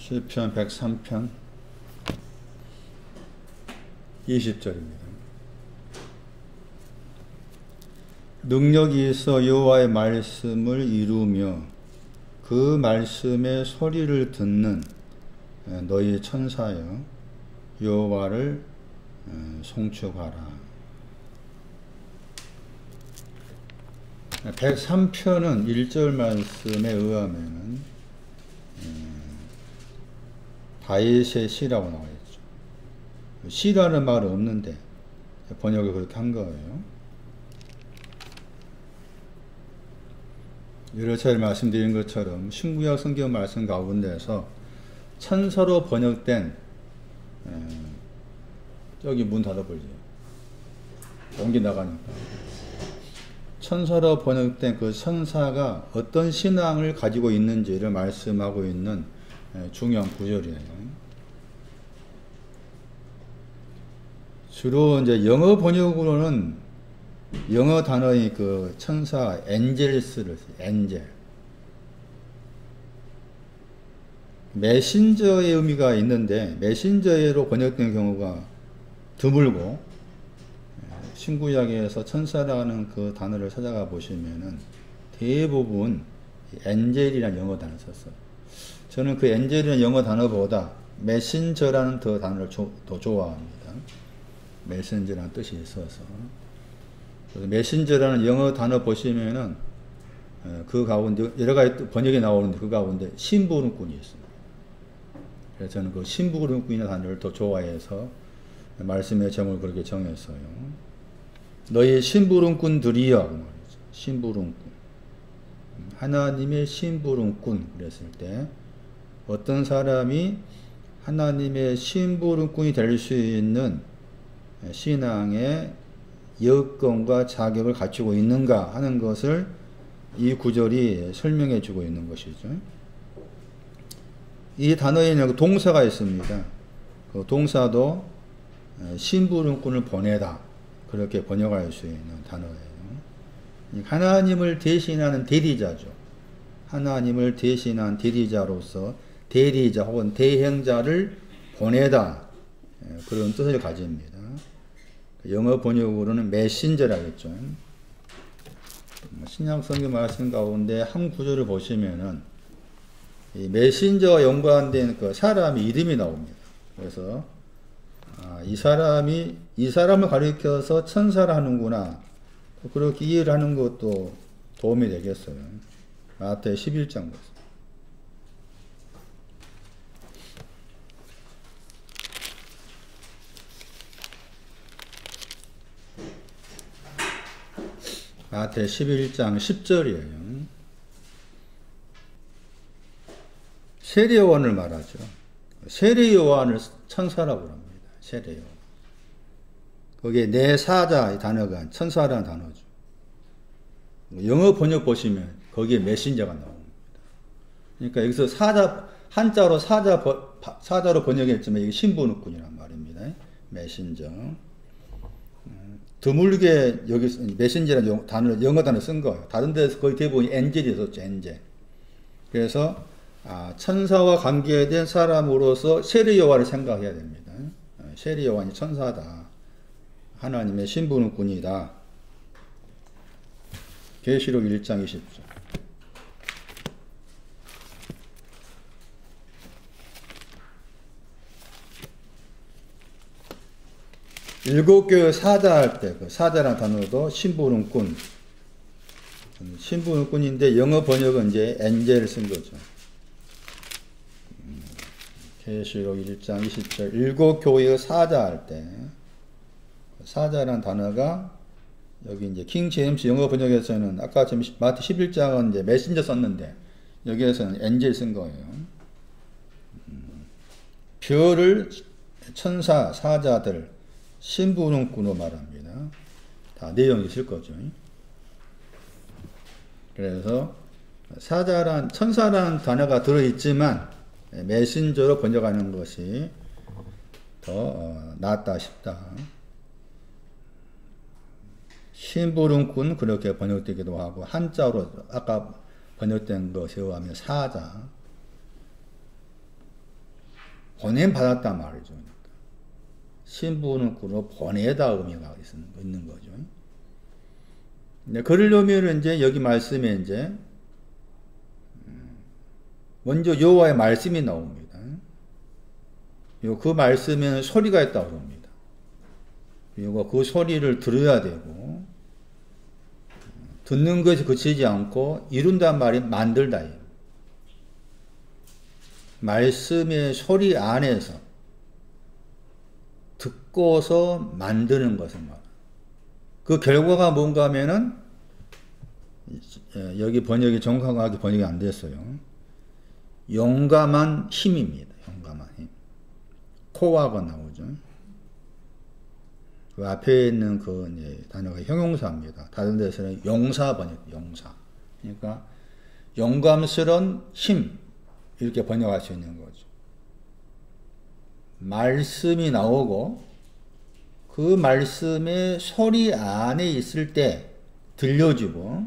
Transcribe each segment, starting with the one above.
시편 103편 20절입니다. 능력이 있어 여호와의 말씀을 이루며 그 말씀의 소리를 듣는 너희 천사여 여호와를 송축하라. 103편은 1절 말씀에 의하면 다윗의 시라고 나와 있죠. 시라는 말은 없는데 번역을 그렇게 한 거예요. 여러 차례 말씀드린 것처럼 신구약 성경 말씀 가운데서 천사로 번역된 여기 문 닫아버리죠. 옮기 나가니까. 천사로 번역된 그 천사가 어떤 신앙을 가지고 있는지를 말씀하고 있는 중요한 구절이에요. 주로 이제 영어 번역으로는 영어 단어의 그 천사 엔젤스를 써요. 엔젤. 메신저의 의미가 있는데 메신저로 번역된 경우가 드물고 신구약에서 천사라는 그 단어를 찾아가 보시면은 대부분 엔젤이라는 영어 단어를 썼어요. 저는 그 엔젤이라는 영어 단어보다 메신저라는 더 단어를 더 좋아합니다. 메신저라는 뜻이 있어서. 그래서 메신저라는 영어 단어 보시면은 그 가운데 여러 가지 번역이 나오는데 그 가운데 심부름꾼이 있습니다. 그래서 저는 그 심부름꾼이라는 단어를 더 좋아해서 말씀의 제목을 그렇게 정했어요. 너희 심부름꾼들이여 말이죠. 심부름꾼. 하나님의 심부름꾼 그랬을 때 어떤 사람이 하나님의 심부름꾼이 될 수 있는 신앙의 여건과 자격을 갖추고 있는가 하는 것을 이 구절이 설명해 주고 있는 것이죠. 이 단어에는 동사가 있습니다. 그 동사도 심부름꾼을 보내다 그렇게 번역할 수 있는 단어예요. 하나님을 대신하는 대리자죠. 하나님을 대신한 대리자로서 대리자 혹은 대행자를 보내다 그런 뜻을 가집니다. 영어 번역으로는 메신저라겠죠. 신약 성경 말씀 가운데 한 구절을 보시면은 이 메신저와 연관된 그 사람의 이름이 나옵니다. 그래서 이 사람을 가리켜서 천사라 하는구나. 그렇게 이해를 하는 것도 도움이 되겠어요. 마태 11장 보세요. 마태 11장 10절이에요. 세례요한을 말하죠. 세례요한을 천사라고 합니다. 세례요한. 거기에 내 사자의 단어가 천사라는 단어죠. 영어 번역 보시면 거기에 메신저가 나옵니다. 그러니까 여기서 한자로 사자로 번역했지만 이게 신부름꾼이란 말입니다. 메신저. 드물게 여기 메신저라는 단어를 영어 단어 쓴 거예요. 다른 데서 거의 대부분 엔젤이 썼죠. 엔젤. 그래서 천사와 관계된 사람으로서 세례요한을 생각해야 됩니다. 세례요한이 천사다. 하나님의 신부름꾼이다. 계시록 1장 20절. 일곱 교회 사자할 때 그 사자라는 단어도 신부름꾼. 신부름꾼인데 영어 번역은 이제 엔젤을 쓴 거죠. 계시록 1장 20절. 일곱 교회의 사자할 때 사자라는 단어가 여기 이제 킹 제임스 영어 번역에서는 아까 지금 마태 11장은 이제 메신저 썼는데 여기에서는 엔젤 쓴 거예요. 별을 천사, 사자들, 신부름꾼으로 말합니다. 다 내용이 있을 거죠. 그래서 천사라는 단어가 들어있지만 메신저로 번역하는 것이 더 낫다 싶다. 심부름꾼 그렇게 번역되기도 하고 한자로 아까 번역된 것에 의하면 사자 보냄 받았단 말이죠. 그러니까. 신부는 꾸로 보내다 의미가 있는 거죠. 네, 그러려면 이제 여기 말씀에 이제 먼저 여호와의 말씀이 나옵니다. 그 말씀에는 소리가 있다고 합니다. 그리고 그 소리를 들어야 되고 듣는 것이 그치지 않고 이룬단 말이 만들다. 말씀의 소리 안에서 듣고서 만드는 것을 말합니다. 그 결과가 뭔가 하면은 여기 번역이 정확하게 번역이 안 됐어요. 용감한 힘입니다. 용감한 힘. 코어가 나오죠. 그 앞에 있는 그 단어가 형용사입니다. 다른 데서는 용사 번역, 용사. 그러니까 용감스러운 힘 이렇게 번역할 수 있는 거죠. 말씀이 나오고 그 말씀의 소리 안에 있을 때 들려지고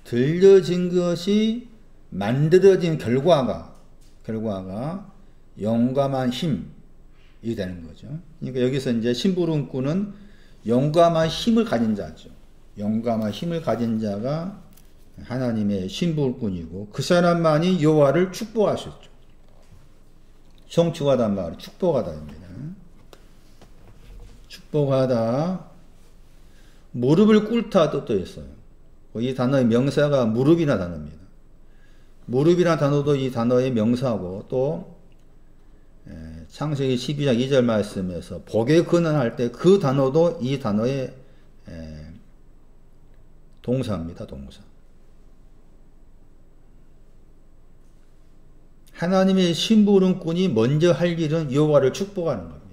들려진 것이 만들어진 결과가 용감한 힘이 되는 거죠. 그러니까 여기서 이제 심부름꾼은 용감한 힘을 가진 자죠. 용감한 힘을 가진 자가 하나님의 심부름꾼이고 그 사람만이 여호와를 축복할 수 있죠. 성축하단 말은 축복하다입니다. 축복하다, 무릎을 꿇다 뜻도 있어요. 이 단어의 명사가 무릎이나 단어입니다. 무릎이나 단어도 이 단어의 명사고 또 창세기 12장 2절 말씀에서 복에 근원할 때 그 단어도 이 단어의 동사입니다. 동사. 하나님의 심부름꾼이 먼저 할 일은 여호와를 축복하는 겁니다.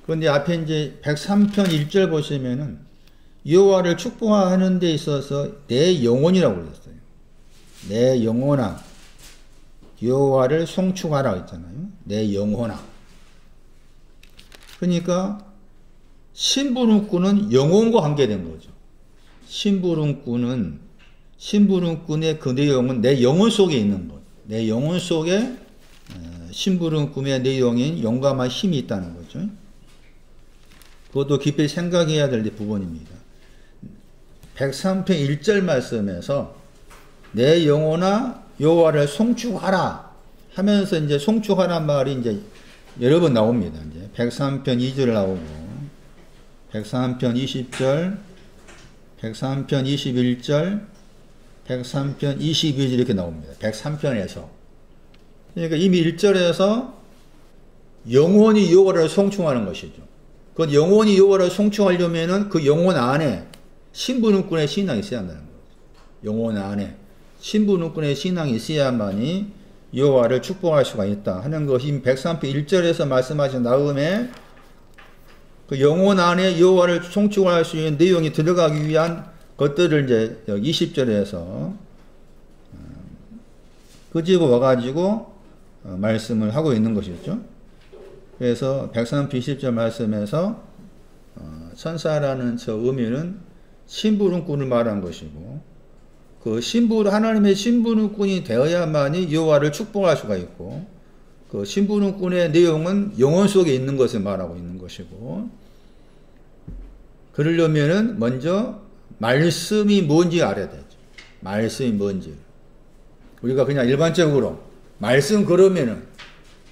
그런데 앞에 이제 103편 1절 보시면은 여호와를 축복하는 데 있어서 내 영혼이라고 그랬어요. 내 영혼아 여호와를 송축하라 했잖아요. 내 영혼아. 그러니까 심부름꾼은 영혼과 관계된 거죠. 심부름꾼의 그 내용은 내 영혼 속에 있는 것. 내 영혼 속에 심부름꾼의 내용인 용감한 힘이 있다는 거죠. 그것도 깊이 생각해야 될 부분입니다. 103편 1절 말씀에서 내 영혼아 여호와를 송축하라 하면서 이제 송축하란 말이 이제 여러 번 나옵니다. 이제 103편 2절 나오고 103편 20절, 103편 21절, 103편 22절 이렇게 나옵니다. 103편에서. 그러니까 이미 1절에서 영혼이 여호와를 송축하는 것이죠. 그 영혼이 여호와를 송축하려면은 그 영혼 안에 신부름꾼의 신앙이 있어야 한다는 거죠. 영혼 안에 신부름꾼의 신앙이 있어야만이 여호와를 축복할 수가 있다 하는 것이 103편 1절에서 말씀하신 다음에 그 영혼 안에 여호와를 송축할 수 있는 내용이 들어가기 위한 것들을 이제 여기 20절에서 끄집어 와가지고 말씀을 하고 있는 것이죠. 그래서 103편 20절 말씀에서 천사라는 저 의미는 심부름꾼을 말한 것이고 그 하나님의 심부름꾼이 되어야만이 여호와를 축복할 수가 있고 그 심부름꾼의 내용은 영혼 속에 있는 것을 말하고 있는 것이고 그러려면은 먼저 말씀이 뭔지 알아야 되죠. 말씀이 뭔지. 우리가 그냥 일반적으로 말씀 그러면은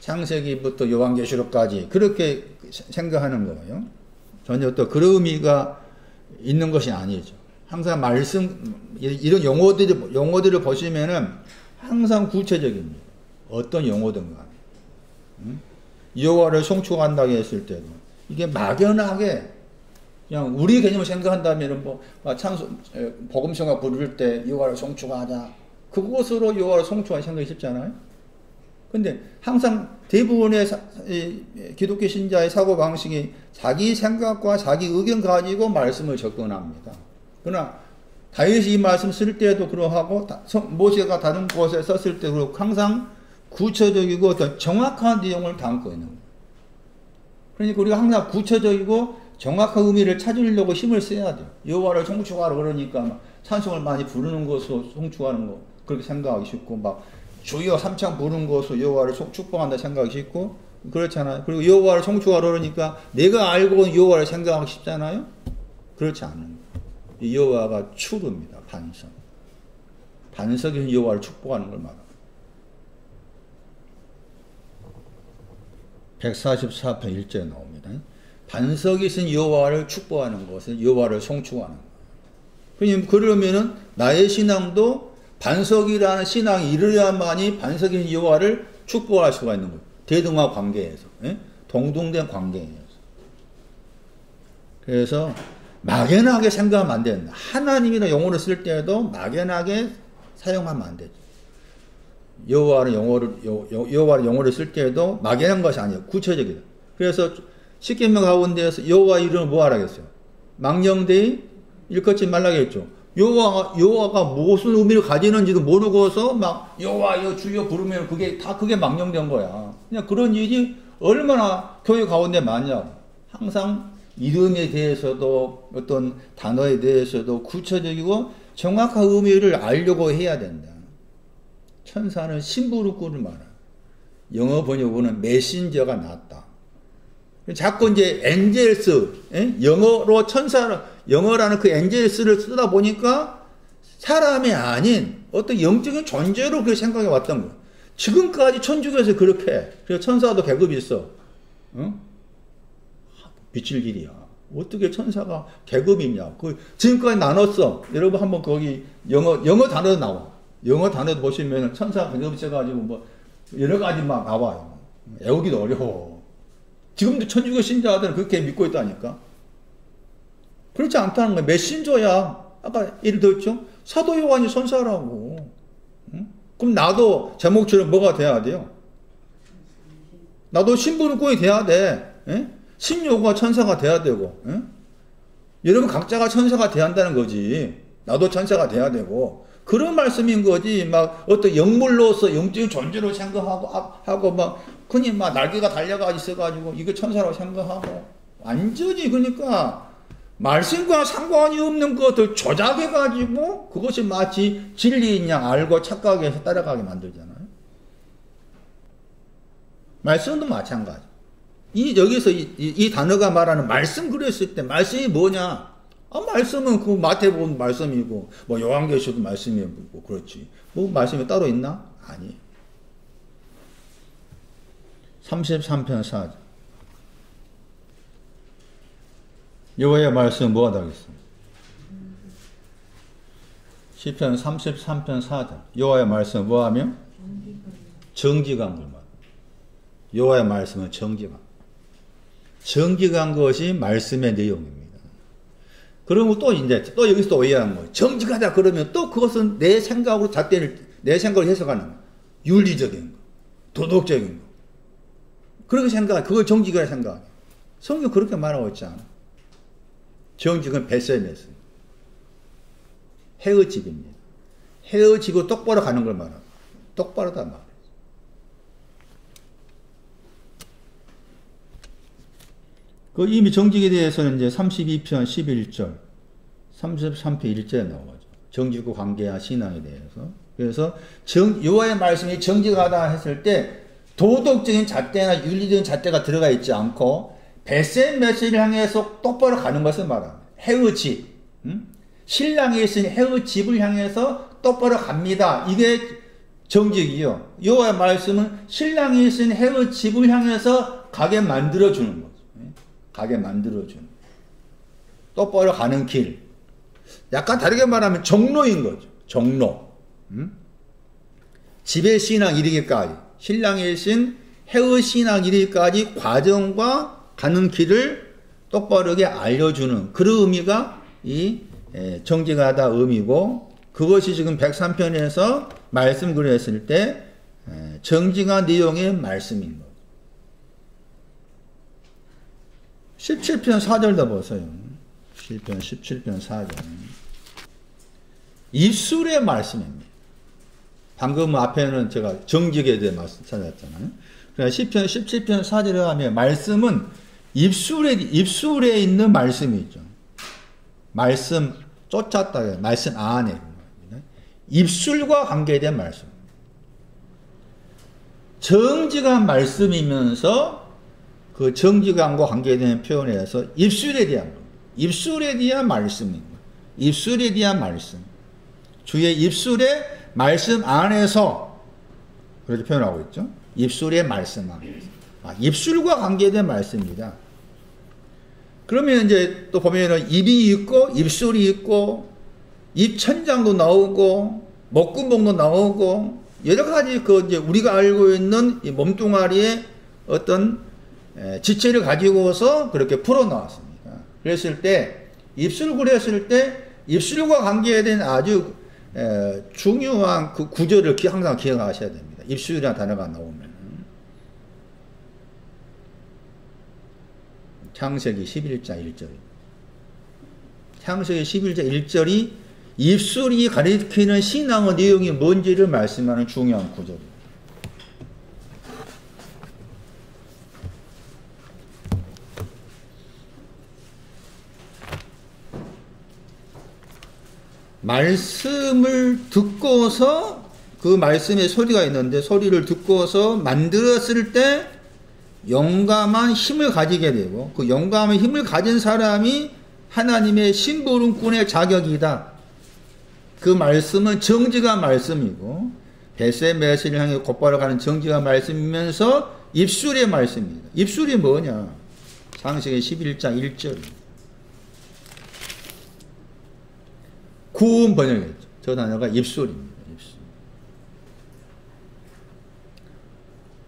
창세기부터 요한계시록까지 그렇게 생각하는 거예요. 전혀 또 그런 의미가 있는 것이 아니죠. 항상 말씀 이런 용어들을 보시면은 항상 구체적입니다. 어떤 용어든 간에 여호와를 송축한다고 했을 때도 이게 막연하게 그냥 우리 개념을 생각한다면은 복음성가 부를 때 여호와를 송축하자 그것으로 여호와를 송축하는 생각이 쉽잖아요. 근데 항상 대부분의 기독교 신자의 사고방식이 자기 생각과 자기 의견 가지고 말씀을 접근합니다. 그러나 다윗이 이 말씀 쓸 때도 그러하고 모세가 다른 곳에 썼을 때도 그렇고 항상 구체적이고 어떤 정확한 내용을 담고 있는 거예요. 그러니까 우리가 항상 구체적이고 정확한 의미를 찾으려고 힘을 써야 돼요. 여호와를 송축하라 그러니까 찬송을 많이 부르는 것으로 송축하는 거 그렇게 생각하기 쉽고 막 주여 삼창 부른 것으로 여호와를 축복한다 생각이 쉽고 그렇잖아요. 그리고 여호와를 송축하러 그러니까 내가 알고 여호와를 생각하기 쉽잖아요. 그렇지 않은 거예요. 여호와가 추루입니다. 반석. 반석에서 여호와를 축복하는 걸 말합니다. 144편 1절에 나옵니다. 반석이 있은 여호와를 축복하는 것은 여호와를 송축하는 거예요. 그러면은 나의 신앙도 반석이라는 신앙이 이르려야만이 반석이 있는 여호와를 축복할 수가 있는 거예요. 대등화 관계에서, 동등된 관계에서. 그래서 막연하게 생각하면 안 된다. 하나님이나 용어를 쓸 때에도 막연하게 사용하면 안 되죠. 여호와를 용어를 쓸 때에도 막연한 것이 아니에요. 구체적이다. 그래서 십계명 가운데에서 여호와 이름을 뭐 하라겠어요? 망령되이 일컫지 말라겠죠. 여호와가 무슨 의미를 가지는지도 모르고서 막 여호와 주여 부르면 그게 망령된 거야. 그냥 그런 일이 얼마나 교회 가운데 많냐고. 항상 이름에 대해서도 어떤 단어에 대해서도 구체적이고 정확한 의미를 알려고 해야 된다. 천사는 심부름꾼을 말해요. 영어 번역어는 메신저가 낫다. 자꾸 이제 엔젤스, 영어로 영어라는 그 엔젤스를 쓰다 보니까 사람이 아닌 어떤 영적인 존재로 그렇게 생각해 왔던 거예요. 지금까지 천주교에서 그렇게 해. 그래서 천사도 계급이 있어. 미칠 일이야. 어떻게 천사가 계급이 있냐. 지금까지 나눴어. 여러분 한번 거기 영어 단어도 나와. 영어 단어도 보시면 천사 계급이 있어가지고 뭐 여러 가지 막 나와요. 외우기도 어려워. 지금도 천주교 신자들은 그렇게 믿고 있다니까. 그렇지 않다는 거야. 메신저야. 아까 예를 들었죠? 사도 요한이 선사라고. 응? 그럼 나도 제목처럼 뭐가 돼야 돼요? 나도 신부름꾼이 돼야 돼. 신요가 천사가 돼야 되고. 여러분 각자가 천사가 돼야 한다는 거지. 나도 천사가 돼야 되고. 그런 말씀인 거지. 막 어떤 영물로서 영적인 존재로 생각하고 막 그냥 막 날개가 달려가 있어가지고 이거 천사라고 생각하고 완전히 그러니까 말씀과 상관이 없는 것을 조작해가지고 그것이 마치 진리인 양 알고 착각해서 따라가게 만들잖아요. 말씀도 마찬가지. 여기서 이 단어가 말하는 말씀 그랬을 때 말씀이 뭐냐? 말씀은 그 마태복음 말씀이고 뭐 요한계시도 말씀이고 그렇지. 뭐 말씀이 따로 있나? 아니. 33편 4절. 여호와의 말씀은 뭐가 되겠어? 시편 33편 4절. 여호와의 말씀은 뭐하며? 정직한 걸 말합니다. 여호와의 말씀은 정직한 것이 말씀의 내용입니다. 그러면 또 여기서 또 오해하는 거예요. 정직하다 그러면 또 그것은 내 생각으로 내 생각을 해석하는 거예요. 윤리적인 거, 도덕적인 거. 그렇게 그걸 정직이라 생각해. 성경 그렇게 말하고 있지 않아. 정직은 베셈에서 헤어집입니다. 헤어지고 똑바로 가는 걸 말합니다. 똑바로다 말이에요. 이미 정직에 대해서는 이제 32편 11절, 33편 1절에 나오죠. 정직과 관계와 신앙에 대해서. 그래서 여호와의 말씀이 정직하다 했을 때 도덕적인 잣대나 윤리적인 잣대가 들어가 있지 않고 베셈 메시지를 향해서 똑바로 가는 것을 말합니다. 헤어집. 신랑이 있으니 헤어집을 향해서 똑바로 갑니다. 이게 정직이요. 여호와의 말씀은 신랑이 있으니 헤어집을 향해서 가게 만들어주는 거죠. 가게 만들어주는. 똑바로 가는 길. 약간 다르게 말하면 정로인 거죠. 정로. 집의 신앙 이르기까지. 신랑의 신, 해의 신앙 이르기까지 과정과 가는 길을 똑바르게 알려주는 그런 의미가 이 정직하다 의미고 그것이 지금 103편에서 말씀 그렸을 때 정직한 내용의 말씀인 거죠. 17편 4절도 보세요. 17편 4절. 입술의 말씀입니다. 방금 앞에는 제가 정직에 대해 말씀 찾았잖아요. 그러니까 17편 4절에 하면 말씀은 입술에 있는 말씀이죠. 말씀 쫓았다. 말씀 안에. 입술과 관계된 말씀. 정직한 말씀이면서 그 정직함과 관계되는 표현에서 입술에 대한 말씀입니다. 입술에 대한 말씀. 주의 입술의 말씀 안에서 그렇게 표현하고 있죠. 입술의 말씀 안에서. 입술과 관계된 말씀입니다. 그러면 이제 또 보면은 입이 있고 입술이 있고 입천장도 나오고 목구멍도 나오고 여러 가지 그 이제 우리가 알고 있는 이 몸뚱아리의 어떤 지체를 가지고서 그렇게 풀어놓았습니다. 그랬을 때 그랬을 때 입술과 관계된 아주 중요한 그 구절을 항상 기억하셔야 됩니다. 입술이라는 단어가 나오면. 창세기 11장 1절. 창세기 11장 1절이 입술이 가리키는 신앙의 내용이 뭔지를 말씀하는 중요한 구절입니다. 말씀을 듣고서 그 말씀에 소리가 있는데 소리를 듣고서 만들었을 때 영감한 힘을 가지게 되고 그 영감한 힘을 가진 사람이 하나님의 심부름꾼의 자격이다. 그 말씀은 정직한 말씀이고 벳의 메시를 향해 곧바로 가는 정직한 말씀이면서 입술의 말씀입니다. 입술이 뭐냐? 창세기 11장 1절. 구음 번역했죠. 저 단어가 입술입니다. 입술.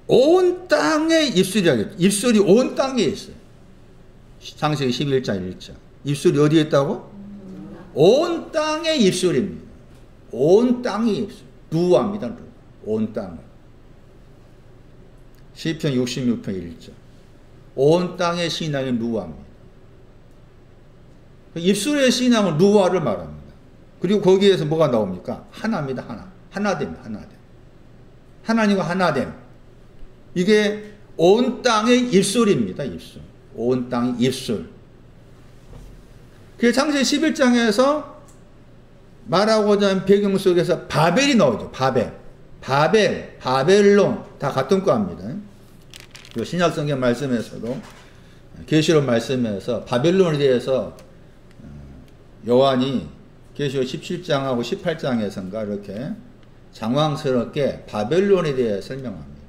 온 땅에 입술이라겠죠. 입술이 온 땅에 있어요. 창세기 11장 1절. 입술이 어디에 있다고? 온 땅의 입술입니다. 온 땅의 입술. 누아입니다. 누아. 온 땅을. 시편 66편 1절. 온 땅의 신앙이 누아입니다. 입술의 신앙은 누아를 말합니다. 그리고 거기에서 뭐가 나옵니까? 하나입니다. 하나. 하나됨. 하나됨. 하나님과 하나됨. 이게 온 땅의 입술입니다. 입술. 온 땅의 입술. 그 창세기 11장에서 말하고자 하는 배경 속에서 바벨이 나오죠. 바벨론 다 같은 과입니다. 신약성경 말씀에서도 계시록 말씀에서 바벨론에 대해서 요한이 계시록 17장하고 18장에서인가 이렇게 장황스럽게 바벨론에 대해 설명합니다.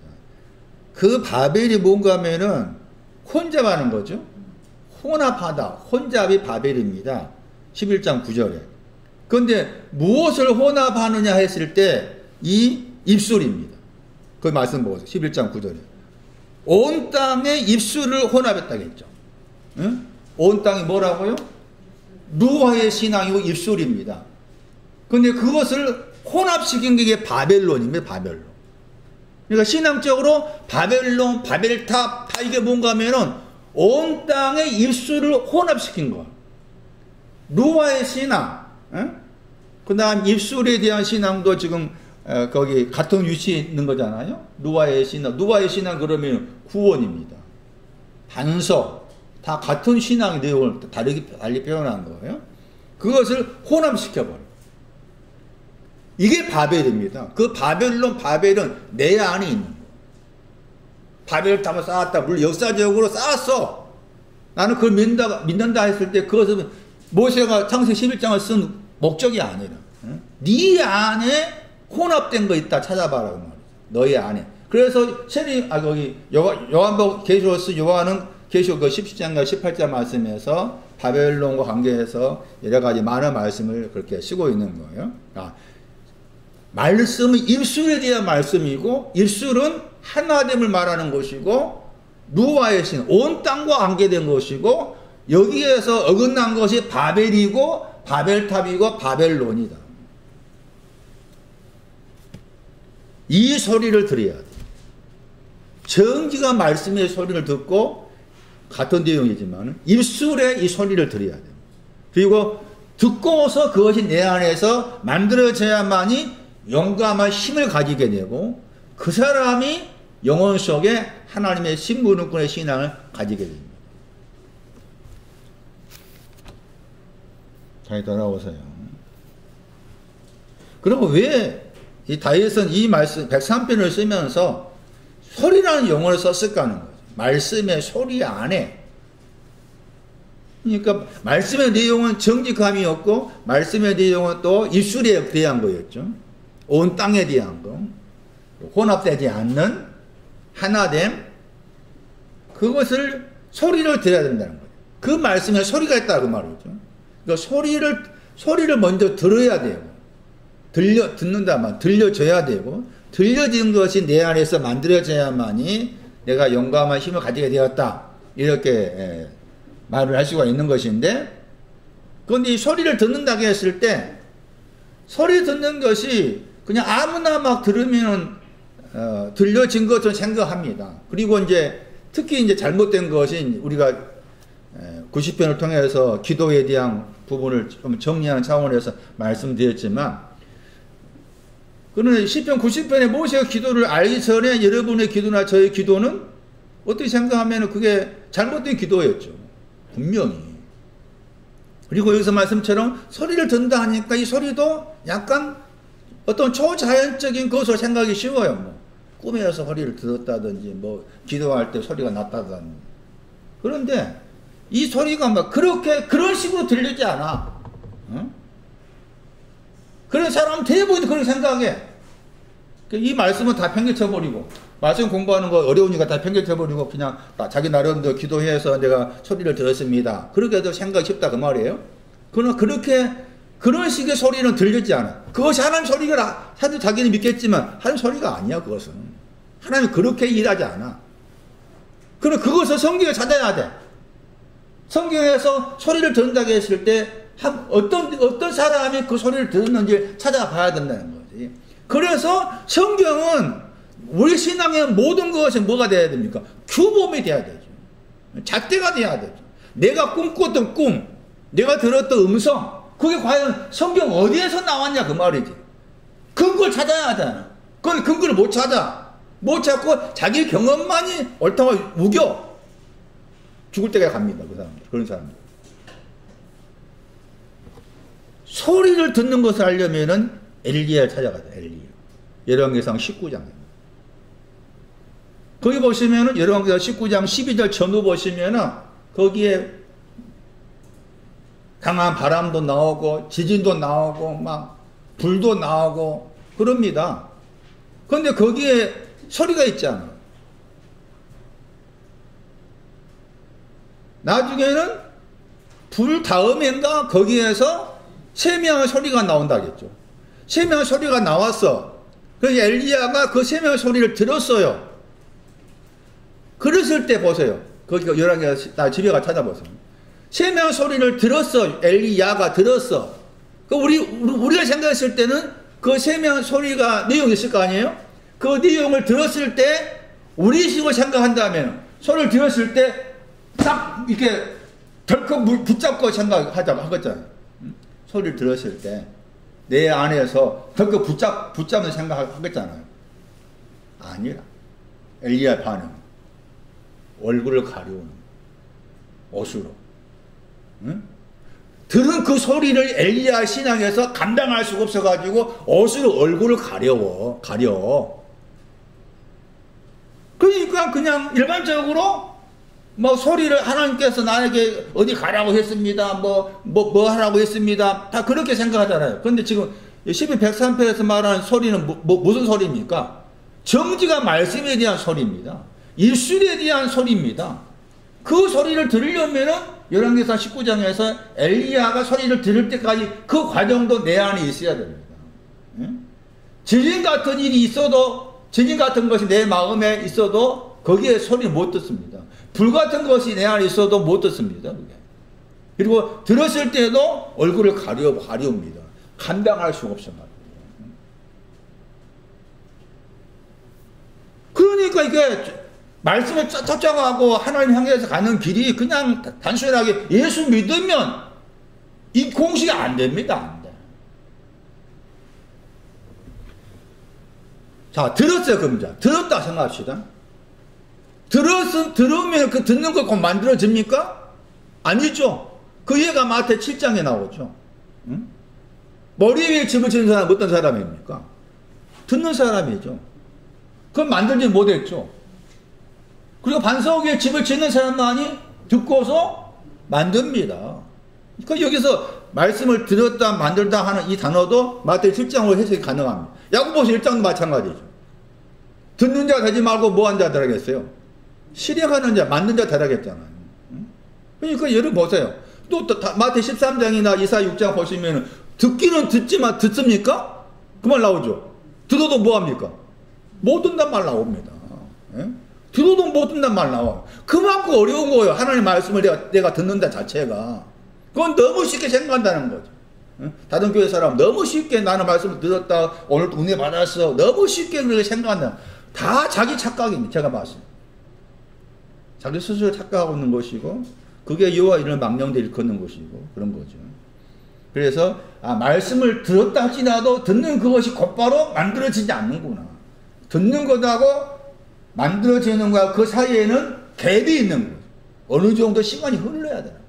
그 바벨이 뭔가 하면은 혼잡하는 거죠. 혼합하다. 혼잡이 바벨입니다. 11장 9절에. 그런데 무엇을 혼합하느냐 했을 때 이 입술입니다. 그 말씀 보세요. 11장 9절에. 온 땅의 입술을 혼합했다겠죠. 응? 온 땅이 뭐라고요? 누아의 신앙이고 입술입니다. 그런데 그것을 혼합시킨 게 바벨론입니다. 바벨론. 그러니까 신앙적으로 바벨론, 바벨탑 다 이게 뭔가 하면은 온 땅의 입술을 혼합시킨 거. 누아의 신앙, 그 다음 입술에 대한 신앙도 지금 거기 같은 위치에 있는 거잖아요. 누아의 신앙 그러면 구원입니다. 반석 다 같은 신앙의 내용을 달리 표현한 거예요. 그것을 혼합시켜버려. 이게 바벨입니다. 그 바벨은 내 안에 있는 거예요. 바벨탑을 쌓았다. 물론 역사적으로 쌓았어. 나는 그걸 믿는다 했을 때 그것은 모세가 창세기 11장을 쓴 목적이 아니라 네 안에 혼합된 거 있다 찾아봐라 그 말이죠. 너희 안에. 그래서 거기 요한복 계시록 쓴 요한은 계시록 그 17장과 18장 말씀에서 바벨론과 관계해서 여러 가지 많은 말씀을 그렇게 쓰고 있는 거예요. 말씀은 입술에 대한 말씀이고 입술은 하나됨을 말하는 것이고 누아의 신, 온 땅과 관계된 것이고 여기에서 어긋난 것이 바벨이고 바벨탑이고 바벨론이다. 이 소리를 들어야 돼. 정직한 말씀의 소리를 듣고 같은 내용이지만 입술에 이 소리를 들어야 돼. 그리고 듣고서 그것이 내 안에서 만들어져야만이 영감한 힘을 가지게 되고 그 사람이 영혼 속에 하나님의 심부름꾼의 신앙을 가지게 됩니다. 다시 돌아오세요. 그리고 왜 이 다윗은 이 말씀 103편을 쓰면서 소리라는 용어를 썼을까 하는 거죠. 말씀의 소리 안에. 그러니까 말씀의 내용은 정직함이 없고 말씀의 내용은 또 입술에 대한 거였죠. 온 땅에 대한 거. 혼합되지 않는 하나됨. 그것을 소리를 들어야 된다는 거예요. 그 말씀에 소리가 있다 그 말이죠. 그러니까 소리를 먼저 들어야 되고 듣는다만 들려줘야 되고 들려진 것이 내 안에서 만들어져야만이 내가 영감한 힘을 가지게 되었다. 이렇게 말을 할 수가 있는 것인데, 그런데 이 소리를 듣는다고 했을 때 소리 듣는 것이 그냥 아무나 막 들으면 들려진 것처럼 생각합니다. 그리고 이제 특히 이제 잘못된 것이 우리가 90편을 통해서 기도에 대한 부분을 좀 정리하는 차원에서 말씀드렸지만, 그러나 시편 90편에 모세가 기도를 알기 전에 여러분의 기도나 저의 기도는 어떻게 생각하면 그게 잘못된 기도였죠. 분명히. 그리고 여기서 말씀처럼 소리를 듣는다 하니까 이 소리도 약간 어떤 초자연적인 것으로 생각이 쉬워요. 뭐 꿈에서 소리를 들었다든지 뭐 기도할 때 소리가 났다든지. 그런데 이 소리가 막 그런 식으로 들리지 않아. 응? 그런 사람 대부분 그렇게 생각해. 이 말씀은 다 평균쳐버리고, 말씀 공부하는 거 어려우니까 다 평균쳐버리고, 그냥 자기 나름대로 기도해서 내가 소리를 들었습니다. 그렇게 해도 생각이 쉽다 그 말이에요. 그러나 그런 식의 소리는 들리지 않아. 그것이 하나님 소리가, 사실 자기는 믿겠지만, 하나님 소리가 아니야, 그것은. 하나님이 그렇게 일하지 않아. 그럼 그것을 성경에 찾아야 돼. 성경에서 소리를 듣는다고 했을 때, 어떤 사람이 그 소리를 들었는지 찾아봐야 된다는 거지. 그래서 성경은 우리 신앙의 모든 것이 뭐가 돼야 됩니까? 규범이 돼야 되죠. 잣대가 돼야 되죠. 내가 꿈꿨던 꿈, 내가 들었던 음성, 그게 과연 성경 어디에서 나왔냐 그 말이지. 근거를 찾아야 하잖아. 그건 근거를 못 찾아. 못 찾고 자기 경험만이 옳다고 우겨. 죽을 때까지 갑니다. 그 사람들. 그런 사람들. 소리를 듣는 것을 알려면은 엘리야를 찾아가자. 엘리야. 열왕기상 19장입니다. 거기 보시면은 열왕기상 19장 12절 전후 보시면은 거기에 강한 바람도 나오고 지진도 나오고 막 불도 나오고 그럽니다. 그런데 거기에 소리가 있잖아. 나중에는 불 다음엔가 거기에서 세명의 소리가 나온다겠죠. 세명의 소리가 나왔어. 그래서 엘리야가 그 세명의 소리를 들었어요. 그랬을 때 보세요. 거기가 열왕기상 집에 가 찾아보세요. 세명의 소리를 들었어. 엘리야가 들었어. 우리가 생각했을 때는 그 세명의 소리가 내용이 있을 거 아니에요? 그 내용을 들었을 때 우리 식으로 생각한다면 소리를 들었을 때 딱 이렇게 덜컥 붙잡고 생각하자고 하겠잖아요. 소리를 들었을 때 내 안에서 덜컥 붙잡는 생각을 하겠잖아요. 아니라 엘리야 반응 얼굴을 가려우는 옷으로. 응? 들은 그 소리를 엘리야 신앙에서 감당할 수가 없어가지고 옷으로 얼굴을 가려. 그러니까 그냥 일반적으로 뭐 소리를 하나님께서 나에게 어디 가라고 했습니다. 뭐 하라고 했습니다. 다 그렇게 생각하잖아요. 그런데 지금 12 103편에서 말하는 소리는 무슨 소리입니까? 정지가 말씀에 대한 소리입니다. 입술에 대한 소리입니다. 그 소리를 들으려면은 열왕기상 19장에서 엘리야가 소리를 들을 때까지 그 과정도 내 안에 있어야 됩니다. 지진 같은 일이 있어도, 지진 같은 것이 내 마음에 있어도 거기에 소리를 못 듣습니다. 불 같은 것이 내 안에 있어도 못 듣습니다. 그게. 그리고 들었을 때도 얼굴을 가려웁니다. 감당할 수가 없어 말이에요. 그러니까 이게 말씀을 쫓아가고 하나님 향해서 가는 길이 그냥 단순하게 예수 믿으면 이 공식이 안 됩니다. 안 돼. 자, 들었어요, 그럼. 들었다 생각합시다. 들으면 그 듣는 걸 곧 만들어집니까? 아니죠. 그 예가 마태 7장에 나오죠. 응? 머리 위에 집을 치는 사람은 어떤 사람입니까? 듣는 사람이죠. 그건 만들지 못했죠. 그리고 반석 위에 집을 짓는 사람만이 듣고서 만듭니다. 그러니까 여기서 말씀을 들었다 만들다 하는 이 단어도 마태복음 7장으로 해석이 가능합니다. 야고보서 1장도 마찬가지죠. 듣는 자 되지 말고 뭐 하는 자 되라겠어요? 실행하는 자, 만든 자 되라겠잖아요. 그러니까 예를 보세요. 또 마태 13장이나 이사 6장 보시면 듣기는 듣지만 듣습니까? 그 말 나오죠. 들어도 뭐합니까? 못 듣는단 말 나옵니다. 예? 들어도 못 듣는단 말 나와요. 그만큼 어려운 거예요. 하나님의 말씀을 내가 듣는다 자체가. 그건 너무 쉽게 생각한다는 거죠. 예? 다른 교회 사람 너무 쉽게 나는 말씀을 들었다. 오늘 은혜 받았어. 너무 쉽게 그렇게 생각한다. 다 자기 착각입니다. 제가 봤어요. 자기 스스로 착각하고 있는 것이고 그게 여호와 이름을 망령되 일컫는 것이고 그런 거죠. 그래서 말씀을 들었다 할지라도 듣는 그것이 곧바로 만들어지지 않는구나. 듣는 것하고 만들어지는 것과 그 사이에는 갭이 있는 거죠. 어느 정도 시간이 흘러야 되는 거예요.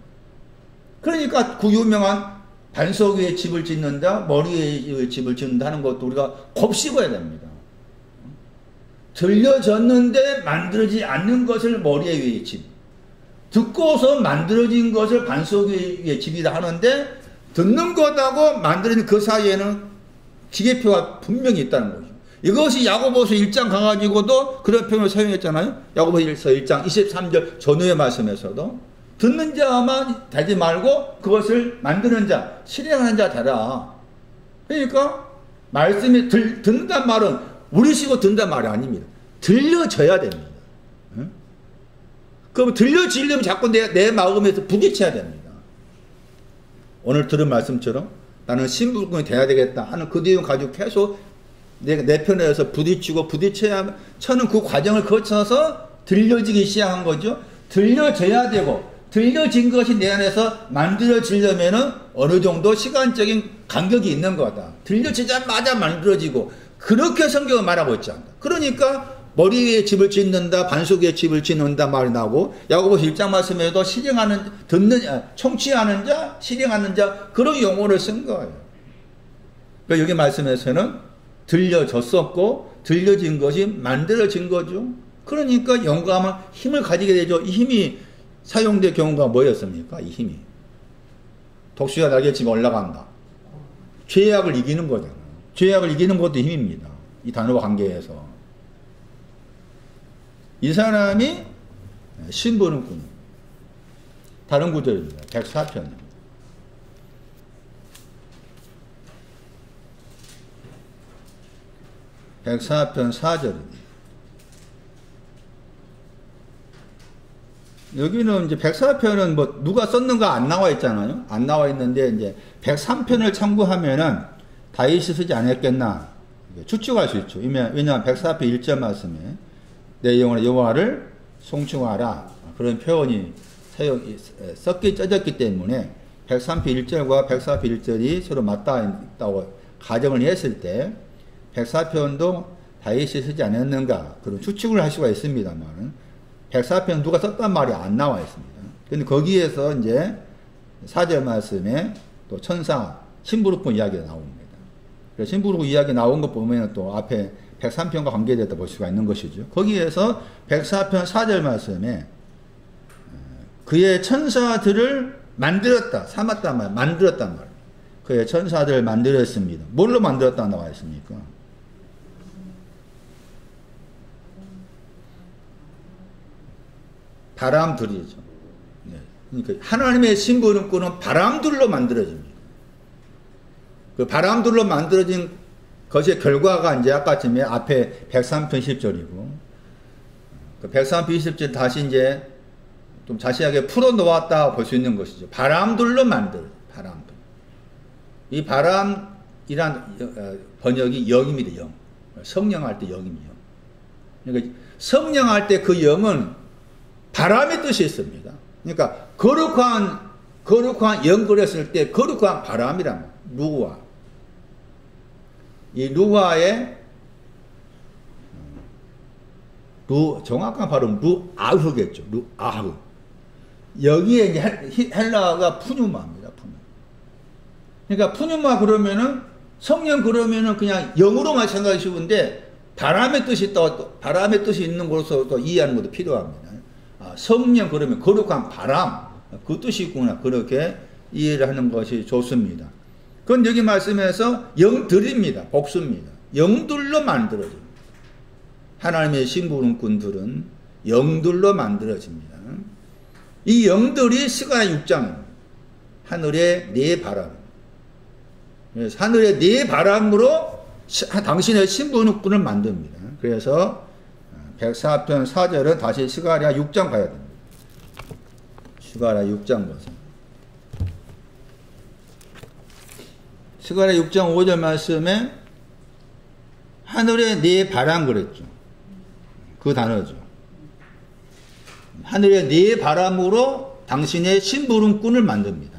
그러니까 그 유명한 반석 위에 집을 짓는다, 머리 위에 집을 짓는다 하는 것도 우리가 곱씹어야 됩니다. 들려졌는데 만들어지지 않는 것을 머리 위에 집, 듣고서 만들어진 것을 반석 위에 집이라 하는데 듣는 것하고 만들어진 그 사이에는 기계표가 분명히 있다는 거죠. 이것이 야고보서 1장 가가지고도 그런 표현을 사용했잖아요. 야고보서 1장 23절 전후의 말씀에서도 듣는 자만 되지 말고 그것을 만드는 자, 실행하는 자 되라. 그러니까 말씀이 듣는다는 말은 우리 식으로 듣는다는 말이 아닙니다. 들려져야 됩니다. 응? 그럼 들려지려면 자꾸 내 마음에서 부딪혀야 됩니다. 오늘 들은 말씀처럼 나는 신부꾼이 돼야 되겠다 하는 그 내용 가지고 계속 내 편에서 부딪혀야 저는 그 과정을 거쳐서 들려지기 시작한 거죠. 들려져야 되고 들려진 것이 내 안에서 만들어지려면은 어느 정도 시간적인 간격이 있는 거다. 들려지자마자 만들어지고 그렇게 성경은 말하고 있지 않다. 그러니까 머리 위에 집을 짓는다, 반석 위에 집을 짓는다 말이 나오고 야고보서 1장 말씀에도 실행하는, 청취하는 자, 실행하는 자 그런 용어를 쓴 거예요. 그러니까 여기 말씀에서는 들려졌었고 들려진 것이 만들어진 거죠. 그러니까 영감은 힘을 가지게 되죠. 이 힘이 사용된 경우가 뭐였습니까? 이 힘이 독수리가 날개 치면 올라간다. 죄악을 이기는 거잖아요. 죄악을 이기는 것도 힘입니다. 이 단어와 관계해서 이 사람이 신부는꾼. 다른 구절입니다. 104편. 104편 4절입니다. 여기는 이제 104편은 뭐 누가 썼는가 안 나와 있잖아요. 안 나와 있는데 이제 103편을 참고하면은 다윗이 쓰지 않았겠나 추측할 수 있죠. 왜냐하면 104편 1절 말씀에 내 영혼의 여호와를 송축하라 그런 표현이 섞여 쪄졌기 때문에 103편 1절과 104편 1절이 서로 맞닿아 있다고 가정을 했을 때 104편도 다윗이 쓰지 않았는가 그런 추측을 할 수가 있습니다만 104편 누가 썼단 말이 안 나와 있습니다. 근데 거기에서 이제 4절 말씀에 또 천사 신부르꾼 이야기가 나옵니다. 그래서 신부르꾼 이야기 나온 거 보면 또 앞에 103편과 관계됐다 볼 수가 있는 것이죠. 거기에서 104편 4절 말씀에 그의 천사들을 만들었다, 삼았단 말, 만들었단 말. 그의 천사들을 만들었습니다. 뭘로 만들었다 나와 있습니까? 바람들이죠. 그러니까 하나님의 신부는꾼은 바람들로 만들어집니다. 그 바람들로 만들어진 것의 결과가 이제 아까쯤에 앞에 103편 10절이고 그 103편 20절 다시 이제 좀 자세하게 풀어 놓았다 볼 수 있는 것이죠. 바람들로 바람들. 이 바람이란 번역이 영입니다. 영. 성령할 때 영입니다. 그러니까 성령할 때 그 영은 바람의 뜻이 있습니다. 그러니까 거룩한 영거렸을 때 거룩한 바람이란 루아. 이 루아의 정확한 발음 루아흐겠죠. 루아흐. 여기에 이제 헬라어가 푸뉴마입니다. 그러니까 푸뉴마 그러면은 성령 그러면은 그냥 영으로만 생각이 쉬운데 바람의 뜻이 또 바람의 뜻이 있는 것으로 또 이해하는 것도 필요합니다. 성령 그러면 거룩한 바람 그 뜻이 있구나. 그렇게 이해를 하는 것이 좋습니다. 그건 여기 말씀에서 영들입니다. 복수입니다. 영들로 만들어집니다. 하나님의 심부름꾼들은 영들로 만들어집니다. 이 영들이 스가랴 6장입니다. 하늘의 네 바람. 그래서 하늘의 네 바람으로 당신의 심부름꾼을 만듭니다. 그래서 104편 4절은 다시 스가랴 6장 가야 됩니다. 스가랴 6장 보세요. 스가랴 6장 5절 말씀에 하늘의 네 바람 그랬죠. 그 단어죠. 하늘의 네 바람으로 당신의 심부름꾼을 만듭니다.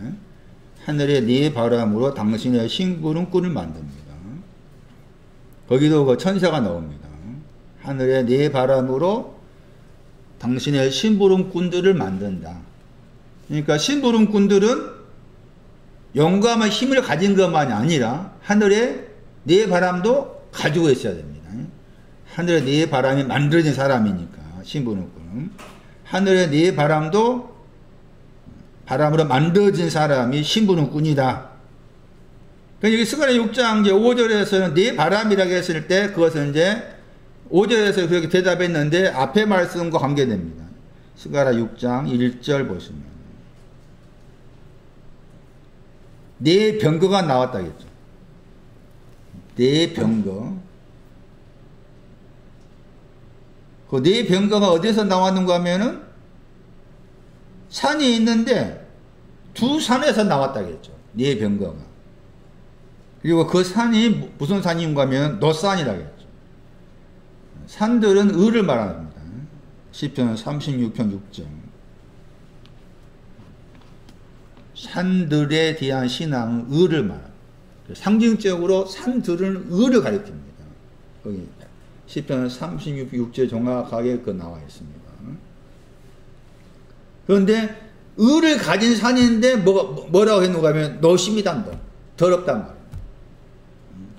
하늘의 네 바람으로 당신의 심부름꾼을 만듭니다. 거기도 그 천사가 나옵니다. 하늘의 네 바람으로 당신의 심부름꾼들을 만든다. 그러니까 심부름꾼들은 영감과 힘을 가진 것만이 아니라 하늘의 네 바람도 가지고 있어야 됩니다. 하늘의 네 바람이 만들어진 사람이니까 심부름꾼은 하늘의 네 바람도 바람으로 만들어진 사람이 심부름꾼이다. 그러니까 여기 스가랴 6장 5절에서는 네 바람이라고 했을 때 그것은 이제 5절에서 그렇게 대답했는데 앞에 말씀과 관계됩니다. 스가랴 6장 1절 보시면 네 병거가 나왔다겠죠. 네 병거. 그 네 병거가 어디서 나왔는가 하면은 산이 있는데 두 산에서 나왔다겠죠. 네 병거가. 그리고 그 산이 무슨 산인가 하면 노산이라겠죠. 산들은 을을 말합니다. 시편 36편 6절. 산들에 대한 신앙은 을을 말합니다. 상징적으로 산들은 을을 가리킵니다. 거기 시편 36절 정확하게 그 나와 있습니다. 그런데 을을 가진 산인데 뭐라고 했는가 하면 노심이다. 더럽단 말이에요.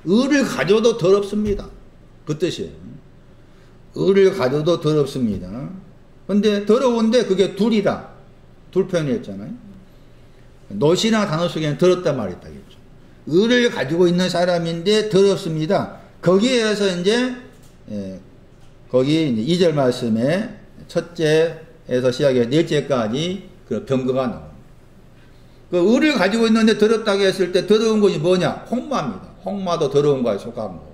을을 가져도 더럽습니다. 그 뜻이에요. 을을 가져도 더럽습니다. 그런데 더러운데 그게 둘이다. 둘 표현했잖아요. 노시나 단어 속에는 더럽단 말이 있다겠죠. 을을 가지고 있는 사람인데 더럽습니다. 거기에서 이제 거기 이제 2절 말씀에 첫째에서 시작해 넷째까지 그 병거가 나옵니다. 그 을을 가지고 있는데 더럽다고 했을 때 더러운 것이 뭐냐? 홍마입니다. 홍마도 더러운 거에 속하고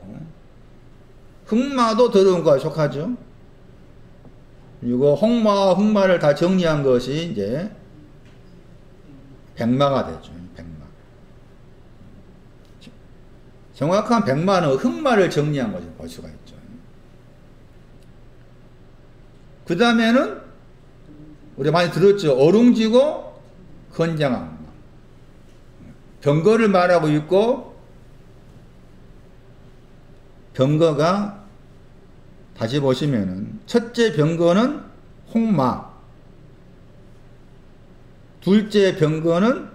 흑마도 더러운 거에 속하죠. 그리고 홍마와 흑마를 다 정리한 것이 이제 백마가 되죠. 백마. 정확한 백마는 흑마를 정리한 것을 볼 수가 있죠. 그 다음에는 우리 많이 들었죠. 어룽지고 건장한 병거를 말하고 있고 병거가 다시 보시면은 첫째 병거는 홍마, 둘째 병거는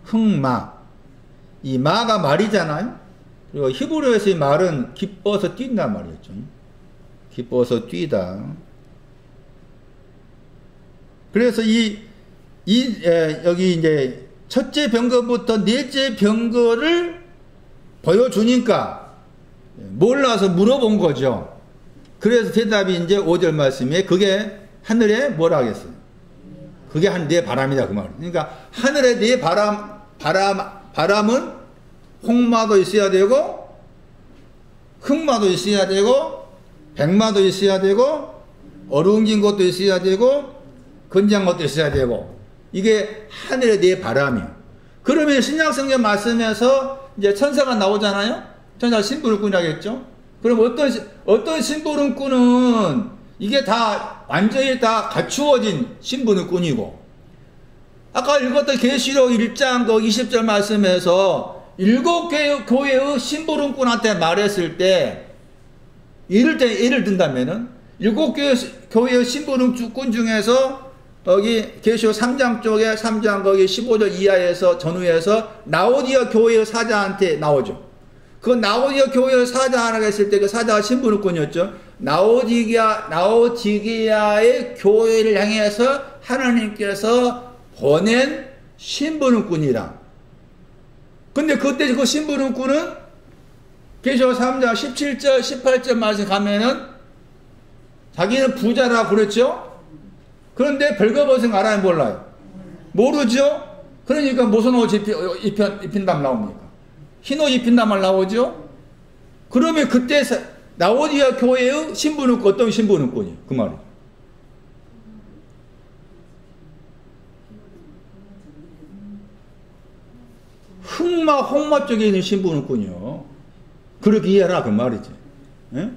흑마. 이 마가 말이잖아요. 그리고 히브리어에서의 말은 기뻐서 뛴단 말이었죠. 기뻐서 뛰다. 그래서 여기 이제 첫째 병거부터 넷째 병거를 보여주니까 몰라서 물어본 거죠. 그래서 대답이 이제 5절 말씀에 그게 하늘에 뭐라 하겠어요? 그게 네 바람이다 그 말이에요. 그러니까 하늘에 네 바람은 홍마도 있어야 되고 흑마도 있어야 되고 백마도 있어야 되고 어루ung진 것도 있어야 되고 건장한 것도 있어야 되고 이게 하늘의 네 바람이에요. 그러면 신약성경 말씀에서 이제 천사가 나오잖아요. 천사 심부름꾼이라겠죠. 그럼 어떤 심부름꾼은 이게 다 완전히 다 갖추어진 심부름꾼이고 아까 읽었던 계시록 1장 20절 말씀에서 7교회의 심부름꾼한테 말했을 때 예를 든다면은 7교회의 심부름꾼 중에서 여기 계시록 3장 쪽에 3장 거기 15절 이하에서 전후에서 라오디아 교회의 사자한테 나오죠. 그 라오디아 교회의 사자라고 했을 때 그 사자가 심부름꾼이었죠. 라오디게아의 교회를 향해서 하나님께서 보낸 심부름꾼이라. 근데 그때 그 심부름꾼은 계시록 3장 17절 18절 말씀 가면은 자기는 부자라고 그랬죠. 그런데 벌거벗은 알아요, 몰라요? 모르죠. 그러니까 무슨 옷 입힌다면 나옵니까? 흰 옷 입힌다면 나오죠. 그러면 그때 라오디게아 교회의 신부는 어떤 신부는꾼이에요? 그 말이. 홍마 쪽에 있는 신부는꾼이요. 그렇게 이해하라 그 말이지. 예?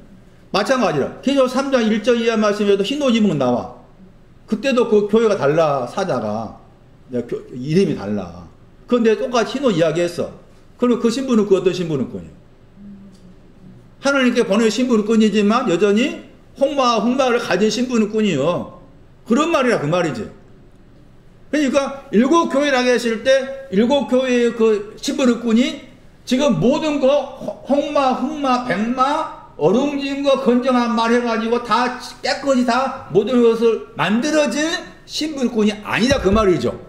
마찬가지로 계시록 3장 1절 이하 말씀에도 흰 옷 입은 건 나와. 그때도 그 교회가 달라. 사자가 이름이 달라. 그런데 똑같이 흰 옷 이야기했어. 그럼 그 신부는 어떤 신부는꾼이에요? 하나님께 보낸 신부는꾼이지만 여전히 홍마를 가진 신부는꾼이요. 그런 말이라 그 말이지. 그러니까 일곱 교회라고 했을 때 일곱 교회의 그 신부는꾼이 지금 모든 거 홍마, 백마, 어룽진 거 건정한 말 해가지고 다 깨끗이 다 모든 것을 만들어진 신부는꾼이 아니다 그 말이죠.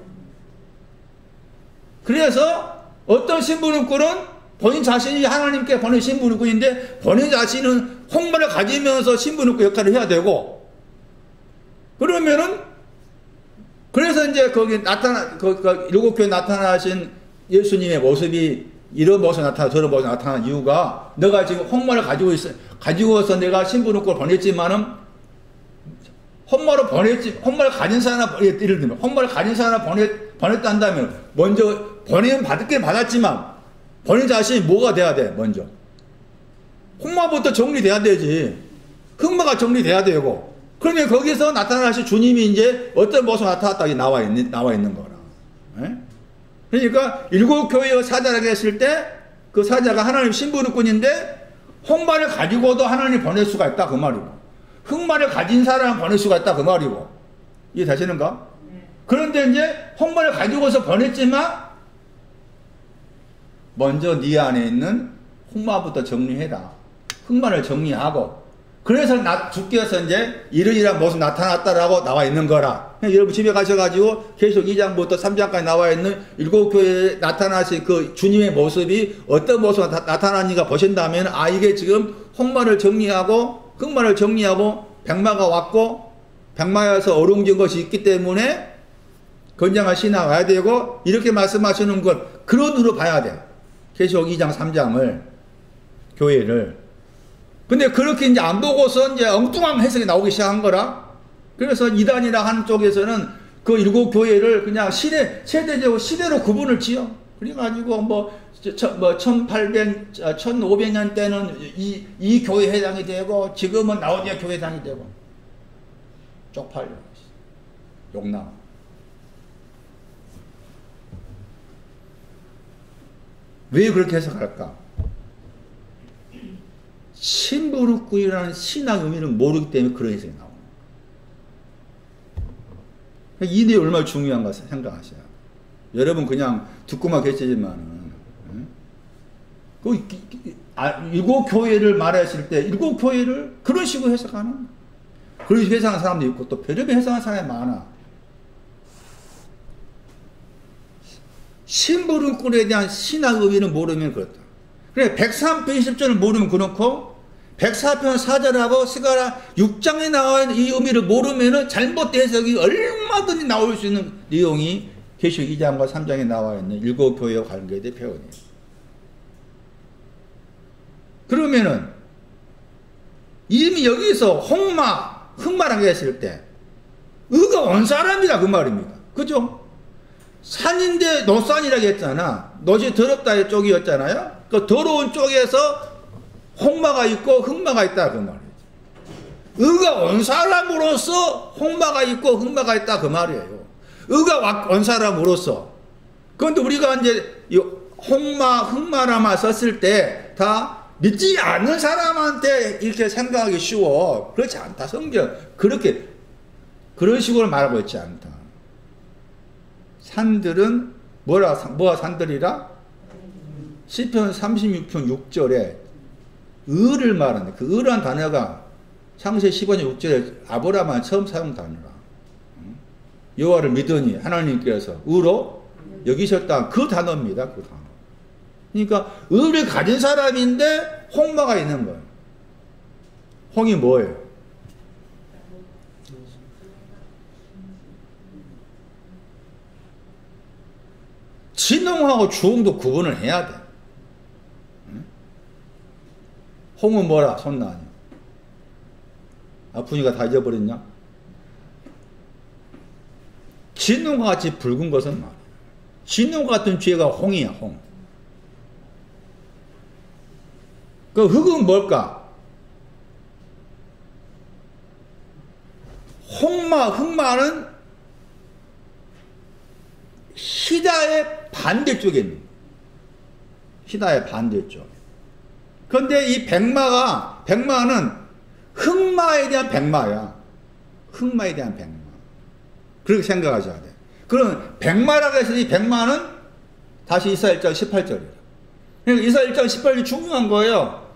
그래서 어떤 신부는꾼은 본인 자신이 하나님께 보낸 신부는꾼인데 본인 자신은 홍마를 가지면서 신부는꾼 역할을 해야 되고 그러면은 그래서 이제 거기 일곱 교회 나타나신 예수님의 모습이 이런 모습 나타나 저런 모습 나타난 이유가 내가 지금 홍마를 가지고서 내가 신부는꾼을 보냈지만은 홍마를 가진 사람 예를 들면 홍마를 가진 사람 보냈다 한다면 먼저 번외는 받긴 받았지만 본인 자신이 뭐가 돼야 돼? 먼저 홍마부터 정리돼야 되지. 흑마가 정리돼야 되고 그러면 거기서 나타나신 주님이 이제 어떤 모습으로 나타났다 나와 있는 거라. 에? 그러니까 일곱 교회의 사자라고 했을 때 그 사자가 하나님 신부는꾼인데 홍마를 가지고도 하나님 보낼 수가 있다 그 말이고 흑마를 가진 사람을 보낼 수가 있다 그 말이고 이해되시는가? 그런데 이제 홍마를 가지고서 보냈지만 먼저 네 안에 있는 홍마부터 정리해라. 흑마를 정리하고 그래서 주께서 이제 이러이러한 모습 나타났다라고 나와 있는 거라. 여러분 집에 가셔가지고 계속 2장부터 3장까지 나와 있는 일곱 교회에 나타나신 그 주님의 모습이 어떤 모습으로 나타나는가 보신다면 아 이게 지금 홍마를 정리하고 흑마를 정리하고 백마가 왔고 백마에서 어룽진 것이 있기 때문에 건장한 신하가 와야 되고 이렇게 말씀하시는 걸 그런 으로 봐야 돼. 계시록 2장 3장을 교회를 근데 그렇게 이제 안 보고서 이제 엉뚱한 해석이 나오기 시작한 거라. 그래서 이단이라 하는 쪽에서는 그 일곱 교회를 그냥 세대적으로 시대로 구분을 지어. 그래가지고 1500년 때는 이 교회 회장이 되고 지금은 라오디게아 교회 회장이 되고 쪽팔려. 욕나. 왜 그렇게 해석할까? 신부르꾼이라는 신학 의미를 모르기 때문에 그런 해석이 나오는 거예요. 이 내용이 얼마나 중요한가 생각하셔야. 여러분 그냥 듣고만 계시지만은 일곱 교회를 말하실 때 일곱 교회를 그런 식으로 해석하는 그런 식으로 해석하는 사람도 있고 또 별의별 해석하는 사람이 많아. 신부름꾼에 대한 신학 의미는 모르면 그렇다. 그래 103편 20절을 모르면 그렇고 104편 4절하고 스가랴 6장에 나와 있는 이 의미를 모르면 잘못된 해석이 얼마든지 나올 수 있는 내용이 계시록 2장과 3장에 나와 있는 일곱 교회와 관계된 표현이에요. 그러면은 이미 여기서 흑마라고 했을 때 의가 온 사람이다 그 말입니다. 그죠? 산인데 노산이라고 했잖아. 노지 더럽다의 쪽이었잖아요. 그 더러운 쪽에서 홍마가 있고 흑마가 있다 그 말이에요. 의가 온 사람으로서 홍마가 있고 흑마가 있다 그 말이에요. 의가 온 사람으로서. 그런데 우리가 이제 홍마, 흑마라만 썼을 때 다 믿지 않는 사람한테 이렇게 생각하기 쉬워. 그렇지 않다. 성경 그렇게 그런 식으로 말하고 있지 않다. 산들은 뭐가 산들이라? 시편 36편 6절에 의를 말하는데 그 의라는 단어가 창세기 15장 6절에 아브라함은 처음 사용 단어라. 여호와를 믿으니 하나님께서 의로 여기셨다. 그 단어입니다. 그 단어. 그러니까 의를 가진 사람인데 홍마가 있는 거예요. 홍이 뭐예요? 진홍하고 주홍도 구분을 해야 돼. 홍은 뭐라? 손나니. 아프니까 다 잊어버렸냐? 진홍과 같이 붉은 것은 말이야. 진홍 같은 죄가 홍이야, 홍. 그 흑은 뭘까? 흑마는 희다의 반대쪽에 있는 거야. 희다의 반대쪽. 그런데 이 백마는 흑마에 대한 백마야. 흑마에 대한 백마. 그렇게 생각하셔야 돼. 그럼 백마라고 해서 이 백마는 다시 이사 1장 18절이에요. 그러니까 이사 1장 18절이 중요한 거예요.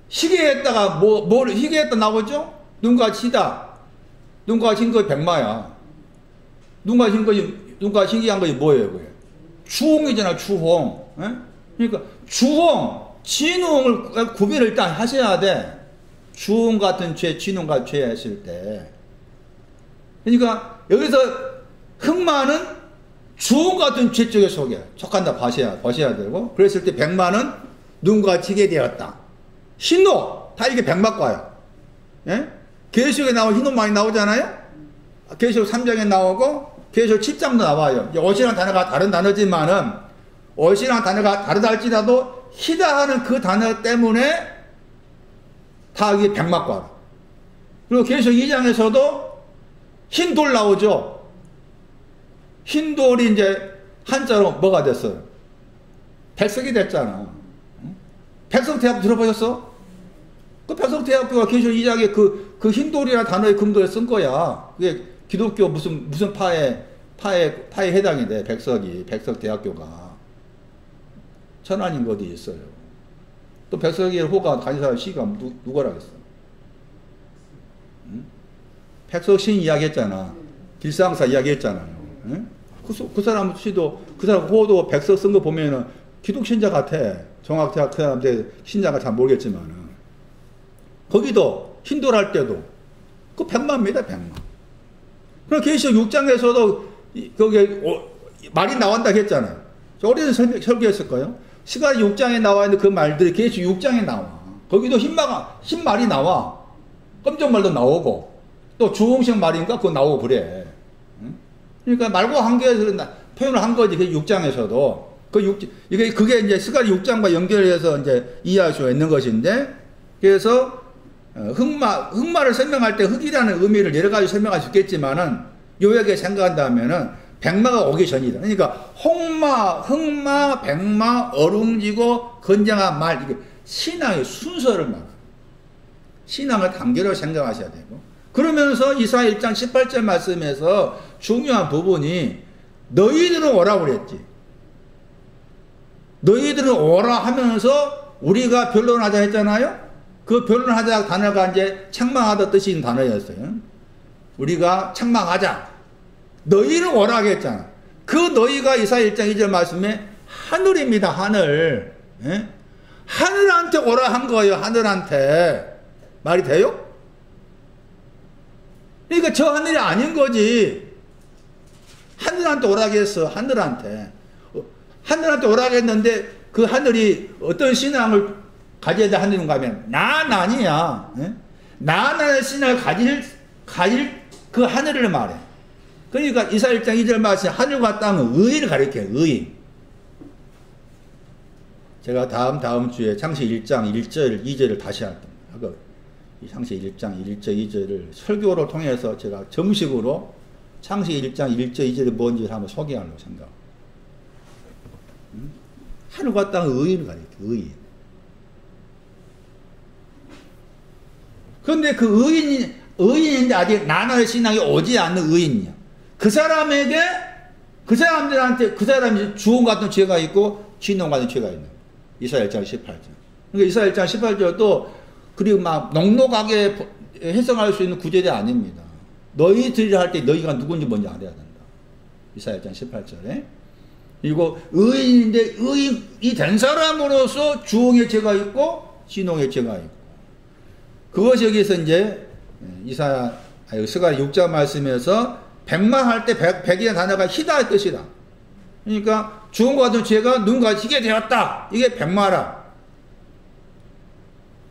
희게했다가 희게했다 나오죠? 눈과 희다. 눈과 흰 거 백마야. 눈과 신기한 것이 뭐예요, 그게? 주홍이잖아, 주홍. 에? 그러니까 주홍, 진홍을 구별을 일단 하셔야 돼. 주홍 같은 죄, 진홍 같은 죄 했을 때. 그러니까 여기서 흑마는 주홍 같은 죄 쪽에 속한다 보셔야 되고, 그랬을 때 백마는 눈과 튀게 되었다. 흰옷, 다 이게 백마과야. 예? 계시록에 나오면 흰옷 많이 나오잖아요? 계시록 3장에 나오고, 계시록 7장도 나와요. 옷이라는 단어가 다른 단어지만은, 옷이라는 단어가 다르다 할지라도, 희다 하는 그 단어 때문에 다 이게 백마과라. 그리고 계시록 2장에서도 흰 돌 나오죠? 흰 돌이 이제 한자로 뭐가 됐어요? 백석이 됐잖아. 백석대학교 들어보셨어? 그 백석대학교가 계시록 2장에 그 흰 돌이라는 단어의 근거에 쓴 거야. 그게 기독교 무슨 파에 해당이 돼. 백석대학교가. 천안인 거 어디 있어요. 또 백석의 호가 가진 사람 시가 누구라겠어? 응? 백석신 이야기했잖아. 길상사 이야기했잖아요. 응? 그 사람 시도, 그 사람 호도 백석 쓴 거 보면은 기독신자 같아. 정확히 그 사람들 신자가 잘 모르겠지만은. 거기도 흰돌 할 때도 그 백마입니다, 백마. 그럼 계시록 6장에서도 거기 말이 나온다 했잖아요. 어디서 설교했을 거예요? 시간 6장에 나와 있는 그 말들이 계시록 6장에 나와. 거기도 흰 말이 나와. 검정말도 나오고 또 주홍색 말인가 그거 나오고 그래. 그러니까 말과 한계에서 표현을 한 거지. 그 6장에서도 그게 이제 스가랴 6장과 연결해서 이제 이해할 수 있는 것인데, 그래서 흑마를 설명할 때 흑이라는 의미를 여러 가지 설명할 수 있겠지만은 요약에 생각한다면은 백마가 오기 전이다. 그러니까 홍마, 흑마, 백마, 어룽지고 건장한 말, 이게 신앙의 순서를 말합니다. 신앙의 단계로 생각하셔야 되고, 그러면서 이사야 1장 18절 말씀에서 중요한 부분이 너희들은 오라고 그랬지. 너희들은 오라 하면서 우리가 변론하자 했잖아요. 그 변론하자 단어가 이제 책망하다 뜻이 있는 단어였어요. 우리가 책망하자. 너희는 오라 했잖아. 그 너희가 이사야 1장 2절 말씀에 하늘입니다. 하늘. 예? 하늘한테 오라 한 거예요. 하늘한테. 말이 돼요? 그러니까 저 하늘이 아닌 거지. 하늘한테 오라 했어. 하늘한테. 하늘한테 오라 했는데 그 하늘이 어떤 신앙을 가져야 될 하늘인가 하면 나난이야. 예? 나난의 신앙을 가질 그 하늘을 말해. 그러니까 이사야 1장 2절 말씀 하늘과 땅은 의인을 가리켜요. 의인. 제가 다음 주에 창세기 1장 1절 2절을 다시 할 겁니다. 창세기 1장 1절 2절을 설교를 통해서 제가 정식으로 창세기 1장 1절 2절이 뭔지 한번 소개하려고 생각. 하늘과 땅은 의인을 가리켜. 의인. 그런데 그 의인인데 아직 나날의 신앙이 오지 않는 의인이야. 그 사람들한테 그 사람이 주홍 같은 죄가 있고 진홍 같은 죄가 있는. 이사야 1장 18절. 그러니까 이사야 1장 18절도 그리고 막 녹록하게 해석할 수 있는 구절이 아닙니다. 너희들이 할 때 너희가 누군지 먼저 알아야 된다. 이사야 1장 18절에. 그리고 의인인데 의인이 된 사람으로서 주홍의 죄가 있고 신홍의 죄가 있고. 그것이 여기서 이제 스가랴 6장 말씀에서 백마할 때 백이라는 단어가 희다의 뜻이다. 그러니까 주홍과 같은 죄가 누군가 희게 되었다. 이게 백마라.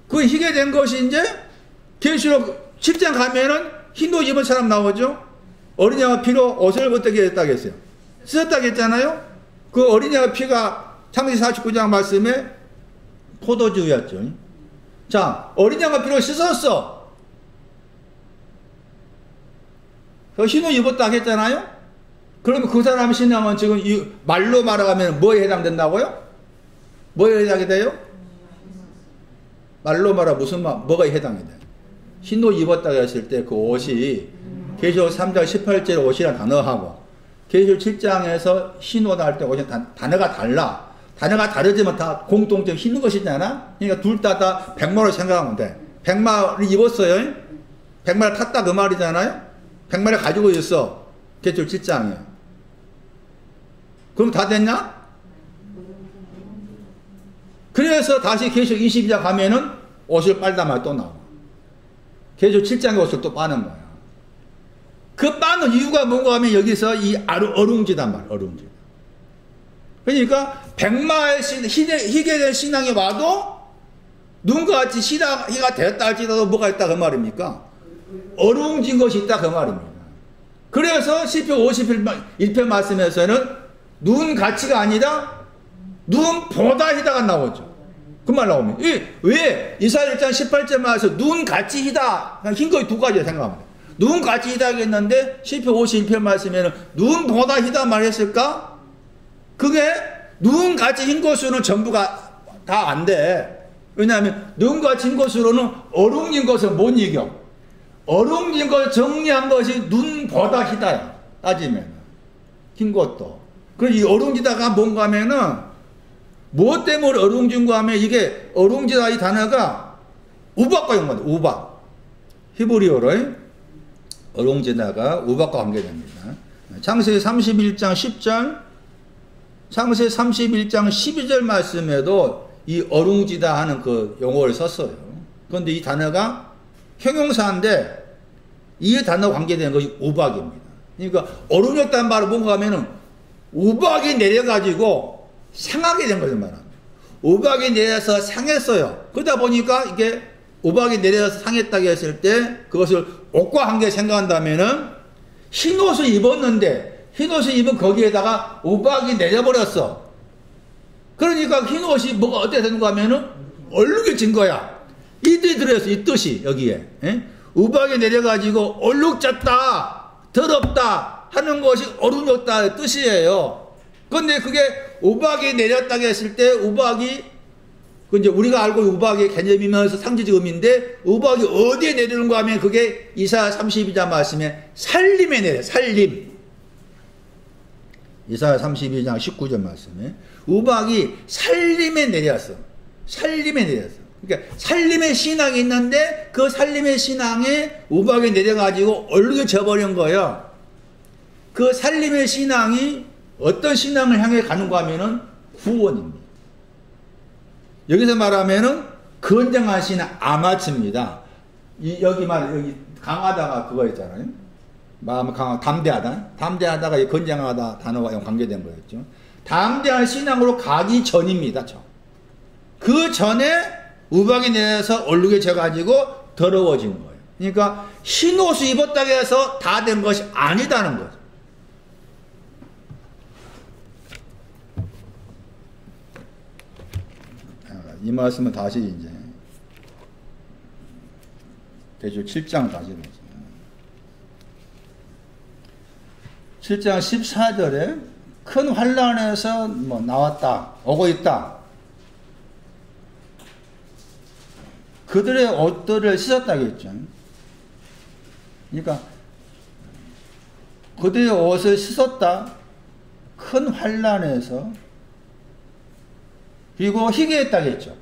그 희게 된 것이 이제 계시록 10장 가면은 흰 옷 입은 사람 나오죠. 어린 양의 피로 옷을 어떻게 했다고 했어요? 씻었다고 했잖아요. 그 어린 양의 피가 창세기 49장 말씀에 포도주였죠. 자, 어린 양의 피로 씻었어. 그 흰 옷 입었다고 했잖아요. 그러면 그 사람의 신앙은 지금 이 말로 말하면 뭐에 해당된다고요? 뭐에 해당이 돼요? 말로 말하면 뭐가 해당이 돼요? 흰 옷 입었다고 했을 때 그 옷이 계시록 3장 18절 옷이라는 단어하고 계시록 7장에서 흰 옷 할 때 옷이 단어가 달라. 단어가 다르지만 다 공통점 흰 것이잖아. 그러니까 둘 다 백마로 생각하면 돼. 백마를 입었어요. 백마를 탔다 그 말이잖아요. 백마를 가지고 있어. 계시록 7장에. 그럼 다 됐냐? 그래서 다시 계시록 22장 가면은 옷을 빨다 말 또 나와. 계시록 7장의 옷을 또 빠는 거야. 그 빠는 이유가 뭔가 하면 여기서 이 어룽지단 말이야. 어룽지. 그러니까 백마의 희게 된 신앙이 와도 누군가 같이 희가 되었다 할지라도 뭐가 있다 그 말입니까? 어룽진 것이 있다 그 말입니다. 그래서 시편 51편 말씀에서는 눈 가치가 아니라 눈보다 희다가 나오죠. 그 말 나오면 왜 이사야 1장 18절 말에서 눈 같이 희다 흰 거의 두 가지 생각합니다. 눈 같이 희다 했는데 시편 51편 말씀에는 눈보다 희다 말했을까? 그게 눈 같이 흰 것으로는 전부가 다 안 돼. 왜냐하면 눈 같이 흰 것으로는 어룽진 것을 못 이겨. 어룽진 것을 정리한 것이 눈보다 희다야. 따지면 흰 것도. 그래서 이 어룽지다가 뭔가 하면은 무엇 때문에 어룽진가 하면 이게 어룽지다 이 단어가 우박과 연관돼. 우박. 히브리어로 어룽지다가 우박과 관계됩니다. 창세기 31장 10절 창세기 31장 12절 말씀에도 이 어룽지다 하는 그 용어를 썼어요. 그런데 이 단어가 형용사인데 이 단어 관계되는 것이 우박입니다. 그러니까 어른이었다는 말은 뭔가 하면은 우박이 내려가지고 상하게 된 것을 말합니다. 우박이 내려서 상했어요. 그러다 보니까 이게 우박이 내려서 상했다고 했을 때 그것을 옷과 함께 생각한다면은 흰 옷을 입었는데 흰 옷을 입은 거기에다가 우박이 내려버렸어. 그러니까 흰 옷이 뭐가 어떻게 되는가 하면은 얼룩해진 거야. 이 뜻이 들어있어. 이 뜻이 여기에. 우박이 내려가지고 얼룩졌다, 더럽다 하는 것이 어른이었다 뜻이에요. 그런데 그게 우박이 내렸다고 했을 때 우박이 이제 우리가 알고 우박의 개념이면서 상징적 의미인데 우박이 어디에 내리는가 하면 그게 이사야 32장 말씀에 살림에 내려. 살림. 이사야 32장 19절 말씀에 우박이 살림에 내렸어. 살림에 내렸어. 그러니까 살림의 신앙이 있는데 그 살림의 신앙에 우박이 내려가지고 얼룩이 져버린 거예요. 그 살림의 신앙이 어떤 신앙을 향해 가는가 하면은 구원입니다. 여기서 말하면은 건장한 신앙 아마츠입니다. 여기 강하다가 그거 있잖아요. 마음 강하 담대하다가 이 건장하다 단어와 관계된 거였죠. 담대한 신앙으로 가기 전입니다. 그 전에 우박이 내려서 얼룩이 져가지고 더러워진 거예요. 그러니까 흰 옷을 입었다고 해서 다 된 것이 아니다는 거죠. 이 말씀은 다시 이제 계시록 7장 다시 보세요. 7장 14절에 큰 환란에서 나왔다, 오고 있다. 그들의 옷들을 씻었다겠죠. 그러니까 그들의 옷을 씻었다. 큰 환란에서 그리고 희게 했다겠죠.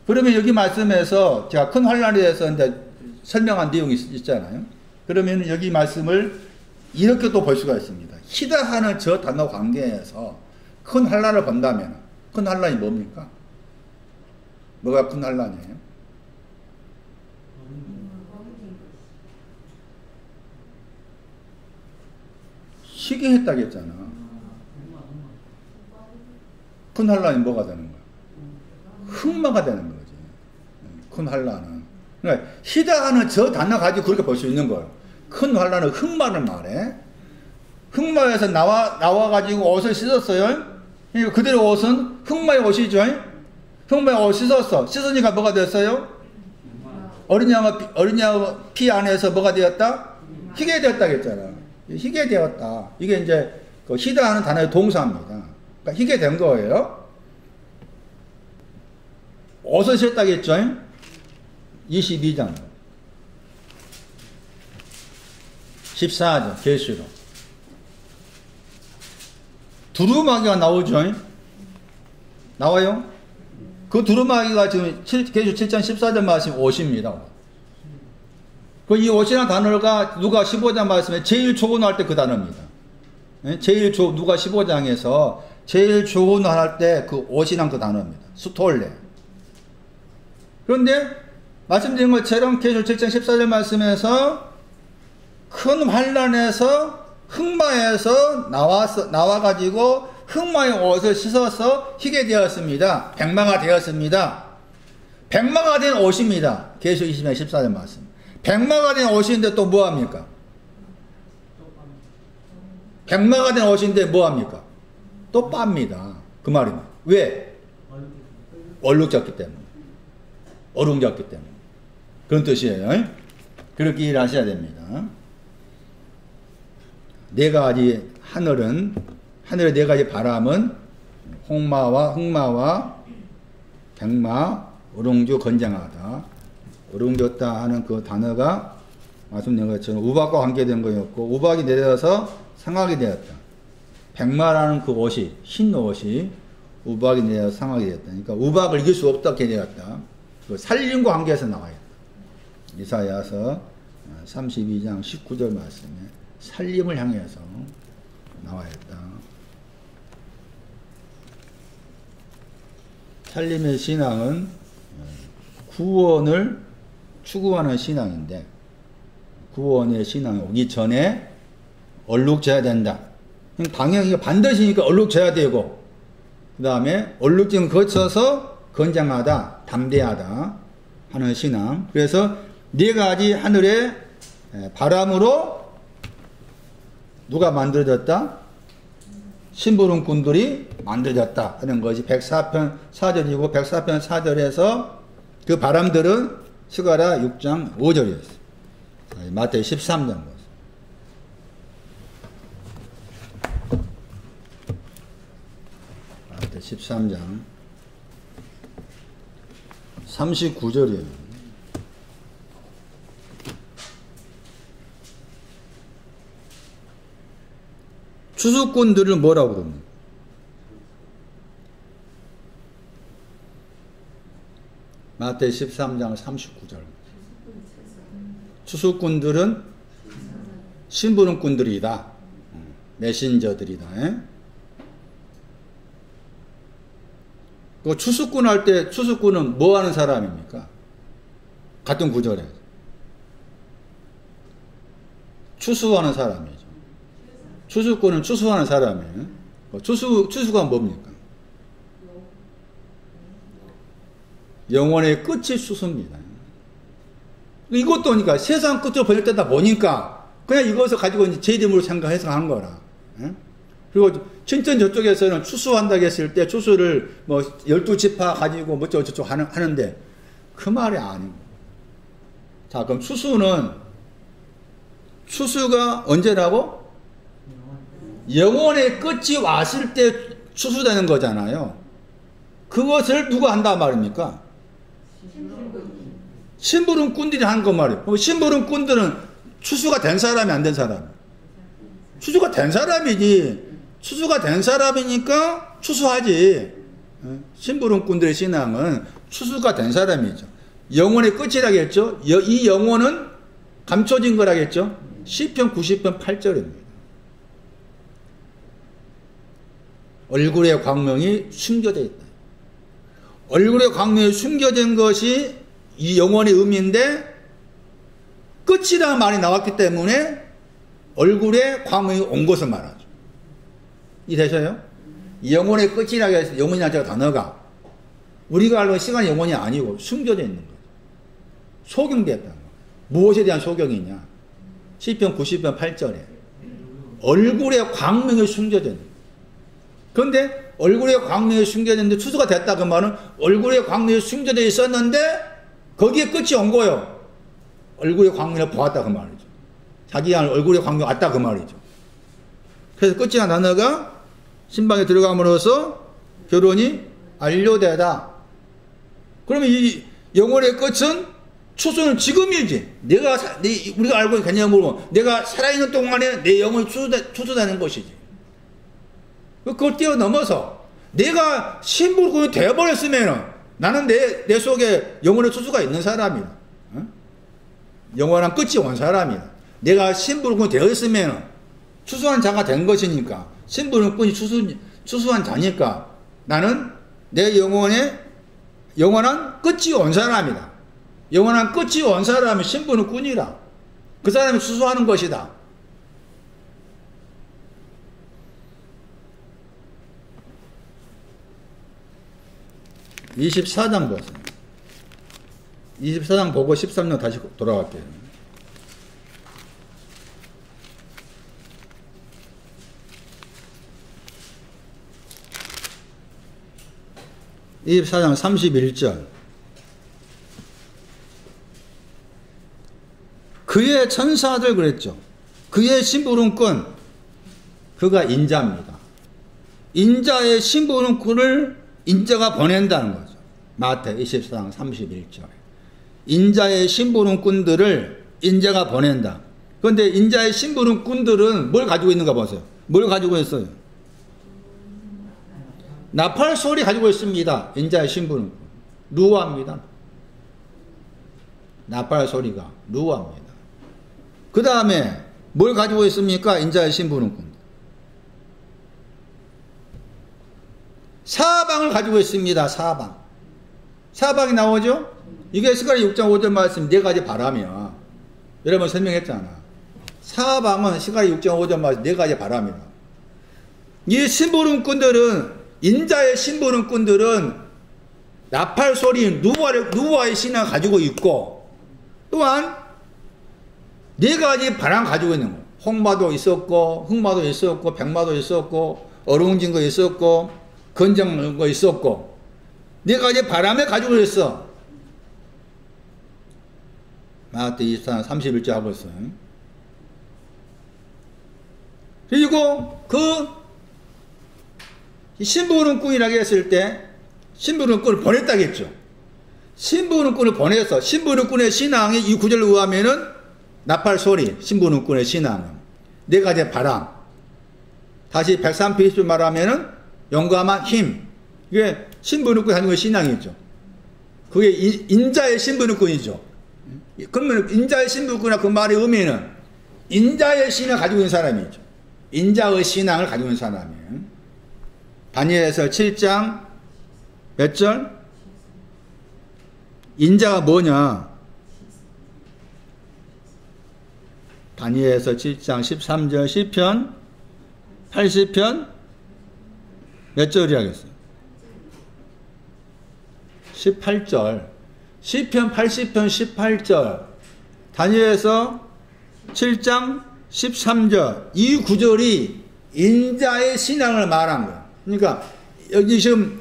그러면 여기 말씀에서 제가 큰 환란에 대해서 이제 설명한 내용이 있잖아요. 그러면 여기 말씀을 이렇게 또 볼 수가 있습니다. 희다하는 저 단어 관계에서 큰 환란을 본다면 큰 환란이 뭡니까? 뭐가 큰 환란이에요? 희게 했다겠잖아. 큰 환란이 뭐가 되는 거야? 흑마가 되는 거지. 큰 환란은. 그러니까 희다하는 저 단어 가지고 그렇게 볼 수 있는 거예요. 큰 환란은 흑마를 말해. 흑마에서 나와가지고 옷을 씻었어요. 그러니까 그대로 옷은 흑마의 옷이죠. 흑마의 옷 씻었어. 씻으니까 뭐가 됐어요? 어린 양의 피 안에서 뭐가 되었다? 희게 되었다겠잖아. 희게 되었다. 이게 이제 그 희다하는 단어의 동사입니다. 그러니까 희게 된 거예요. 옷을 씻었다겠죠? 22장 14절 계시록 두루마기가 나오죠? 나와요? 그 두루마기가 지금 계시록 7장 14절 말씀 옷입니다. 그 이 옷이라는 단어가 누가 15장 말씀에 제일 조언할 때 그 단어입니다. 누가 15장에서 제일 조언할 때 그 옷이란 그 단어입니다. 수톨레. 그런데 말씀드린 것처럼 계시록 7장 14절 말씀에서 큰 환란에서 흑마에서 나와가지고 흑마의 옷을 씻어서 희게 되었습니다. 백마가 되었습니다. 백마가 된 옷입니다. 계시록 20장 14절 말씀. 백마가 된 옷인데 또 뭐합니까? 백마가 된 옷인데 뭐합니까? 또 빱니다. 그 말입니다. 왜? 얼룩졌기 때문에. 어룽졌기 때문에. 그런 뜻이에요. 그렇게 이해를 하셔야 됩니다. 네 가지 하늘의 네 가지 바람은 홍마와 흑마와 백마, 어룽주, 건장하다. 어룽졌다 하는 그 단어가 말씀드린 것처럼 우박과 관계된 거였고, 우박이 내려서 상하게 되었다. 백마라는 그 옷이, 흰 옷이 우박이 내려서 상하게 되었다. 그러니까 우박을 이길 수 없게 되었다. 그 살림과 관계에서 나와요. 이사야서 32장 19절 말씀에 살림을 향해서 나와 있다. 살림의 신앙은 구원을 추구하는 신앙인데, 구원의 신앙이 오기 전에 얼룩져야 된다. 당연히 반드시니까 얼룩져야 되고, 그 다음에 얼룩짐을 거쳐서 건장하다, 담대하다 하는 신앙. 그래서 네 가지 하늘의 바람으로 누가 만들어졌다? 심부름꾼들이 만들어졌다 하는 것이 104편 4절이고, 104편 4절에서 그 바람들은 스가랴 6장 5절이었어요. 마태복음 13장. 마태복음 13장 39절이에요. 추수꾼들을 뭐라고 그럽니까? 마태복음 13장 39절. 추수꾼들은 심부름꾼들이다. 메신저들이다. 그 추수꾼 할 때 추수꾼은 뭐 하는 사람입니까? 같은 구절에 추수하는 사람이죠. 추수꾼은 추수하는 사람이에요. 추수가 뭡니까? 영원의 끝이 추수입니다. 이것도 그러니까 세상 끝으로 번역되다 보니까 그냥 이것을 가지고 이제 제 이름으로 생각해서 하는 거라. 그리고 진짜 저쪽에서는 추수한다고 했을 때 추수를 뭐 12지파 가지고 뭐 저쪽 하는데 그 말이 아니고. 자, 그럼 추수가 언제라고? 영원의 끝이 왔을 때 추수되는 거잖아요. 그것을 누가 한다 말입니까? 심부름꾼들이 하는 거 말이에요. 심부름꾼들은 추수가 된 사람이 안 된 사람? 추수가 된 사람이지. 추수가 된 사람이니까 추수하지. 심부름꾼들의 신앙은 추수가 된 사람이죠. 영혼의 끝이라겠죠. 이 영혼은 감춰진 거라겠죠. 시편 90편 8절입니다. 얼굴의 광명이 숨겨져 있다. 얼굴의 광명이 숨겨진 것이 이 영혼의 의미인데 끝이라는 말이 나왔기 때문에 얼굴에 광명이 온 것을 말하죠. 이해되셔요? 영혼의 끝이라고 해서 영혼이라는 저 단어가 우리가 알고 시간이 영혼이 아니고 숨겨져 있는 거죠. 소경됐다는 거. 무엇에 대한 소경이냐? 시편 90편 8절에 얼굴에 광명이 숨겨져 있는 거예요. 그런데 얼굴에 광명이 숨겨져 있는데 추수가 됐다 그 말은 얼굴에 광명이 숨겨져 있었는데 거기에 끝이 온 거예요. 얼굴에 광명을 보았다 그 말이죠. 자기 얼굴에 광명이 왔다 그 말이죠. 그래서 끝이라는 단어가 신방에 들어감으로써 결혼이 완료되다. 그러면 이 영혼의 끝은 추수는 지금이지. 우리가 알고 있는 개념으로 내가 살아있는 동안에 내 영혼이 추수되는 것이지. 그걸 뛰어넘어서 내가 신부군이 되어버렸으면 나는 내 속에 영혼의 추수가 있는 사람이다. 어? 영원한 끝이 온 사람이다. 내가 신부군이 되었으면 추수한 자가 된 것이니까 신부군이 추수한 자니까 나는 내 영혼에 영원한 끝이 온 사람이다. 영원한 끝이 온 사람이 신부는 꾼이라. 그 사람이 추수하는 것이다. (24장) 보세요. 24장 보고 13년 다시 돌아갈게요. (24장) 31절. 그의 천사들 그랬죠. 그의 심부름꾼, 그가 인자입니다. 인자의 심부름꾼을 인자가 보낸다는 거죠. 마태 24장 31절에 인자의 심부름꾼들을 인자가 보낸다. 그런데 인자의 심부름꾼들은 뭘 가지고 있는가 보세요. 뭘 가지고 있어요? 나팔 소리 가지고 있습니다. 인자의 심부름꾼 루아입니다. 나팔 소리가 루아입니다. 그 다음에 뭘 가지고 있습니까? 인자의 심부름꾼 사방을 가지고 있습니다. 사방이 나오죠? 이게 스가랴 6장 5절 말씀 네 가지 바람이야. 여러분 설명했잖아. 사방은 스가랴 6장 5절 말씀 네 가지 바람이다. 이 심부름꾼들은 인자의 심부름꾼들은 나팔 소리 누아의 신을 가지고 있고 또한 네 가지 바람 가지고 있는 거예요. 홍마도 있었고 흑마도 있었고 백마도 있었고 어루뭉진 거 있었고 건장 거 있었고 네 가지 바람에 가지고 있어. 마태 24장 31절 하고 있어요. 그리고 그 신부름꾼이라고 했을 때 신부름꾼을 보냈다겠죠. 신부름꾼을 보내서 신부름꾼의 신앙이 이 구절에 의하면은 나팔 소리, 신부름꾼의 신앙은 네 가지 바람. 다시 130절 말하면은 용감한 힘. 이게 신부름꾼이 하는 게 신앙이죠. 그게 인자의 신부름꾼이죠. 그러면 인자의 신부름꾼이나 그 말의 의미는 인자의 신을 가지고 있는 사람이죠. 인자의 신앙을 가지고 있는 사람이에요. 다니엘서 7장 몇 절? 인자가 뭐냐? 다니엘서 7장 13절 시편 80편 몇 절이라겠어요? 18절. 시편 80편 18절. 다니엘서 7장 13절. 이 구절이 인자의 신앙을 말한 거예요. 그러니까 여기 지금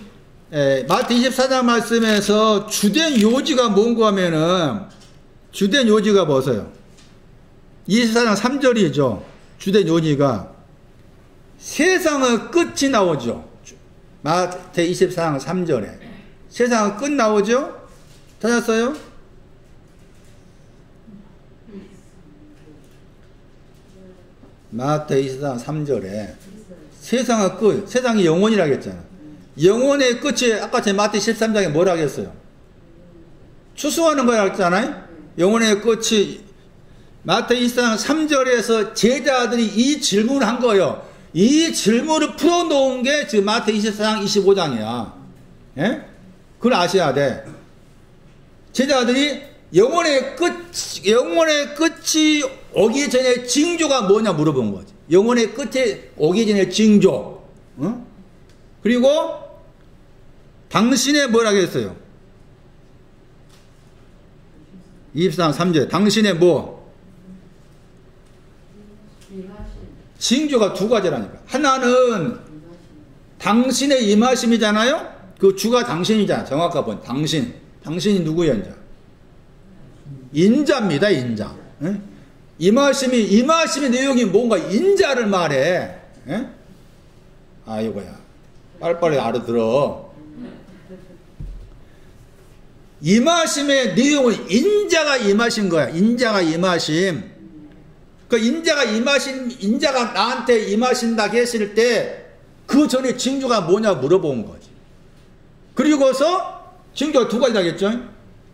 마태 24장 말씀에서 주된 요지가 뭔가 하면은 주된 요지가 뭐세요? 24장 3절이죠. 주된 요지가 세상의 끝이 나오죠. 마태 24장 3절에 세상의 끝 나오죠. 찾았어요? 마태 24장 3절에 세상의 끝, 세상이 영원이라고 했잖아. 영원의 끝이 아까 제 마태 13장에 뭐라고 했어요? 추수하는 거라 했잖아요. 영혼의 끝이 마태복음 24장 3절에서 제자들이 이 질문을 한 거예요. 이 질문을 풀어놓은 게 지금 마태복음 24장 25장이야. 예? 그걸 아셔야 돼. 제자들이 영혼의 끝이 오기 전에 징조가 뭐냐 물어본 거지. 영혼의 끝에 오기 전에 징조. 어? 그리고 당신의 뭐라고 했어요? 24장 3절. 당신의 뭐? 징조가 두 가지라니까. 하나는 당신의 임하심이잖아요. 그 주가 당신이잖아. 정확하게 보면 당신. 당신이 누구야 이제? 인자입니다. 인자. 예? 임하심의 내용이 뭔가 인자를 말해. 예? 아이고야. 빨리빨리 알아들어. 임하심의 내용은 인자가 임하신 거야. 인자가 임하심. 그 인자가 나한테 임하신다 했을 때 그 전에 징조가 뭐냐 물어본 거지. 그리고서 징조가 두 가지다 했죠.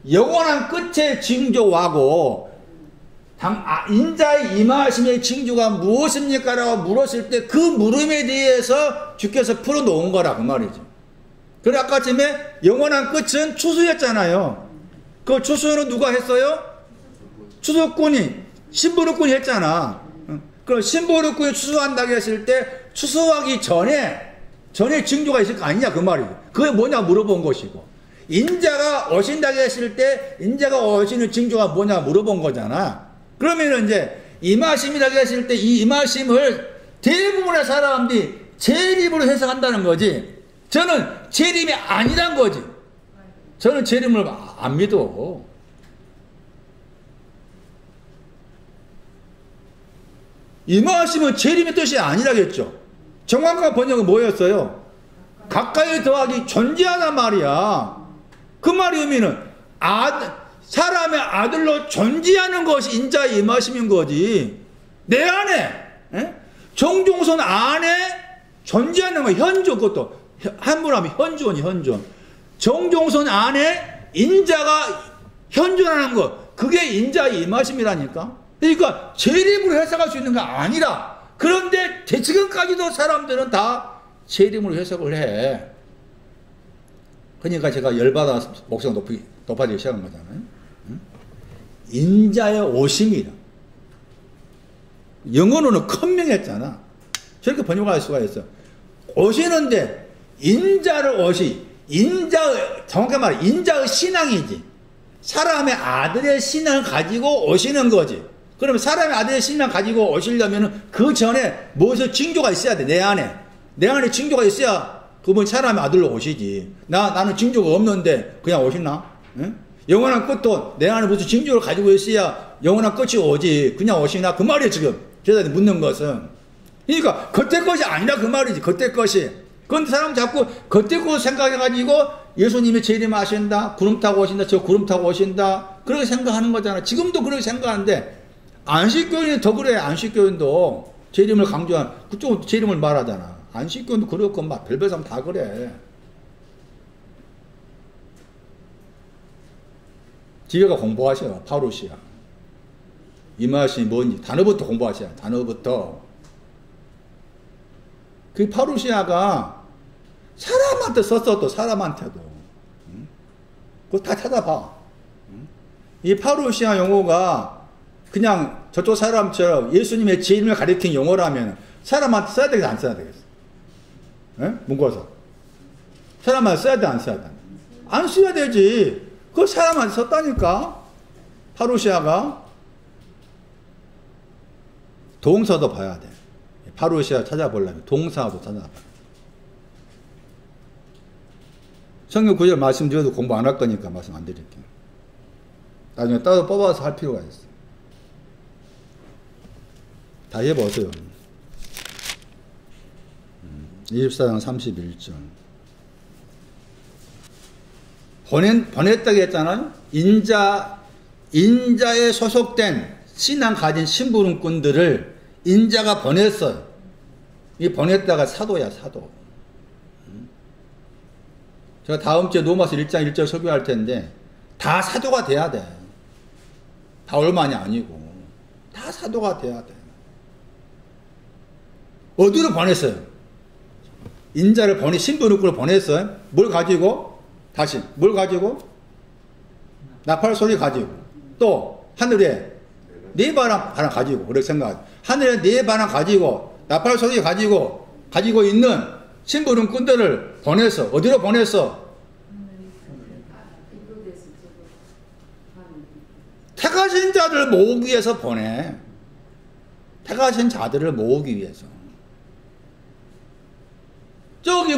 영원한 끝의 징조하고 인자의 임하심의 징조가 무엇입니까? 라고 물었을 때 그 물음에 대해서 주께서 풀어놓은 거라 그 말이죠. 그래 아까 전에 영원한 끝은 추수였잖아요. 그 추수는 누가 했어요? 추수꾼이 신부르꾼이 했잖아. 그럼 신부르꾼이 추수한다고 했을 때 추수하기 전에 징조가 있을 거 아니냐 그 말이죠. 그게 뭐냐 물어본 것이고 인자가 오신다고 했을 때 인자가 오시는 징조가 뭐냐 물어본 거잖아. 그러면 이제 임하심이라고 했을 때 이 임하심을 대부분의 사람들이 재림으로 해석한다는 거지. 저는 재림이 아니란 거지. 저는 재림을 안 믿어. 임하심은 재림의 뜻이 아니라겠죠. 정확한 번역은 뭐였어요? 가까이 더하기 존재하단 말이야. 그 말이 의미는 사람의 아들로 존재하는 것이 인자의 임하심인 거지. 내 안에 정종선 안에 존재하는 거 현존. 그것도 한문으로 하면 현존이 현존. 정종선 안에 인자가 현존하는 것 그게 인자의 임하심이라니까. 그러니까 재림으로 해석할 수 있는 게 아니라. 그런데 지금까지도 사람들은 다 재림으로 해석을 해. 그러니까 제가 열받아서 목소리가 높아지기 시작한 거잖아요. 인자의 오심이다. 영어로는 컴명했잖아. 저렇게 번역할 수가 있어. 오시는데 인자를 정확히 말해 인자의 신앙이지. 사람의 아들의 신앙을 가지고 오시는 거지. 그러면 사람의 아들의 신앙 가지고 오시려면 그 전에 무엇을 징조가 있어야 돼. 내 안에 징조가 있어야 그분 사람의 아들로 오시지. 나는 징조가 없는데 그냥 오시나? 응? 영원한 끝도 내 안에 무슨 징조를 가지고 있어야 영원한 끝이 오지. 그냥 오시나? 그 말이에요 지금. 제자들이 묻는 것은. 그러니까 겉에 것이 아니라 그 말이지. 겉에 것이. 그런데 사람 자꾸 겉에 것 생각해가지고 예수님이 재림하신다. 구름 타고 오신다. 저 구름 타고 오신다. 그렇게 생각하는 거잖아. 지금도 그렇게 생각하는데 안식교인은 더 그래. 안식교인도 재림을 강조한 그쪽은 재림을 말하잖아. 안식교인도 그렇고 막 별별 사람 다 그래. 뒤에가 공부하셔. 파루시아. 임하심이 뭔지 단어부터 공부하셔. 단어부터. 그 파루시아가 사람한테 썼어도 사람한테도. 그거 다 찾아봐. 이 파루시아 용어가 그냥 저쪽 사람처럼 예수님의 재림을 가리킨 용어라면 사람한테 써야 되겠어 안 써야 되겠어? 예? 문고사 사람한테 써야 돼 안 써야 돼? 안 써야 되지. 그거 사람한테 썼다니까. 파루시아가 동사도 봐야 돼. 파루시아 찾아보려면 동사도 찾아봐. 성경 구절 말씀드려도 공부 안 할 거니까 말씀 안 드릴게요. 나중에 따로 뽑아서 할 필요가 있어. 다 해보세요. 24장 31절. 보냈다고 했잖아요. 인자에 소속된 신앙 가진 심부름꾼들을 인자가 보냈어요. 이 보냈다가 사도야, 사도. 제가 다음 주에 로마서 1장 1절 설교할 텐데, 다 사도가 돼야 돼. 바울만이 아니고 다 사도가 돼야 돼. 어디로 보냈어요? 인자를 신부를 보냈어요. 뭘 가지고? 다시 뭘 가지고? 나팔 소리 가지고, 또 하늘에 네 바람 가지고, 그렇게 생각하죠. 하늘에 네 바람 가지고 나팔 소리 가지고 있는 심부름꾼들을 보냈어. 어디로 보냈어? 택하신 자들을 모으기 위해서 보내. 택하신 자들을 모으기 위해서. 저기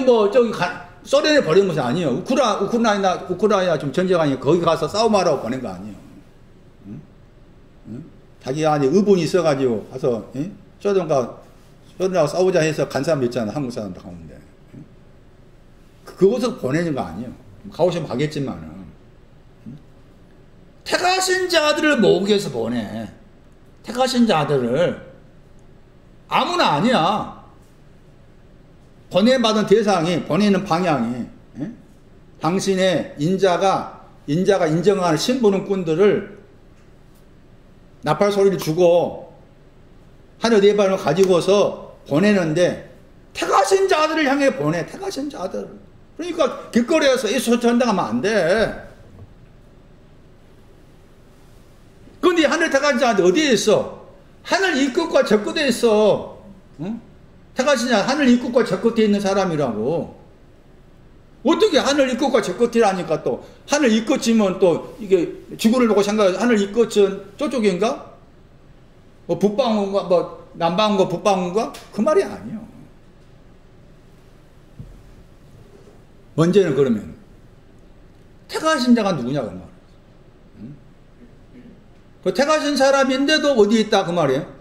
소련에 버린 것이 아니에요. 우크라이나 좀 전쟁하니 거기 가서 싸움하라고 보낸 거 아니에요. 응? 응? 자기 안에 의분이 있어가지고 가서 소련하고 싸우자 해서 간 사람 있잖아. 한국 사람들 가운데. 응? 그곳에서 보내는 거 아니에요. 가고 싶으면 가겠지만은. 응? 택하신 자들을 모으기 위해서 보내. 택하신 자들을. 아무나 아니야. 보내받은 대상이, 보내는 방향이, 예? 당신의 인자가 인정하는 신부름꾼들을 나팔 소리를 주고 하늘 네 발을 가지고서 보내는데, 택하신 자들을 향해 보내. 택하신 자들. 그러니까 길거리에서 예수 전당하면 안 돼. 근데 하늘 택하신 자들 어디에 있어? 하늘 이 끝과 저 끝에 있어. 응? 택하신 자, 하늘 이 끝과 저 끝에 있는 사람이라고. 어떻게 하늘 이 끝과 저 끝이라니까 또. 하늘 이 끝이면 또, 이게 지구를 보고 생각해. 하늘 이 끝은 저쪽인가? 뭐 북방인가? 뭐 남방인가? 북방인가? 그 말이 아니에요. 문제는 그러면, 택하신 자가 누구냐, 그 말이에요. 응? 그 택하신 사람인데도 어디 있다, 그 말이에요.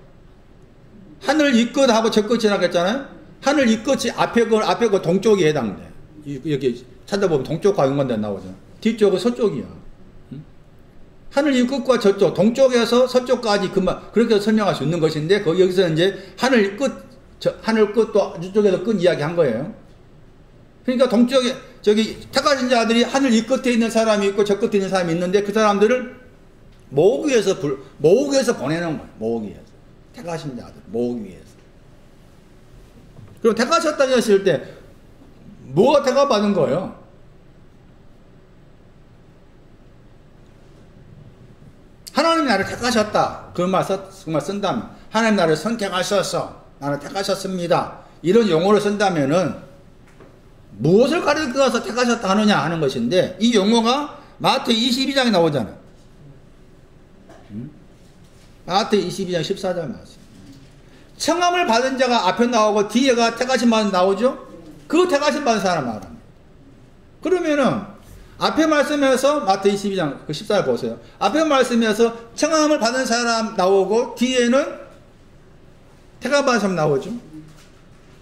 하늘 이 끝하고 저 끝이라고 했잖아요. 하늘 이 끝이 앞에 거 동쪽에 해당돼. 여기 찾아보면 동쪽과 연관돼 나오잖아. 뒤쪽은 서쪽이야. 응? 하늘 이 끝과 저쪽, 동쪽에서 서쪽까지 그렇게 설명할 수 있는 것인데, 여기서 이제 하늘 끝도 이쪽에서 끝 이야기 한 거예요. 그러니까 동쪽에, 택하신 자들이 하늘 이 끝에 있는 사람이 있고 저 끝에 있는 사람이 있는데, 그 사람들을 모으기 위해서 보내는 거예요. 모으기 위해서. 택하신 자들 모으기 위해서. 그럼 택하셨다고 했을 때 뭐가 택함받은 거예요? 하나님 나를 택하셨다. 그 말 정말 쓴다면, 하나님 나를 선택하셔서 나를 택하셨습니다. 이런 용어를 쓴다면은 무엇을 가리켜서 택하셨다 하느냐 하는 것인데, 이 용어가 마태복음 22장에 나오잖아요. 마태복음 22장 14절 나왔어요. 청함을 받은 자가 앞에 나오고 뒤에가 택하신 받은 나오죠? 그 택하신 받은 사람 말합니다. 그러면은 앞에 말씀에서 마태복음 22장 그 14절 보세요. 앞에 말씀에서 청함을 받은 사람 나오고 뒤에는 택함 받은 사람 나오죠?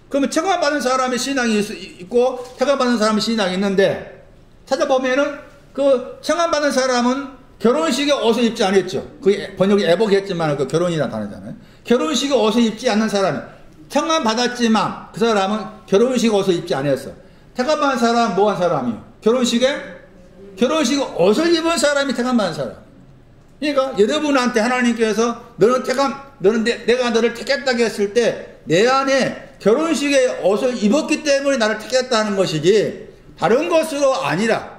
그러면 청함 받은 사람의 신앙이 있고 택함 받은 사람의 신앙이 있는데, 찾아보면은 그 청함 받은 사람은 결혼식에 옷을 입지 않았죠. 그 번역이 애복했지만 그 결혼이라는 단어잖아요. 결혼식에 옷을 입지 않는 사람이, 택함 받았지만 그 사람은 결혼식 옷을 입지 않았어. 택함 받은 사람은 뭐한 사람이요? 결혼식에 옷을 입은 사람이 택함 받은 사람. 그러니까 여러분한테 하나님께서 내가 너를 택했다고 했을 때 내 안에 결혼식에 옷을 입었기 때문에 나를 택했다는 것이지, 다른 것으로 아니라.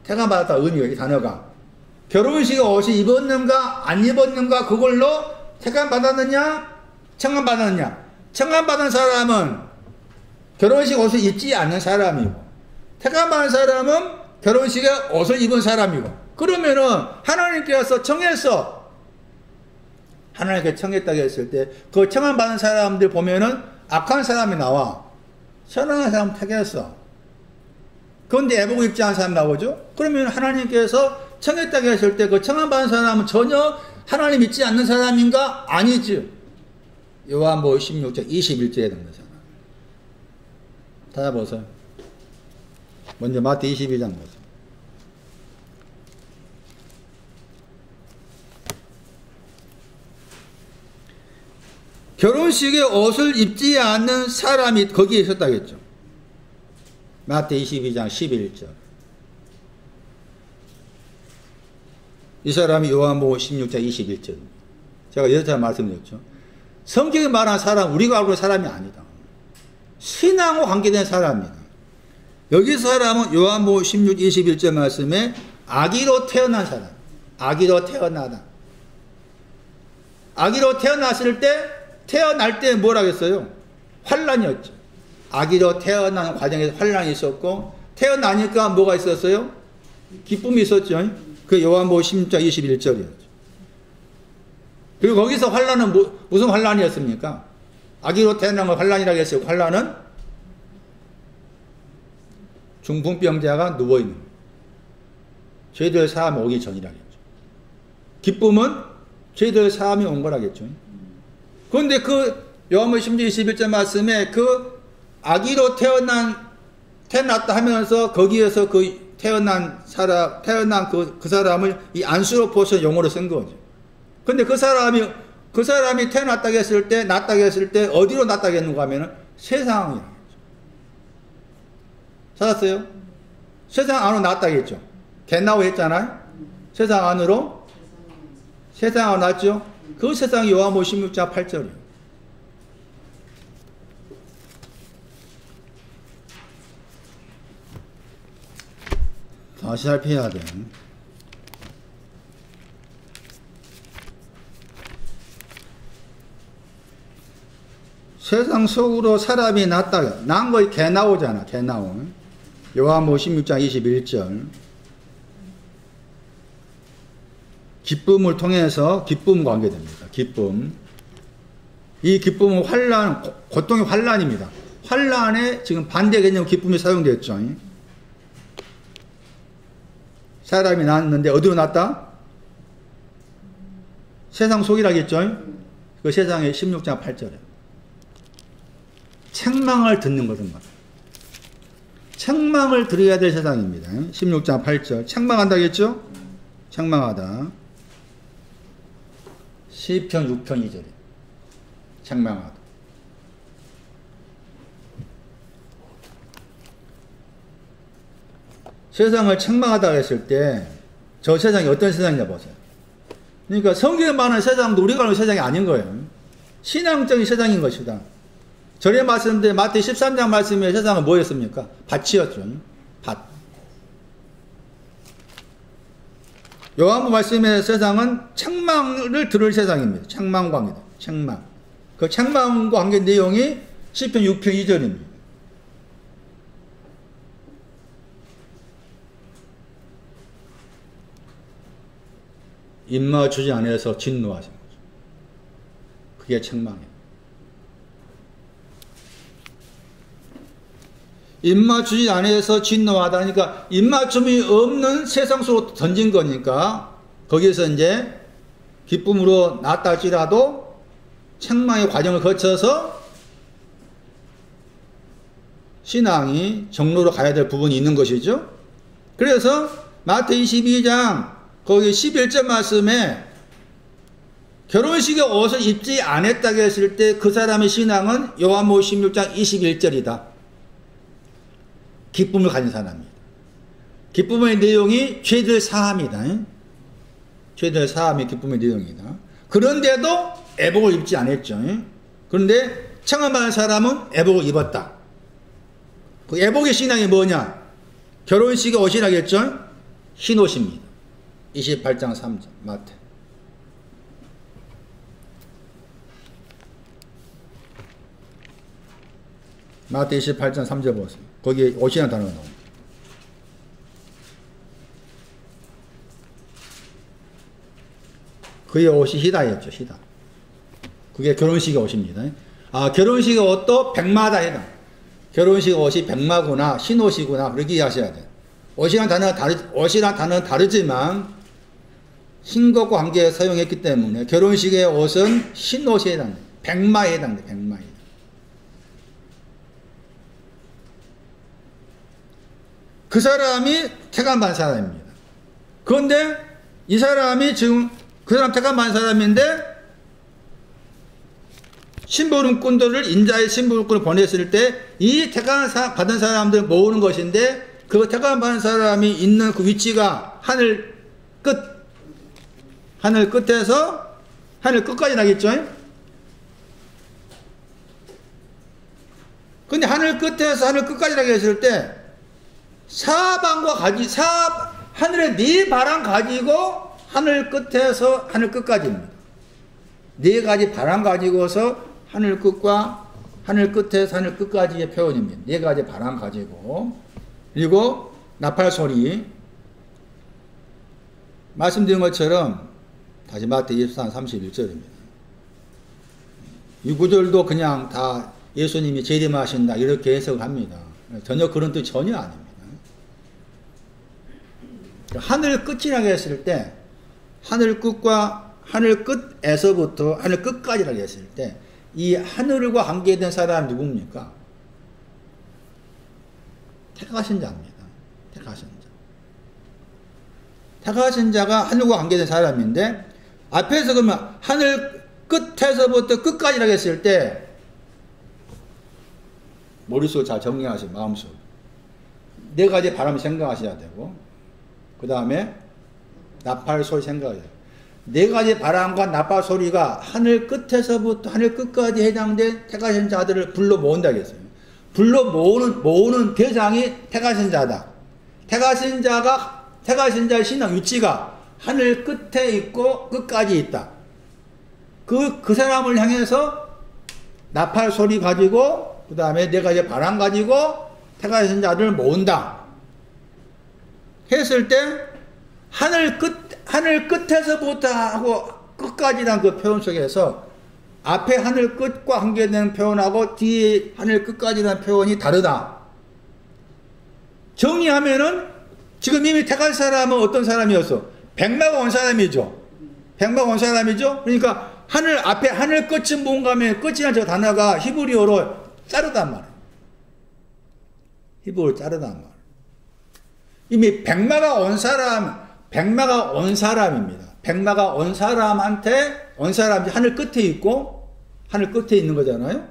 택함 받았다 의미가, 이 단어가 결혼식에 옷을 입었는가 안 입었는가 그걸로 택함 받았느냐 청함 받았느냐. 청함 받은 사람은 결혼식 옷을 입지 않는 사람이고, 택함 받은 사람은 결혼식에 옷을 입은 사람이고. 그러면은 하나님께서 청했어. 하나님께 청했다고 했을 때 그 청함 받은 사람들 보면은 악한 사람이 나와. 선한 사람 택했어. 그런데 애복 입지 않은 사람 나오죠? 그러면 하나님께서 청했다고 했을 때 그 청함 받은 사람은 전혀 하나님 믿지 않는 사람인가? 아니죠. 요한복음 16장 21절에 나오는 사람. 찾아보세요. 먼저 마태복음 22장 보세요. 결혼식에 옷을 입지 않는 사람이 거기에 있었다겠죠. 마태복음 22장 11절. 이 사람이 요한복음 16장 21절. 제가 여기서 말씀드렸죠. 성경에 말한 사람, 우리가 알고 있는 사람이 아니다. 신앙과 관계된 사람이다. 여기서 사람은 요한복음 16, 21절 말씀에 아기로 태어난 사람. 아기로 태어나다. 아기로 태어났을 때, 태어날 때 뭐라 했어요? 환란이었죠. 아기로 태어나는 과정에서 환란이 있었고, 태어나니까 뭐가 있었어요? 기쁨이 있었죠. 그 요한복음 16장 21절이었죠. 그리고 거기서 환란은 무슨 환란이었습니까? 아기로 태어난 걸 환란이라고 했어요. 환란은 중풍병자가 누워있는 거예요. 죄들 사함이 오기 전이라겠죠. 기쁨은 죄들 사함이 온 거라겠죠. 그런데 그 요한복음 16장 21절 말씀에 그 아기로 태어났다 하면서 거기에서 그 태어난 그 사람을 이 안스로포스 용어로 쓴 거죠. 근데 그 사람이 태어났다고 했을 때, 낳았다고 했을 때, 어디로 낳았다고 했는가 하면은 세상이라고 했죠. 찾았어요? 세상 안으로 낳았다고 했죠. 겟나우 했잖아요? 세상 안으로 낳았죠? 그 세상이 요한복음 16장 8절이에요. 다시 살펴야 돼. 세상 속으로 사람이 낳은 거에 겟나우잖아. 겟나우. 요한복음 16장 21절. 기쁨을 통해서 기쁨 관계됩니다. 기쁨. 이 기쁨은 고통의 환란입니다. 환란에 지금 반대 개념 기쁨이 사용됐죠. 사람이 낳았는데 어디로 낳았다? 세상 속이라겠죠? 그 세상의 16장 8절에. 책망을 듣는 것은 말이에요. 책망을 들어야 될 세상입니다. 16장 8절. 책망한다겠죠? 책망하다. 시편 6편 2절에. 책망하다. 세상을 책망하다 했을 때 저 세상이 어떤 세상이냐 보세요. 그러니까 성경에 말하는 세상도 우리가 아는 세상이 아닌 거예요. 신앙적인 세상인 것이다. 전에 말씀드린 마태 13장 말씀에 세상은 뭐였습니까? 밭이었죠. 밭. 요한복음 말씀의 세상은 책망을 들을 세상입니다. 책망 관계다. 책망. 그 책망 관계 내용이 시편 6편 2절입니다. 입맞추지 않아서 진노하신 거죠. 그게 책망이에요. 입맞추지 않아서 진노하다. 그러니까 입맞춤이 없는 세상 속으로 던진 거니까 거기에서 이제 기쁨으로 낳았다 할지라도 책망의 과정을 거쳐서 신앙이 정로로 가야 될 부분이 있는 것이죠. 그래서 마태 22장 거기 11절 말씀에 결혼식에 옷을 입지 않았다고 했을 때 그 사람의 신앙은 요한복음 16장 21절이다. 기쁨을 가진 사람입니다. 기쁨의 내용이 죄들 사함이다. 죄들 사함이 기쁨의 내용이다. 그런데도 애복을 입지 않았죠. 그런데 청함받은 사람은 애복을 입었다. 그 애복의 신앙이 뭐냐? 결혼식의 옷이라겠죠? 흰 옷입니다. 28장 3절 마태. 마태 28장 3절 보세요. 거기에 옷이라는 단어가 나옵니다. 그의 옷이 희다였죠. 희다. 그게 결혼식의 옷입니다. 아, 결혼식의 옷도 백마다 해당. 결혼식 옷이 백마구나, 흰 옷이구나, 그렇게 이해하셔야 돼요. 옷이란 단어는 다르지만 흰 것과 관계에 사용했기 때문에 결혼식의 옷은 흰 옷에 해당돼요. 백마에 해당돼요. 백마에. 그 사람이 택함받은 사람입니다. 그런데 이 사람이 지금 그 사람 택함받은 사람인데 심부름꾼들을 인자의 심부름꾼을 보냈을 때 이 택함받은 사람들 모으는 것인데 그 택함받은 사람이 있는 그 위치가 하늘 끝 하늘 끝에서 하늘 끝까지 나겠죠? 근데 하늘 끝에서 하늘 끝까지 나게 했을 때 사방과 하늘의 네 바람 가지고 하늘 끝에서 하늘 끝까지입니다. 네 가지 바람 가지고서 하늘 끝과 하늘 끝에서 하늘 끝까지의 표현입니다. 네 가지 바람 가지고. 그리고 나팔 소리. 말씀드린 것처럼 다시 마태 24, 31절입니다. 이 구절도 그냥 다 예수님이 재림하신다 이렇게 해석을 합니다. 전혀 그런 뜻 전혀 아닙니다. 하늘 끝이라고 했을 때 하늘 끝과 하늘 끝에서부터 하늘 끝까지라고 했을 때 이 하늘과 관계된 사람이 누굽니까? 택하신 자입니다. 택하신 자. 택하신 자가 하늘과 관계된 사람인데 앞에서 그러면 하늘 끝에서부터 끝까지라고 했을 때 머릿속을 잘 정리하시고 마음속 네 가지 바람 생각하셔야 되고 그 다음에 나팔 소리 생각해야 돼요. 네 가지 바람과 나팔 소리가 하늘 끝에서부터 하늘 끝까지 해당된 택하신 자들을 불러 모은다 했어요. 불러 모으는 대상이 택하신 자다. 택하신 자의 신앙 위치가 하늘 끝에 있고 끝까지 있다. 그 사람을 향해서 나팔 소리 가지고 그 다음에 네 가지 바람 가지고 택하신 자들을 모은다. 했을 때 하늘 끝에서부터 하고 끝까지란 그 표현 속에서 앞에 하늘 끝과 관계되는 표현하고 뒤에 하늘 끝까지라는 표현이 다르다. 정리하면은 지금 이미 택할 사람은 어떤 사람이었어? 백마가 온 사람이죠. 백마가 온 사람이죠. 그러니까 앞에 하늘 끝은 뭔가면 끝이라는 저 단어가 히브리어로 자르단 말이에요. 히브리어로 자르단 말이에요. 이미 백마가 온 사람입니다. 백마가 온 사람이 하늘 끝에 있고, 하늘 끝에 있는 거잖아요?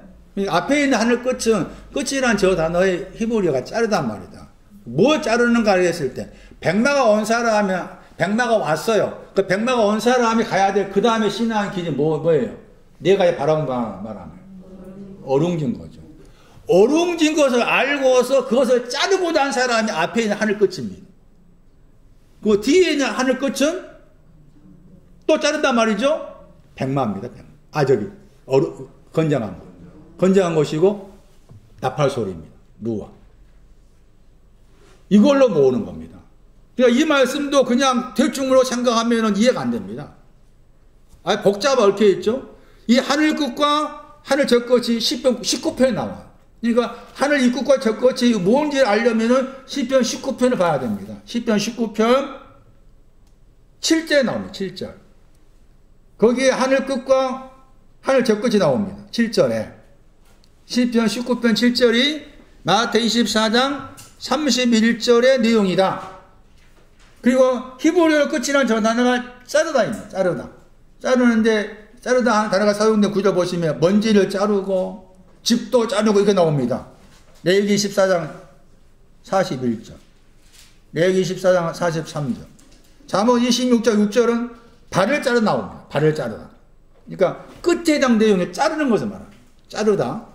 앞에 있는 하늘 끝이란 저 단어의 히브리어가 자르단 말이다. 뭘 자르는가 했을 때, 백마가 왔어요. 그 백마가 온 사람이 가야 될 그 다음에 신앙의 길이 뭐예요? 네 가지 바라본 말하면. 어룽진 거죠. 어룽진 것을 알고서 그것을 자르고자 한 사람이 앞에 있는 하늘 끝입니다. 그 뒤에 있는 하늘 끝은 또 자른단 말이죠? 백마입니다. 건장한 것이고 나팔 소리입니다. 누와. 이걸로 모으는 겁니다. 그러니까 이 말씀도 그냥 대충으로 생각하면 이해가 안 됩니다. 복잡하게 얽혀 있죠? 이 하늘 끝과 하늘 저 끝이 시편 19편에 나와요. 그러니까 하늘 이 끝과 저 끝이 뭔지를 알려면은 시편 19편을 봐야 됩니다. 시편 19편 7절에 나옵니다. 7절. 거기에 하늘 끝과 하늘 저 끝이 나옵니다. 7절에. 시편 19편 7절이 마태 24장 31절의 내용이다. 그리고 히브리어 끝이란 저 단어가 자르다입니다. 자르다 하는 단어가 사용된 구절 보시면 먼지를 자르고 집도 자르고 이렇게 나옵니다. 레위기 14장 41절. 레위기 14장 43절. 잠언 26장 6절은 발을 자르 나옵니다. 발을 자르다. 그러니까 끝에 해당 내용에 자르는 것을 말합니다. 자르다.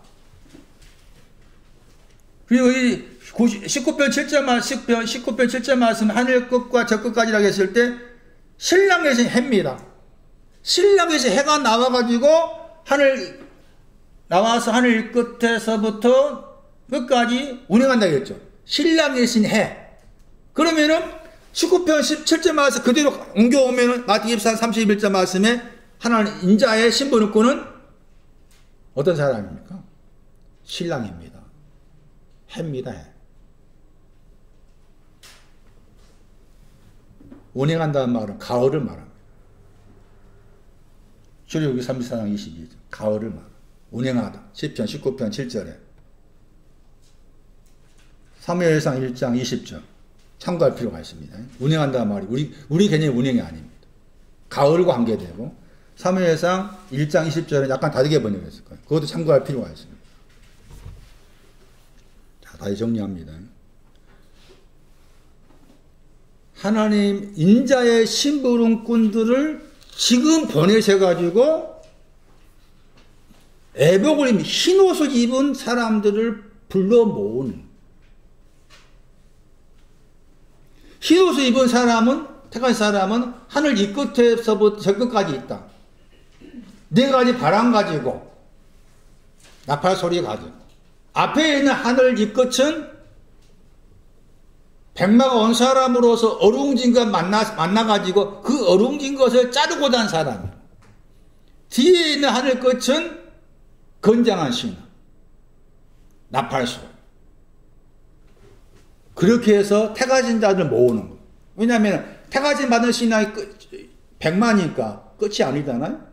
그리고 이 19편 7절 말씀 하늘 끝과 저 끝까지라고 했을 때 신랑에서 해입니다. 신랑에서 해가 나와가지고 나와서 하늘 끝에서부터 끝까지 운행한다고 했죠. 신랑이신 해. 그러면은 19편 17절 말씀 그대로 옮겨오면은 마태 24, 31절 말씀에 하나님 인자의 신분을 꾸는 어떤 사람입니까? 신랑입니다. 해입니다. 해. 운행한다는 말은 가을을 말합니다. 출애굽기 34장 22절 가을을 말합니다. 운행하다. 10편 19편 7절에 사무엘상 1장 20절 참고할 필요가 있습니다. 운행한다는 말이 우리 개념의 운행이 아닙니다. 가을과 관계되고 사무엘상 1장 20절은 약간 다르게 번역했을 거예요. 그것도 참고할 필요가 있습니다. 자, 다시 정리합니다. 하나님 인자의 심부름꾼들을 지금 보내셔가지고 애복을 입은 흰옷을 입은 사람들을 불러 모으는, 흰옷을 입은 사람은, 택한 사람은 하늘 이 끝에서부터 저 끝까지 있다. 네 가지 바람 가지고, 나팔 소리 가지고, 앞에 있는 하늘 이 끝은 백마가 온 사람으로서 어룽진 것 만나가지고 그 어룽진 것을 자르고 난 사람. 뒤에 있는 하늘 끝은 건장한 신하, 나팔소. 그렇게 해서 태가진 자들 모으는 거예요. 왜냐하면 태가진 받은 신하의 백마니까 끝이 아니잖아요.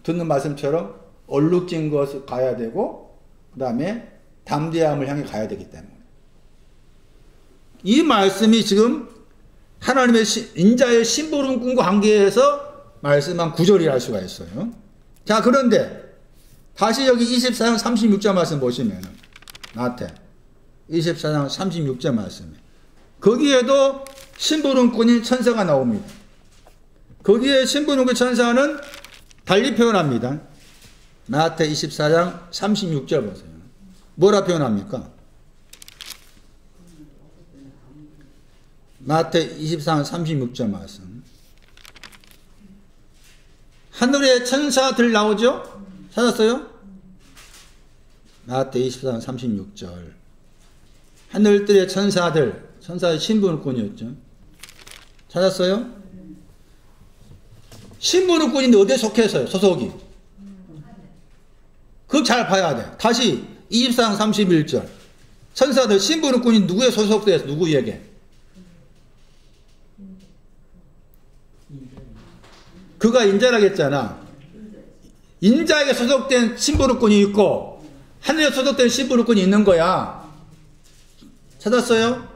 듣는 말씀처럼 얼룩진 것을 가야 되고 그 다음에 담대함을 향해 가야 되기 때문에. 이 말씀이 지금 하나님의 인자의 심부름꾼과 관계에서 말씀한 구절이라 할 수가 있어요. 자, 그런데 다시 여기 24장 36절 말씀 보시면 나한테 24장 36절 말씀에 거기에도 심부름꾼인 천사가 나옵니다. 거기에 심부름꾼 천사는 달리 표현합니다. 마태 24장 36절 보세요. 뭐라 표현합니까? 마태 24장 36절 말씀. 하늘에 천사들 나오죠? 찾았어요? 마태 24장 36절. 하늘들의 천사의 신부름꾼이었죠. 찾았어요? 신부름꾼인데 어디에 속해서요? 소속이. 그거 잘 봐야 돼. 다시 24장 31절. 천사들 신부름꾼이 누구에 소속돼서 누구에게? 그가 인자라고 했잖아. 인자에게 소속된 신부름꾼이 있고 하늘에 소속된 신부름꾼이 있는 거야. 찾았어요?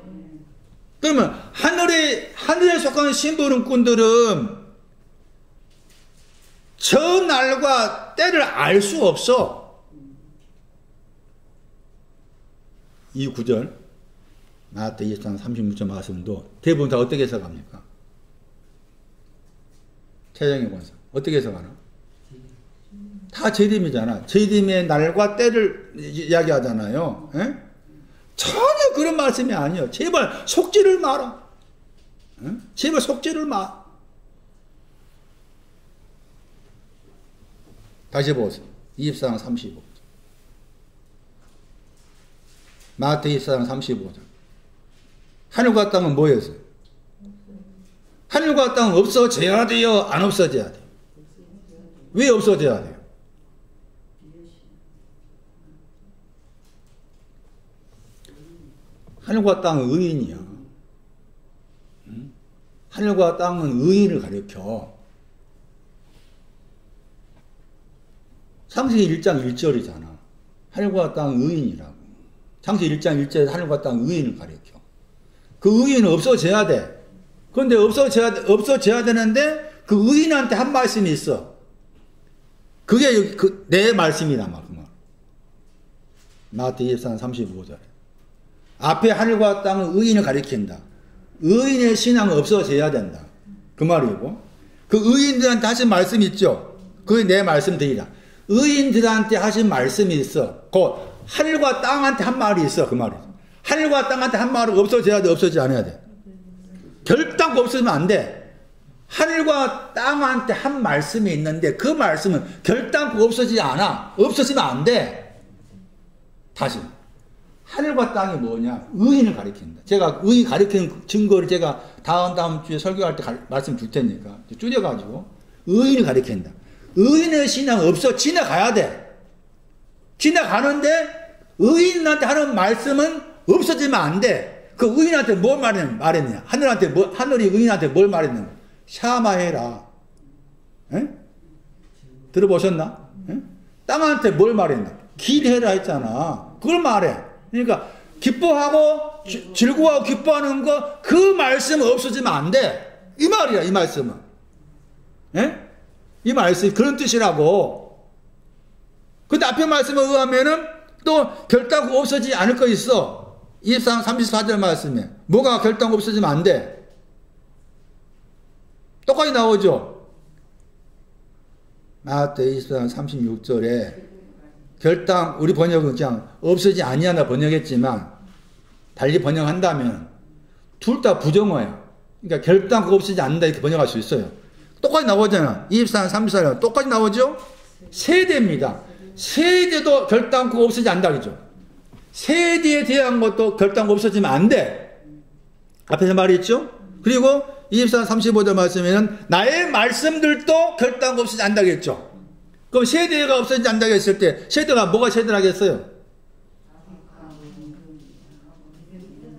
그러면 하늘에 속한 신부름꾼들은 저 날과 때를 알 수 없어. 이 구절 마태 24장 36절 말씀도 대부분 다 어떻게 해석합니까? 최정희 권사 어떻게 해석하나? 다 재림이잖아. 재림의 날과 때를 이야기하잖아요. 에? 전혀 그런 말씀이 아니에요. 제발 속지를 마라. 에? 제발 속지를 마. 다시 보세요. 24장 35절. 마태 24장 35절. 하늘과 땅은 뭐였어요? 하늘과 땅은 없어져야 돼요? 안 없어져야 돼요? 왜 없어져야 돼요? 하늘과 땅은 의인이야. 하늘과 땅은 의인을 가리켜. 창세기 1장 1절이잖아. 하늘과 땅은 의인이라고. 창세기 1장 1절에 하늘과 땅은 의인을 가리켜. 그 의인은 없어져야 돼. 그런데 없어져야 되는데 그 의인한테 한 말씀이 있어. 그게 내 말씀이다. 그 말. 마태 24장 35절에. 앞에 하늘과 땅은 의인을 가리킨다. 의인의 신앙은 없어져야 된다. 그 말이고. 그 의인들한테 하신 말씀이 있죠. 그게 내 말씀들이다. 의인들한테 하신 말씀이 있어. 그 하늘과 땅한테 한 말이 있어. 그 말이. 하늘과 땅한테 한 말은 없어져야 돼. 없어지지 않아야 돼. 결단코 없어지면 안 돼. 하늘과 땅한테 한 말씀이 있는데 그 말씀은 결단코 없어지지 않아. 없어지면 안 돼. 다시. 하늘과 땅이 뭐냐? 의인을 가리킨다. 제가 의인 가리키는 증거를 제가 다음 주에 설교할 때 말씀 줄 테니까 줄여가지고 의인을 가리킨다. 의인의 신앙 없어. 지나가야 돼. 지나가는데 의인한테 하는 말씀은 없어지면 안 돼. 그 의인한테 뭘 말했냐? 하늘이 의인한테 뭘 말했냐? 샤마해라. 에? 들어보셨나? 에? 땅한테 뭘 말했나? 길해라 했잖아. 그걸 말해. 그러니까 기뻐하고 즐거워하고 기뻐하는 거 그 말씀 없어지면 안 돼. 이 말이야. 이 말씀은. 에? 이 말씀이 그런 뜻이라고. 근데 앞에 말씀에 의하면은 또 결단코 없어지지 않을 거 있어. 24장 34절 말씀에. 뭐가 결단코 없어지면 안 돼. 똑같이 나오죠. 마태 24장 36절에 결당, 우리 번역은 그냥 없어지지 아니하나 번역했지만 달리 번역한다면 둘 다 부정어야. 그러니까 결단코 없어지지 않는다 이렇게 번역할 수 있어요. 똑같이 나오잖아. 24장 34절 똑같이 나오죠? 세대입니다. 세대도 결단코 없어지지 않는다 그러죠. 세대에 대한 것도 결단코 없어지면 안 돼. 앞에서 말했죠? 그리고 24장 35절 말씀에는 나의 말씀들도 결단코 없어지지 않는다 그랬죠. 그럼 세대가 없어지지 않는다고 했을 때 세대가 뭐가 세대라겠어요?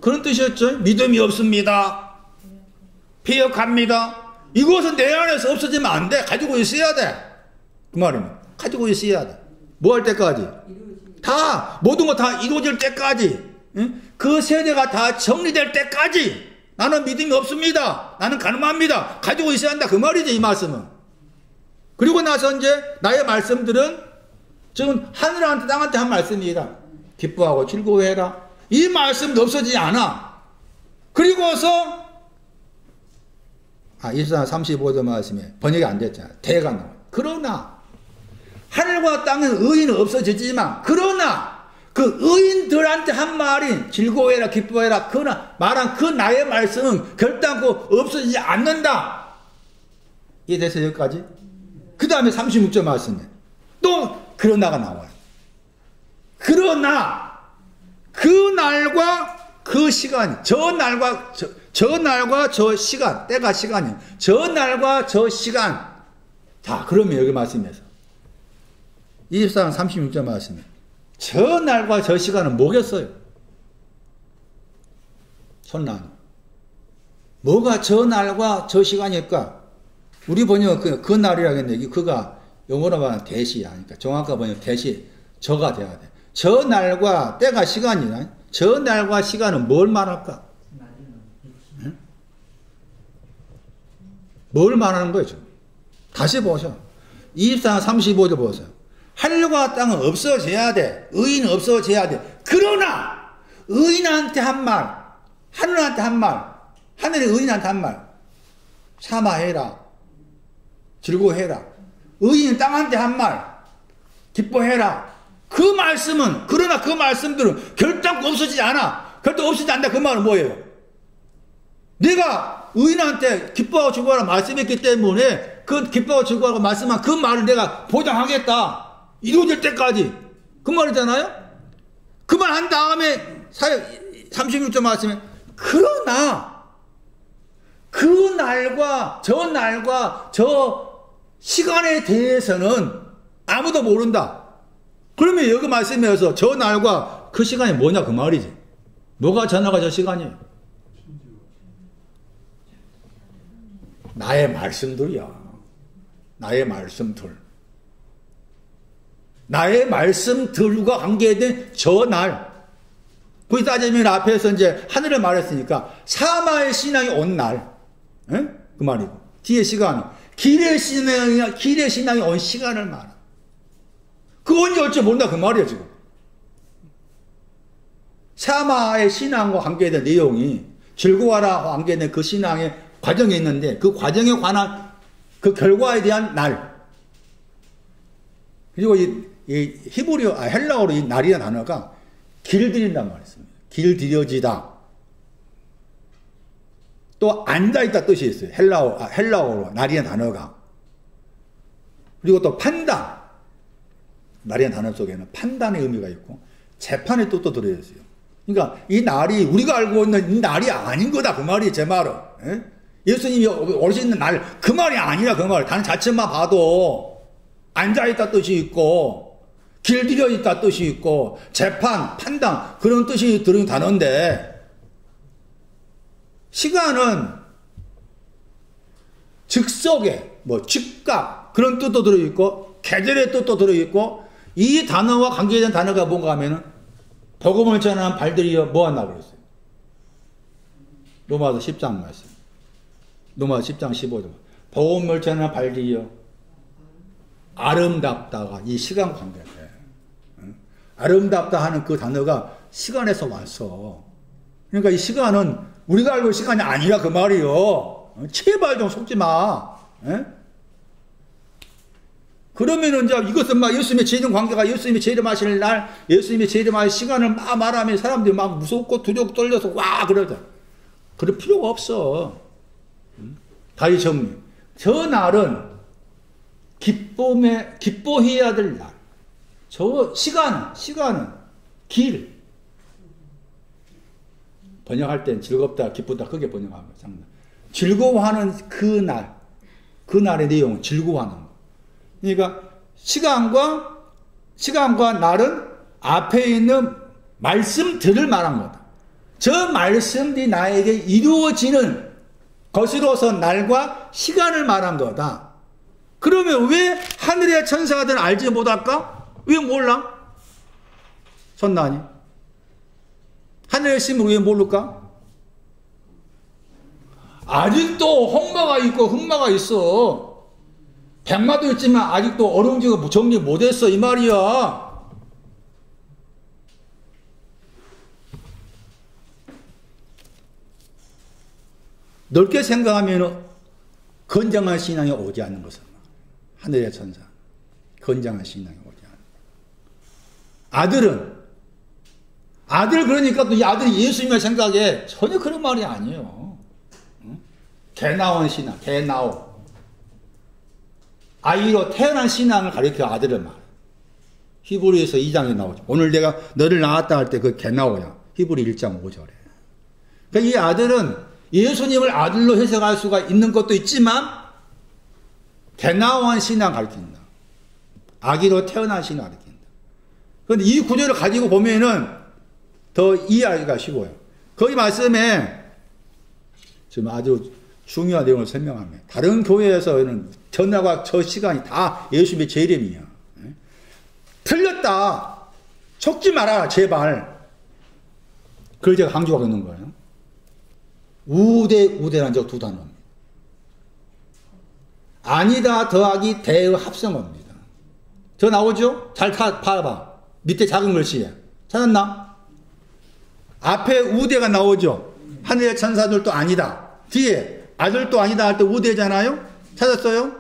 그런 뜻이었죠. 믿음이 없습니다. 폐역합니다. 이것은 내 안에서 없어지면 안 돼. 가지고 있어야 돼. 그 말입니다. 가지고 있어야 돼. 뭐 할 때까지? 다 모든 거 다 이루어질 때까지, 응? 그 세대가 다 정리될 때까지 나는 믿음이 없습니다. 나는 가늠합니다. 가지고 있어야 한다. 그 말이지 이 말씀은. 그리고 나서 이제 나의 말씀들은 지금 하늘한테 땅한테 한 말씀이다. 기뻐하고 즐거워해라. 이 말씀도 없어지지 않아. 그리고서 24장 35절 말씀에 번역이 안 됐잖아. 대가 나와. 그러나 하늘과 땅은 의인은 없어지지만 그러나 그 의인들한테 한 말인 즐거워해라 기뻐해라 그러나 말한 그 나의 말씀은 결단코 없어지지 않는다. 이해돼서 여기까지? 그 다음에 36절 말씀에 또 그러나가 나와요. 그러나 그 날과 그 시간, 저 날과 저 시간, 때가 시간이에요. 저 날과 저 시간. 자, 그러면 여기 말씀에서 24장 36절 말씀에 저 날과 저 시간은 뭐겠어요? 손나니. 뭐가 저 날과 저 시간일까? 우리 번역 그 날이라겠네. 그가 영어로 말하면 대시야. 그러니까 정확한 번역 대시 저가 돼야 돼. 저 날과 때가 시간이나 저 날과 시간은 뭘 말할까? 응? 뭘 말하는 거예요 지금? 다시 보셔. 24장 35절 보세요. 하늘과 땅은 없어져야 돼. 의인은 없어져야 돼. 그러나 의인한테 한 말, 하늘한테 한 말, 하늘의 의인한테 한 말, 사마해라, 즐거워해라. 의인은 땅한테 한 말, 기뻐해라. 그 말씀은, 그러나 그 말씀들은 결단코 없어지지 않아. 결단 없어지지 않는다. 그 말은 뭐예요? 내가 의인한테 기뻐하고 즐거워하라 말씀했기 때문에 그 기뻐하고 즐거워하고 말씀한 그 말을 내가 보장하겠다. 이루어질 때까지. 그 말이잖아요? 그 말 한 다음에 36절 말씀에 그러나 그 날과 저 시간에 대해서는 아무도 모른다. 그러면 여기 말씀에서 저 날과 그 시간이 뭐냐 그 말이지. 뭐가 저 날과 저 시간이에요? 나의 말씀들이야. 나의 말씀들. 나의 말씀들과 관계된 저 날. 거기 따지면 앞에서 이제 하늘을 말했으니까 사마의 신앙이 온 날. 에? 그 말이고. 뒤에 시간. 길의 신앙이 온 시간을 말하. 그 언제 올지 모른다 그 말이야 지금. 사마의 신앙과 관계된 내용이 즐거워라 관계된 그 신앙의 과정이 있는데 그 과정에 관한 그 결과에 대한 날. 그리고 이 헬라어로 이 날이라는 단어가 길들인단 말이었습니다. 길들여지다. 또 앉아있다 뜻이 있어요. 헬라어로 날이라는 단어가. 그리고 또 판단. 날이라는 단어 속에는 판단의 의미가 있고 재판의 뜻도 들어있어요. 그러니까 이 날이 우리가 알고 있는 이 날이 아닌 거다 그 말이에요. 제 말은. 예? 예수님이 오시는 날 그 말이 아니라 그 말. 단어 자체만 봐도 앉아있다 뜻이 있고 길들여 있다 뜻이 있고 재판, 판단 그런 뜻이 들은 단어인데 시간은 즉석에 뭐 즉각 그런 뜻도 들어있고 계절의 뜻도 들어있고 이 단어와 관계된 단어가 뭔가 하면은 복음을 전하는 발들이여 뭐하나 그랬어요. 로마서 10장 말씀. 로마서 10장 15절. 복음을 전하는 발들이여 아름답다가 이 시간 관계돼. 아름답다 하는 그 단어가 시간에서 왔어. 그러니까 이 시간은 우리가 알고 있는 시간이 아니라 그 말이요. 제발 좀 속지 마. 에? 그러면은 이제 이것은 막 예수님의 재림 관계가 예수님의 재림하실 날, 예수님의 재림하실 시간을 막 말하면 사람들이 막 무섭고 두렵고 떨려서 와 그러자. 그럴 필요가 없어. 다시 정리. 저 날은 기뻐해야 될 날. 저 시간은 길. 번역할 땐 즐겁다, 기쁘다, 크게 번역합니다. 장난. 즐거워하는 그 날의 내용은 즐거워하는 거. 그러니까 시간과 날은 앞에 있는 말씀들을 말한 거다. 저 말씀들이 나에게 이루어지는 것으로서 날과 시간을 말한 거다. 그러면 왜 하늘의 천사들은 알지 못할까? 왜 몰라? 선나니? 하늘의 신을 왜 모를까? 아직도 홍마가 있고 흑마가 있어. 백마도 있지만 아직도 얼음지가 정리 못했어 이 말이야. 넓게 생각하면 건장한 신앙이 오지 않는 것은 하늘의 천사 건장한 신앙이 오지 않는 아들 그러니까 또 이 아들이 예수님을 생각해. 전혀 그런 말이 아니에요. 개 나온 신앙, 개 나오. 아이로 태어난 신앙을 가리켜 아들을 말. 히브리에서 2장에 나오죠. 오늘 내가 너를 낳았다 할 때 그 개 나오야. 히브리 1장 5절에. 그러니까 이 아들은 예수님을 아들로 해석할 수가 있는 것도 있지만 개 나온 신앙을 가리킨다. 아기로 태어난 신앙을 가리킨다. 그런데 이 구절을 가지고 보면은 더 이해하기가 쉬워요. 거기 말씀에 지금 아주 중요한 내용을 설명합니다. 다른 교회에서는 전날과 저 시간이 다 예수님의 재림이야. 틀렸다. 속지 마라 제발. 그걸 제가 강조하고 있는 거예요. 우대라는 저 두 단어입니다. 아니다 더하기 대의 합성어입니다. 저 나오죠? 잘 봐봐. 밑에 작은 글씨에. 찾았나? 앞에 우대가 나오죠. 하늘의 천사들도 아니다. 뒤에 아들도 아니다 할 때 우대잖아요. 찾았어요?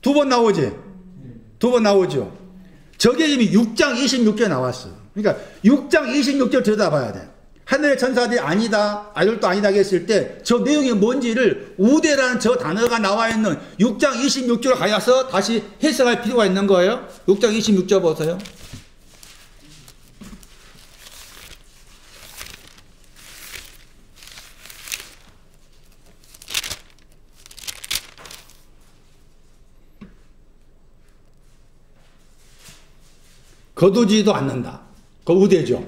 두 번 나오지. 두 번 나오죠. 저게 이미 6장 26절에 나왔어요. 그러니까 6장 26절 들여다봐야 돼. 하늘의 천사들이 아니다, 아들도 아니다 했을 때 저 내용이 뭔지를 우대라는 저 단어가 나와 있는 6장 26절 가서 다시 해석할 필요가 있는 거예요. 6장 26절 보세요. 거두지도 않는다. 그 우대죠.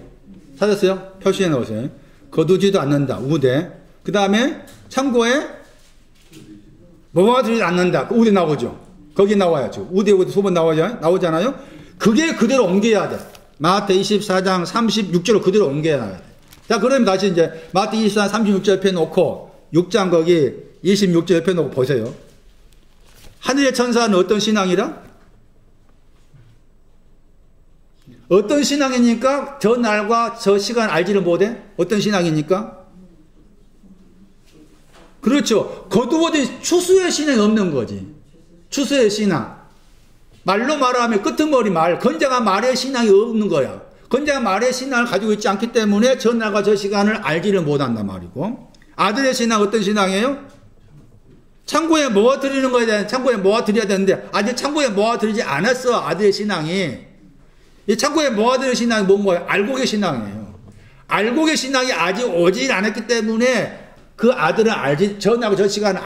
찾았어요? 표시해 놓으세요. 거두지도 않는다. 우대. 그 다음에 참고에 뭐가 들지 않는다. 그 우대 나오죠. 거기 나와야죠. 우대 두 번 나오잖아요. 그게 그대로 옮겨야 돼. 마태 24장 36절로 그대로 옮겨야 돼. 자, 그럼 다시 이제 마태 24장 36절 옆에 놓고 6장 거기 26절 옆에 놓고 보세요. 하늘의 천사는 어떤 신앙이라? 어떤 신앙이니까 저 날과 저 시간 알지를 못해? 어떤 신앙이니까? 그렇죠. 거두어진 추수의 신앙이 없는 거지. 추수의 신앙. 말로 말하면 끄트머리 말, 건장한 말의 신앙이 없는 거야. 건장한 말의 신앙을 가지고 있지 않기 때문에 저 날과 저 시간을 알지를 못한단 말이고. 아들의 신앙 어떤 신앙이에요? 창고에 뭐가 드리는 거에 대한 창고에 뭐가 드려야 되는데 아직 창고에 뭐가 드리지 않았어. 아들의 신앙이. 이 창고에 모아드는 신앙이 뭔 거예요? 알곡의 신앙이에요. 알곡의 신앙이 아직 오질 않았기 때문에 그 아들은 알지, 전하고 저 시간을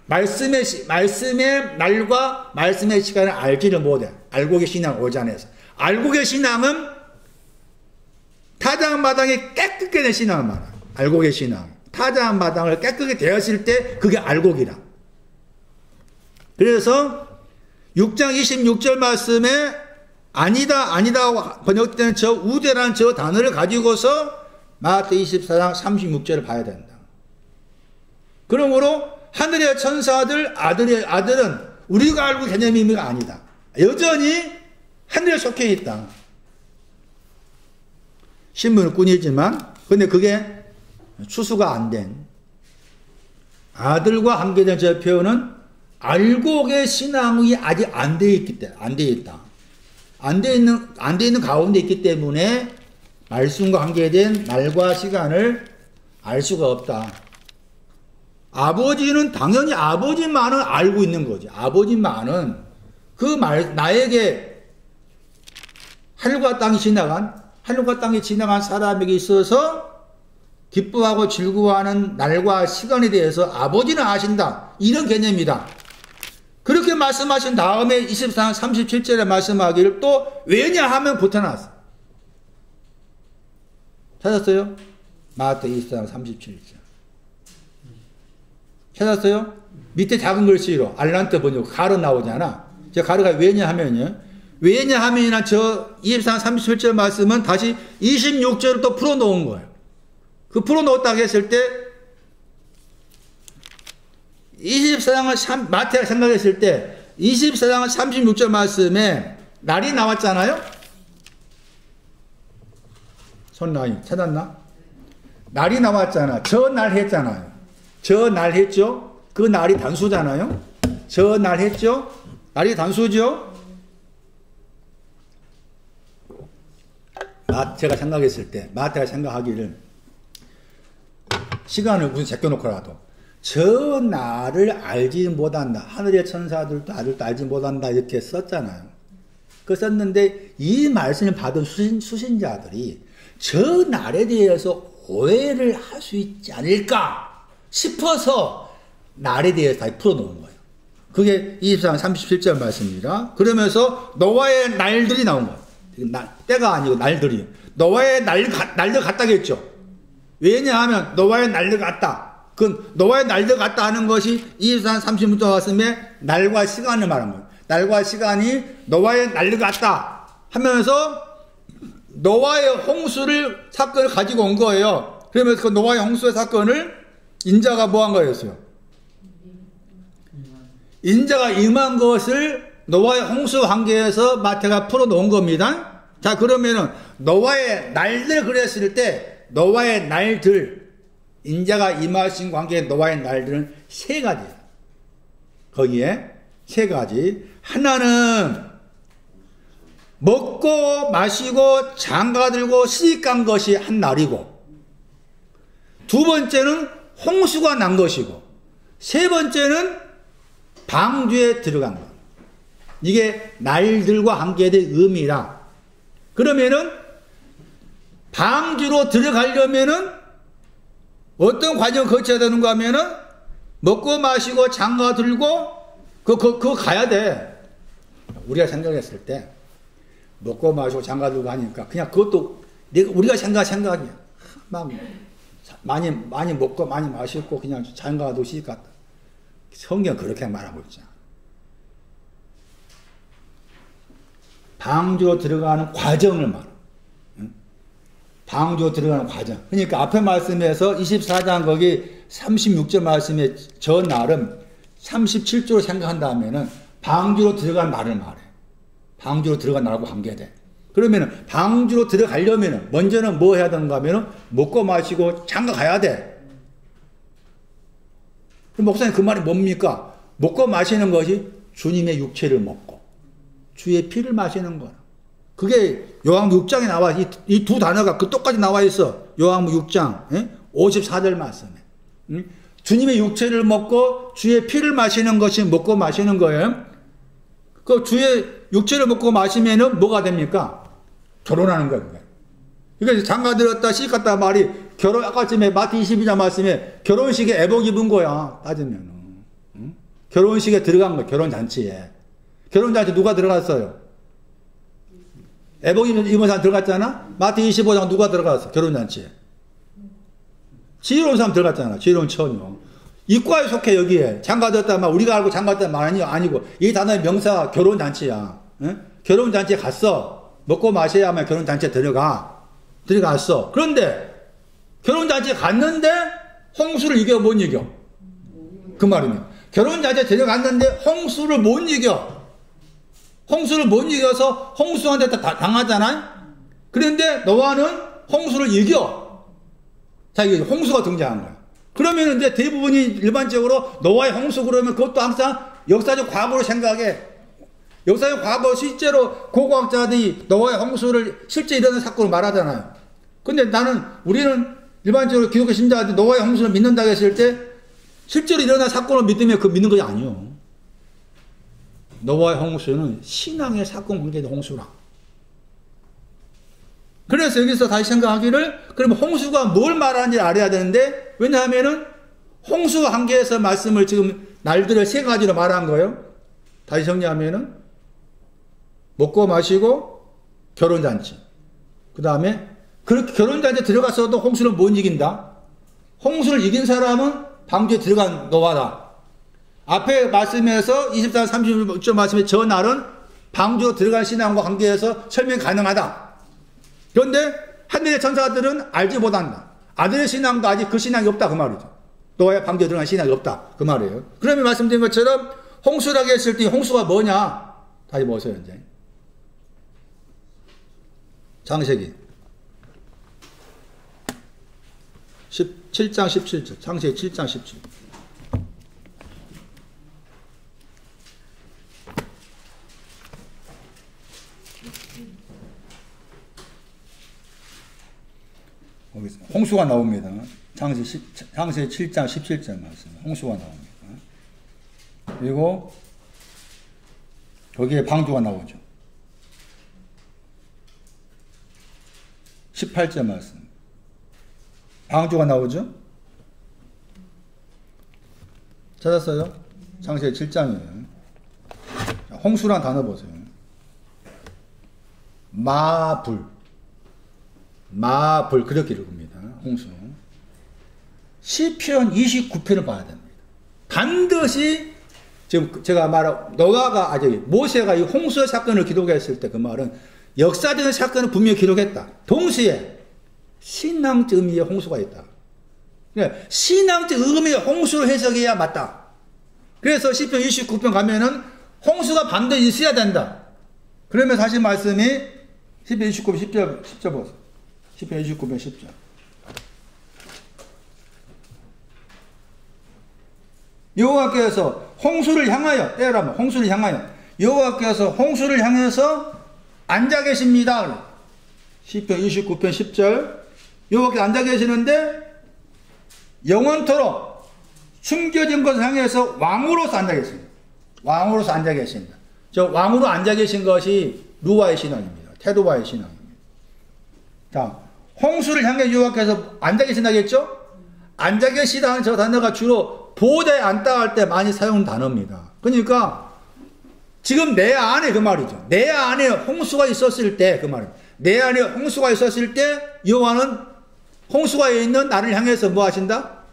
말씀의 날과 말씀의 시간을 알지를 못해. 알곡의 신앙 오지 않아서. 알곡의 신앙은 타작마당이 깨끗게 된 신앙을 말해요. 알곡의 신앙. 타작마당을 깨끗게 되었을 때 그게 알곡이라. 그래서 6장 26절 말씀에 아니다 번역되는 저 우대라는 저 단어를 가지고서 마태 24장 36절을 봐야 된다. 그러므로 하늘의 천사들 아들은 우리가 알고 개념의 의미가 아니다. 여전히 하늘에 속해 있다. 신분은 꾼이지만 근데 그게 추수가 안 된 아들과 함께된 저 표현은 알곡의 신앙이 아직 안 돼 있기 때문에, 안 돼 있다. 안 돼 있는 가운데 있기 때문에 말씀과 관계된 날과 시간을 알 수가 없다. 아버지는 당연히 아버지만은 알고 있는 거지. 아버지만은 나에게 하늘과 땅이 지나간 사람에게 있어서 기뻐하고 즐거워하는 날과 시간에 대해서 아버지는 아신다. 이런 개념이다. 그렇게 말씀하신 다음에 24장 37절에 말씀하기를 또 왜냐하면 붙여놨어. 찾았어요? 마태 24장 37절. 찾았어요? 밑에 작은 글씨로 알란트 번역 가로 나오잖아. 저 가로가 왜냐하면요. 왜냐하면이나 저 24장 37절 말씀은 다시 26절을 또 풀어놓은 거예요. 그 풀어놓았다고 했을 때 24장을 마태가 생각했을 때 24장은 36절 말씀에 날이 나왔잖아요. 손라인 찾았나? 날이 나왔잖아. 저 날 했잖아요. 저 날 했죠. 그 날이 단수잖아요. 저 날 했죠. 날이 단수죠. 제가 생각했을 때 마태가 생각하기를 시간을 무슨 제껴놓고라도 저 날을 알지 못한다. 하늘의 천사들도 아들도 알지 못한다. 이렇게 썼잖아요. 그 썼는데 이 말씀을 받은 수신자들이 저 날에 대해서 오해를 할 수 있지 않을까 싶어서 날에 대해서 다시 풀어놓은 거예요. 그게 24장 37절 말씀입니다. 그러면서 노아의 날들이 나온 거예요. 때가 아니고 날들이. 노아의 날들 같다겠죠. 왜냐하면 노아의 날들 같다. 그 노아의 날들 같다 하는 것이 24장 36절 말씀에 날과 시간을 말한 거예요. 날과 시간이 노아의 날들 같다 하면서 노아의 홍수를 사건을 가지고 온 거예요. 그러면서 그 노아의 홍수의 사건을 인자가 뭐 한 거였어요? 인자가 임한 것을 노아의 홍수 관계에서 마태가 풀어놓은 겁니다. 자, 그러면은 노아의 날들 그랬을 때 노아의 날들 인자가 임하신 관계의 노아의 날들은 세 가지예요. 거기에 세 가지. 하나는 먹고 마시고 장가들고 시집간 것이 한 날이고, 두 번째는 홍수가 난 것이고, 세 번째는 방주에 들어간 것. 이게 날들과 관계된 의미라. 그러면은 방주로 들어가려면은 어떤 과정을 거쳐야 되는가 하면은 먹고 마시고 장가 들고 그거 가야 돼. 우리가 생각했을 때 먹고 마시고 장가 들고 하니까 그냥 그것도 우리가 생각이야. 막 많이 먹고 많이 마시고 그냥 장가도 시집 갔다. 성경 그렇게 말하고 있잖아. 방주로 들어가는 과정을 말해. 방주로 들어가는 과정. 그러니까 앞에 말씀에서 24장 거기 36절 말씀에 저 날은 37조로 생각한다면은 방주로 들어간 날을 말해. 방주로 들어간 날하고 관계돼. 그러면은 방주로 들어가려면은 먼저는 뭐 해야 되는가 하면은 먹고 마시고 장가 가야 돼. 목사님 그 말이 뭡니까? 먹고 마시는 것이 주님의 육체를 먹고 주의 피를 마시는 거야. 그게 요한복음 6장에 나와. 이 두 단어가 그 똑같이 나와 있어. 요한복음 6장 54절 말씀에. 주님의 육체를 먹고 주의 피를 마시는 것이 먹고 마시는 거예요. 그 주의 육체를 먹고 마시면은 뭐가 됩니까? 결혼하는 거예요. 그러니까 장가 들었다 시집 갔다 말이 결혼, 아까쯤에 마태 22장 말씀에 결혼식에 애복 입은 거야. 따지면 결혼식에 들어간 거야. 결혼잔치에. 결혼잔치 누가 들어갔어요? 애복 입은 사람 들어갔잖아? 마태 25장 누가 들어갔어? 결혼잔치에. 지혜로운 사람 들어갔잖아. 지혜로운 처녀. 이과에 속해 여기에. 장가들었다 말 우리가 알고 장가들었다 말 아니고 이 단어의 명사가 결혼잔치야. 응? 결혼잔치에 갔어. 먹고 마셔야만 결혼잔치에 들어갔어. 그런데 결혼잔치에 갔는데 홍수를 이겨 못 이겨? 그 말이면 결혼잔치에 들어갔는데 홍수를 못 이겨. 홍수를 못 이겨서 홍수한테 당하잖아. 그런데 노아는 홍수를 이겨. 자, 이게 홍수가 등장한 거야. 그러면 이제 대부분이 일반적으로 노아의 홍수 그러면 그것도 항상 역사적 과거로 생각해. 역사적 과거 실제로 고고학자들이 노아의 홍수를 실제 일어난 사건을 말하잖아요. 근데 우리는 일반적으로 기독교 신자들이 노아의 홍수를 믿는다고 했을 때 실제로 일어난 사건을 믿으면 그 믿는 것이 아니요. 노아의 홍수는 신앙의 사건 관계의 홍수라. 그래서 여기서 다시 생각하기를, 그러면 홍수가 뭘 말하는지 알아야 되는데, 왜냐하면은 홍수와 관계에서 말씀을 지금 날들을 세 가지로 말한 거예요. 다시 정리하면은 먹고 마시고 결혼잔치. 그 다음에 그렇게 결혼잔치에 들어갔어도 홍수를 못 이긴다. 홍수를 이긴 사람은 방주에 들어간 노아다. 앞에 말씀에서 24, 36절 말씀에 저 날은 방주로 들어간 신앙과 관계해서 설명이 가능하다. 그런데 하늘의 천사들은 알지 못한다. 아들의 신앙도 아직 그 신앙이 없다 그 말이죠. 노아의 방주에 들어간 신앙이 없다 그 말이에요. 그러면 말씀드린 것처럼 홍수라고 했을 때 홍수가 뭐냐? 다시 보세요. 이제 창세기 7장 17절. 창세기 7장 17절. 홍수가 나옵니다. 창세기 7장 17절 말씀. 홍수가 나옵니다. 그리고 거기에 방주가 나오죠. 18절 말씀. 방주가 나오죠? 찾았어요? 창세기 7장이에요. 홍수란 단어 보세요. 마불 그렇게 읽습니다. 홍수. 시편 29편을 봐야 됩니다. 반드시 지금 제가 말한 노아가 모세가 이 홍수의 사건을 기록했을 때 그 말은 역사적인 사건을 분명히 기록했다. 동시에 신앙적 의미의 홍수가 있다. 그러니까 신앙적 의미의 홍수를 해석해야 맞다. 그래서 시편 29편 가면은 홍수가 반드시 있어야 된다. 그러면 사실 말씀이 시편 29편 10절 보세요. 시편 29편 10절. 여호와께서 홍수를 향하여, 때라면 홍수를 향하여, 여호와께서 홍수를 향해서 앉아 계십니다. 시편 29편 10절. 여호와께서 앉아 계시는데 영원토록 숨겨진 것을 향해서 왕으로서 앉아 계십니다. 왕으로서 앉아 계신다. 저 왕으로 앉아 계신 것이 루아의 신앙입니다. 테도와의 신앙입니다. 자, 홍수를 향해 여호와께서 앉아 계신다겠죠? 앉아 계시다는 저 단어가 주로 보호자에 앉다 할 때 많이 사용하는 단어입니다. 그러니까 지금 내 안에 그 말이죠. 내 안에 홍수가 있었을 때 그 말입니다. 내 안에 홍수가 있었을 때 여호와는 홍수가 있는 나를 향해서 뭐 하신다?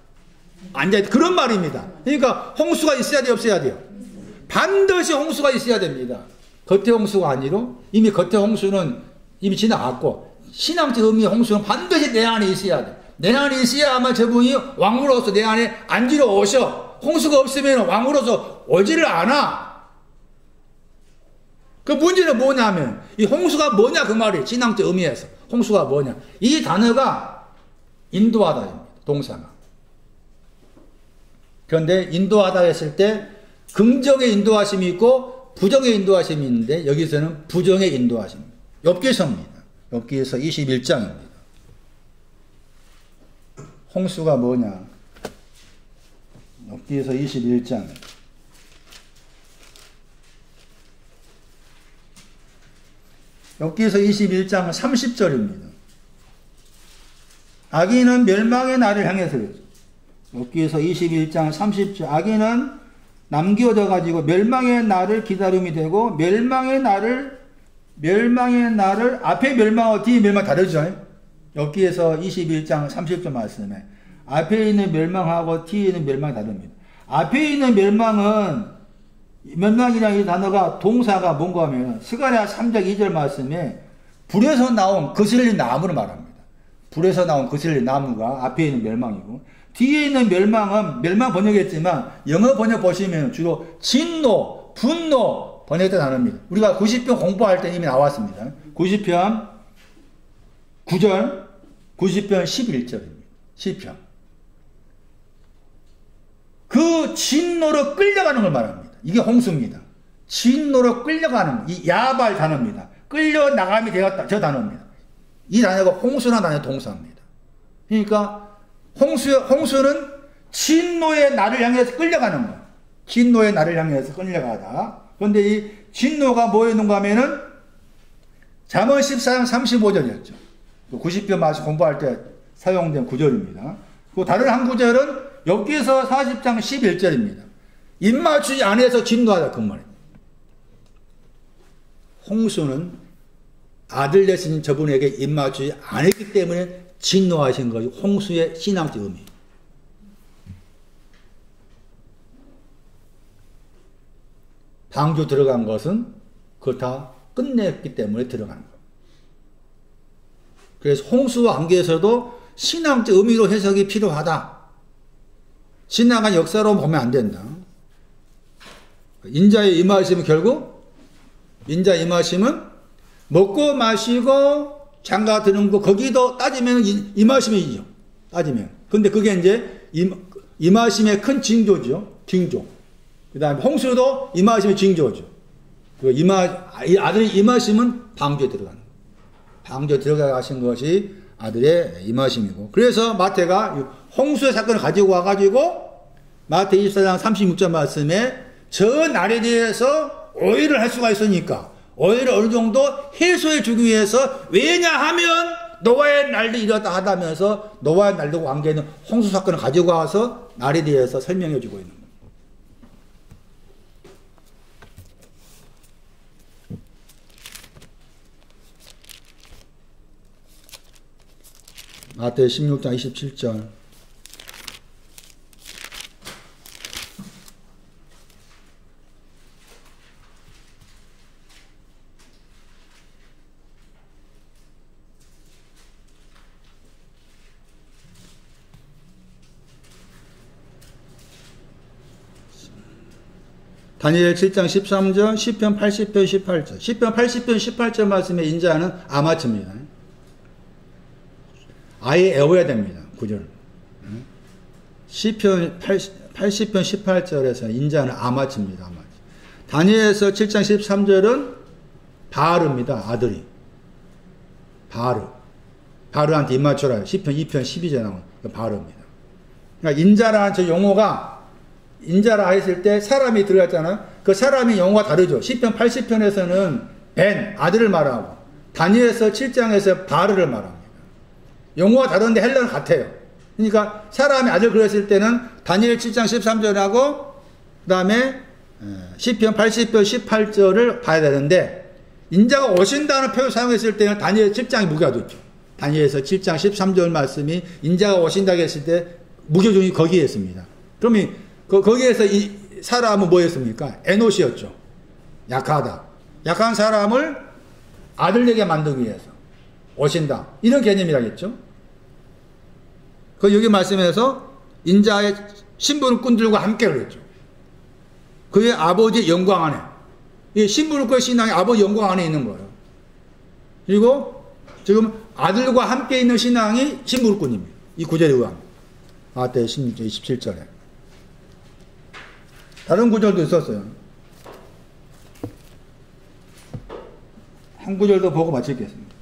앉아있다. 그런 말입니다. 그러니까 홍수가 있어야 돼요? 없어야 돼요? 반드시 홍수가 있어야 됩니다. 겉의 홍수가 아니로 이미 겉의 홍수는 이미 지나갔고 신앙적 의미의 홍수는 반드시 내 안에 있어야 돼. 내 안에 있어야 아마 저분이 왕으로서 내 안에 앉으러 오셔. 홍수가 없으면 왕으로서 오지를 않아. 그 문제는 뭐냐면 이 홍수가 뭐냐 그 말이에요. 신앙적 의미에서 홍수가 뭐냐. 이 단어가 인도하다입니다. 동사가. 그런데 인도하다 했을 때 긍정의 인도하심이 있고 부정의 인도하심이 있는데 여기서는 부정의 인도하심입니다. 욥기서입니다. 욥기서 21장입니다. 홍수가 뭐냐? 욥기서 21장. 욥기서 21장 30절입니다. 악인은 멸망의 날을 향해서 그랬죠. 욥기서 21장 30절. 악인은 남겨져 가지고 멸망의 날을 기다림이 되고 멸망의 날을 앞에 멸망하고 뒤에 멸망 다르죠. 욥기에서 21장 30절 말씀에 앞에 있는 멸망하고 뒤에 있는 멸망이 다릅니다. 앞에 있는 멸망이라는 이 단어가 동사가 뭔가 하면 스가랴 3장 2절 말씀에 불에서 나온 거슬린 나무를 말합니다. 불에서 나온 거슬린 나무가 앞에 있는 멸망이고 뒤에 있는 멸망은 멸망 번역했지만 영어 번역 보시면 주로 진노, 분노 번역된 단어입니다. 우리가 90편 공부할 때 이미 나왔습니다. 90편 9절, 90편 11절입니다. 10편. 그 진노로 끌려가는 걸 말합니다. 이게 홍수입니다. 진노로 끌려가는 이 야발 단어입니다. 끌려나감이 되었다. 저 단어입니다. 이 단어가 홍수라는 단어의 동사입니다. 그러니까 홍수는 진노의 나를 향해서 끌려가는 거예요. 진노의 나를 향해서 끌려가다. 그런데 이 진노가 뭐였는가 하면은 잠언 14장 35절이었죠. 90편 말씀 공부할 때 사용된 구절입니다. 그 다른 한 구절은 욥기서 40장 11절입니다. 입맞추지 않아서 진노하다 그 말입니다. 홍수는 아들 되신 저분에게 입맞추지 않았기 때문에 진노하신 것이 홍수의 신앙적 의미예요. 방주 들어간 것은 그걸 다 끝냈기 때문에 들어간 거예요. 그래서 홍수와 관계에서도 신앙적 의미로 해석이 필요하다. 지나간 역사로 보면 안 된다. 인자의 임하심은 결국 인자 임하심은 먹고 마시고 장가 드는 거 거기도 따지면 임하심이죠. 따지면. 근데 그게 이제 임하심의 큰 징조죠. 징조. 그 다음에 홍수도 임하심의 징조죠. 아들의 임하심은 방주에 들어가는 거예요. 방주에 들어가신 것이 아들의 임하심이고. 그래서 마태가 홍수의 사건을 가지고 와가지고 마태 24장 36절 말씀에 저 날에 대해서 오해를 할 수가 있으니까 오해를 어느 정도 해소해 주기 위해서 왜냐하면 노아의 날도 이렇다 하다면서 노아의 날도 관계는 홍수 사건을 가지고 와서 날에 대해서 설명해 주고 있는 거예요. 마태 16장 27절. 다니엘 7장 13절, 시편 80편 18절. 시편 80편 18절 말씀의 인자는 아마츠입니다. 아예 외워야 됩니다. 구절. 시편 80편 18절에서 인자는 아마츠입니다. 아마츠. 다니엘서 7장 13절은 바르입니다. 아들이. 바르한테 입맞춰라. 시편 2편 12절에 나오는 바르입니다. 그러니까 인자라는 저 용어가 인자라 했을 때 사람이 들어갔잖아요. 그 사람이 용어가 다르죠. 시편 80편에서는 벤, 아들을 말하고 다니엘서 7장에서 바르를 말합니다. 용어가 다른데 헬라는 같아요. 그러니까 사람이 아들 그랬을 때는 다니엘 7장 13절하고 그 다음에 시편 80편 18절을 봐야 되는데 인자가 오신다는 표현을 사용했을 때는 다니엘 7장이 무게가 됐죠. 다니엘서 7장 13절 말씀이 인자가 오신다고 했을 때 무게중이 거기에 있습니다. 그러면 거기에서 이 사람은 뭐였습니까? 에노시였죠. 약하다. 약한 사람을 아들에게 만들기 위해서 오신다. 이런 개념이라겠죠. 여기 말씀에서 인자의 신부름꾼들과 함께 그랬죠. 그의 아버지의 영광 안에. 이 신부름꾼의 신앙이 아버지 영광 안에 있는 거예요. 그리고 지금 아들과 함께 있는 신앙이 신부름꾼입니다. 이 구절에 의하면. 마태 16장 27절에. 다른 구절도 있었어요. 한 구절도 보고 마치겠습니다.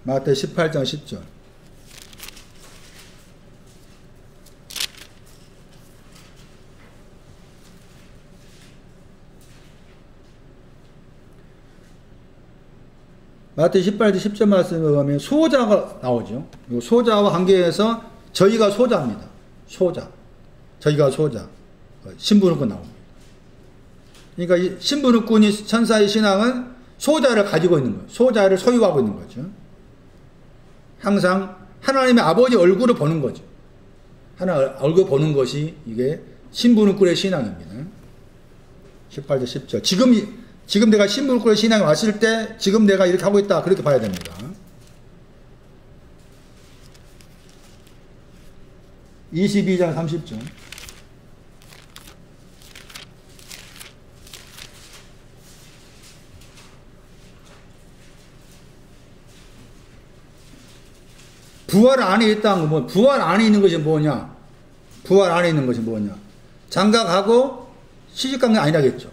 마태 18장 10절. 마태 18장 10절 말씀에 보면 소자가 나오죠. 소자와 관계해서 저희가 소자입니다. 소자. 저희가 소자. 신부름꾼 나옵니다. 그러니까 이 신부름꾼이 천사의 신앙은 소자를 가지고 있는 거예요. 소자를 소유하고 있는 거죠. 항상 하나님의 아버지 얼굴을 보는 거죠. 하나님 얼굴 보는 것이 이게 신부름꾼의 신앙입니다. 18절 10절. 지금 내가 신부름꾼의 신앙이 왔을 때 지금 내가 이렇게 하고 있다. 그렇게 봐야 됩니다. 22장 30절. 부활 안에 있다는 건 뭐, 부활 안에 있는 것이 뭐냐? 부활 안에 있는 것이 뭐냐? 장가가고 시집간 게 아니라겠죠.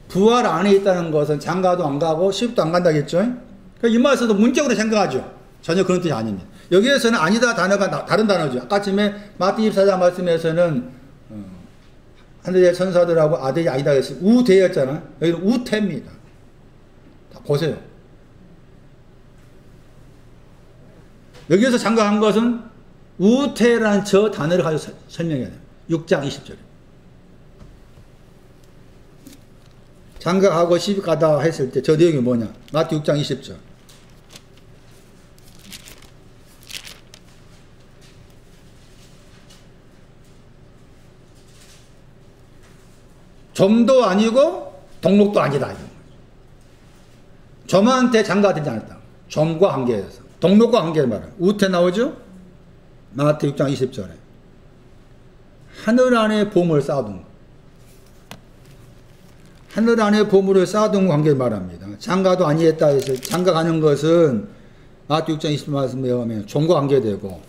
부활 안에 있다는 것은 장가도 안 가고 시집도 안 간다겠죠. 그러니까 이 말에서도 문적으로 생각하죠. 전혀 그런 뜻이 아닙니다. 여기에서는 아니다 단어가 다른 단어죠. 아까 전에 마태 24장 말씀에서는 하늘의 천사들하고 아들이 아니다 했어요. 우대였잖아요. 여기는 우태입니다. 다 보세요. 여기에서 장가한 것은 우태라는 저 단어를 가지고 설명해야 돼요. 6장 20절에. 장가하고 시집 가다 했을 때 저 내용이 뭐냐? 마태 6장 20절. 점도 아니고 동록도 아니다. 점한테 장가되지 않았다. 점과 관계에서. 동록과 관계를 말해요. 우태 나오죠? 마태 6장 20절에. 하늘 안에 보물을 쌓아둔 것. 하늘 안에 보물을 쌓아둔 관계를 말합니다. 장가도 아니했다 해서 장가 가는 것은 마태 6장 20절 말씀에 의하면 종과 관계되고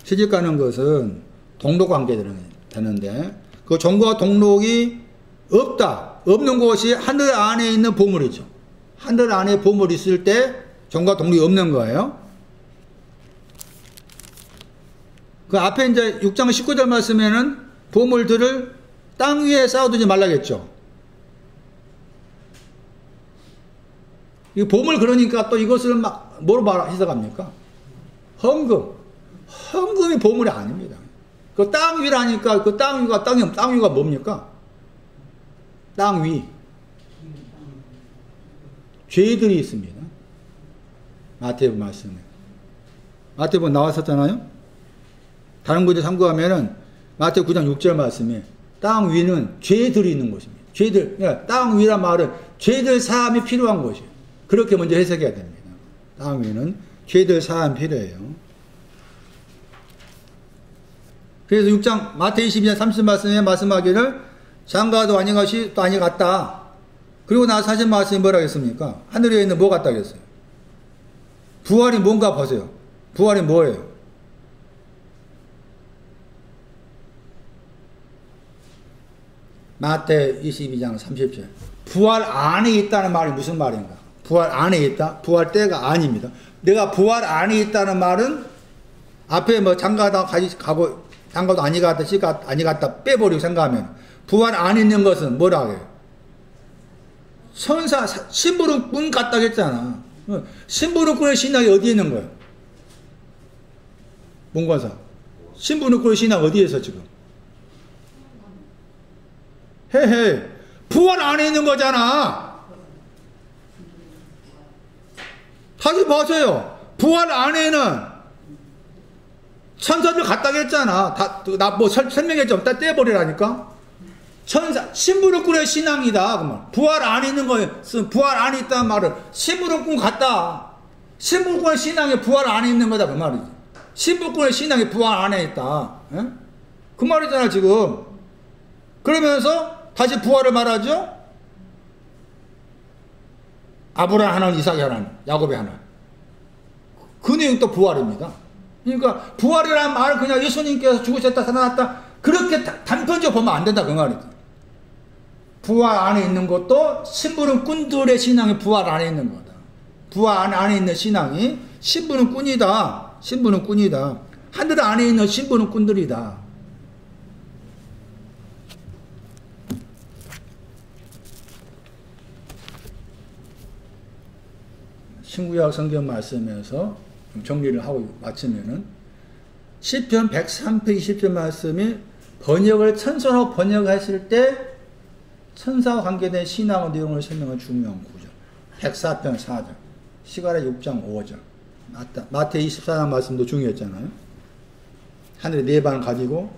시집 가는 것은 동록과 관계되는데 그 종과 동록이 없다. 없는 곳이 하늘 안에 있는 보물이죠. 하늘 안에 보물이 있을 때 종과 동록이 없는 거예요. 그 앞에 이제 6장 19절 말씀에는 보물들을 땅 위에 쌓아두지 말라겠죠. 이 보물 그러니까 또 이것을 막 뭐로 해석합니까? 헌금. 헌금이 보물이 아닙니다. 그 땅 위라니까 그 땅 위가 뭡니까? 땅 위. 죄들이 있습니다. 마태복음 말씀에. 마태복음 나왔었잖아요? 다른 곳에 참고하면은 마태복음 9장 6절 말씀에 땅 위는 죄들이 있는 곳입니다. 죄들, 그러니까 땅 위란 말은 죄들 사함이 필요한 곳이에요. 그렇게 먼저 해석해야 됩니다. 땅 위는 죄들 사함이 필요해요. 그래서 6장 마태 22장 30 말씀에 말씀하기를 장가도 아니가 시도 아니 같다. 그리고 나서 하신 말씀이 뭐라 했습니까? 하늘에 있는 뭐 같다 그랬어요? 부활이 뭔가 보세요. 부활이 뭐예요? 마태 22장 30절. 부활 안에 있다는 말이 무슨 말인가? 부활 안에 있다? 부활 때가 아닙니다. 내가 부활 안에 있다는 말은 앞에 뭐 장가도 가고 장가도 아니 갔다 시가 아니 갔다 빼버리고 생각하면 부활 안에 있는 것은 뭐라고 해요? 천사 심부름꾼 같다 했잖아. 심부름꾼의 신학이 어디에 있는 거예요? 문관사. 심부름꾼의 신학 어디에서 지금? 헤헤. 부활 안에 있는 거잖아. 다시 보세요. 부활 안에는 천사들 같다고 했잖아. 나 뭐 설명했죠. 다 떼버리라니까. 천사, 심부름꾼의 신앙이다. 그러면 부활 안에 있는 거예요. 부활 안에 있다는 말을 심부름꾼 같다. 심부름꾼의 신앙이 부활 안에 있는 거다. 그 말이지. 심부름꾼의 신앙이 부활 안에 있다. 에? 그 말이잖아, 지금. 그러면서 다시 부활을 말하죠. 아브라함 하나님, 이삭의 하나님, 야곱의 하나님. 그 내용 또 부활입니다. 그러니까 부활이라는 말은 그냥 예수님께서 죽으셨다 살아났다 그렇게 단편적으로 보면 안 된다 그 말이죠. 부활 안에 있는 것도 심부름꾼들의 신앙이 부활 안에 있는 거다. 부활 안에 있는 신앙이 심부름꾼이다. 심부름꾼이다. 하늘 안에 있는 심부름꾼들이다. 신구약 성경 말씀에서 정리를 하고 마치면은 시편 103편 20절 말씀이 번역을 천선하고 번역했을 때 천사와 관계된 신앙의 내용을 설명한 중요한 구절. 104편 4절, 시가랴 6장 5절, 마태 24장 말씀도 중요했잖아요. 하늘의 네 방을 가지고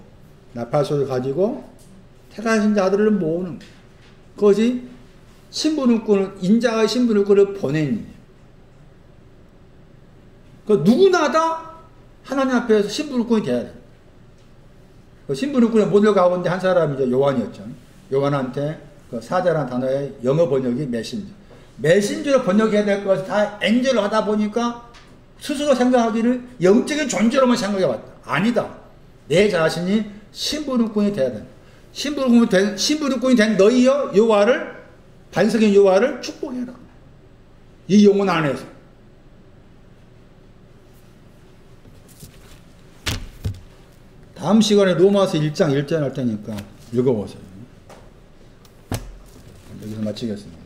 나팔소를 가지고 택하신 자들을 모으는 그것이 신부름꾼을 인자의 신부름꾼을 보낸 일이에요. 그 누구나 다 하나님 앞에서 신부름꾼이 돼야 돼요. 그 신부름꾼의 모델 가운데 한 사람이 이제 요한이었죠. 요한한테 그 사자라는 단어의 영어 번역이 메신저. 메신저로 번역해야 될 것을 다 엔젤로 하다 보니까 스스로 생각하기를 영적인 존재로만 생각해왔다. 아니다. 내 자신이 신부름꾼이 돼야 된다. 신부름꾼이 된 너희여 여호와를, 반석인 여호와를 축복해라. 이 영혼 안에서. 다음 시간에 로마서 1장 1절 할 테니까 읽어보세요. 여기서 마치겠습니다.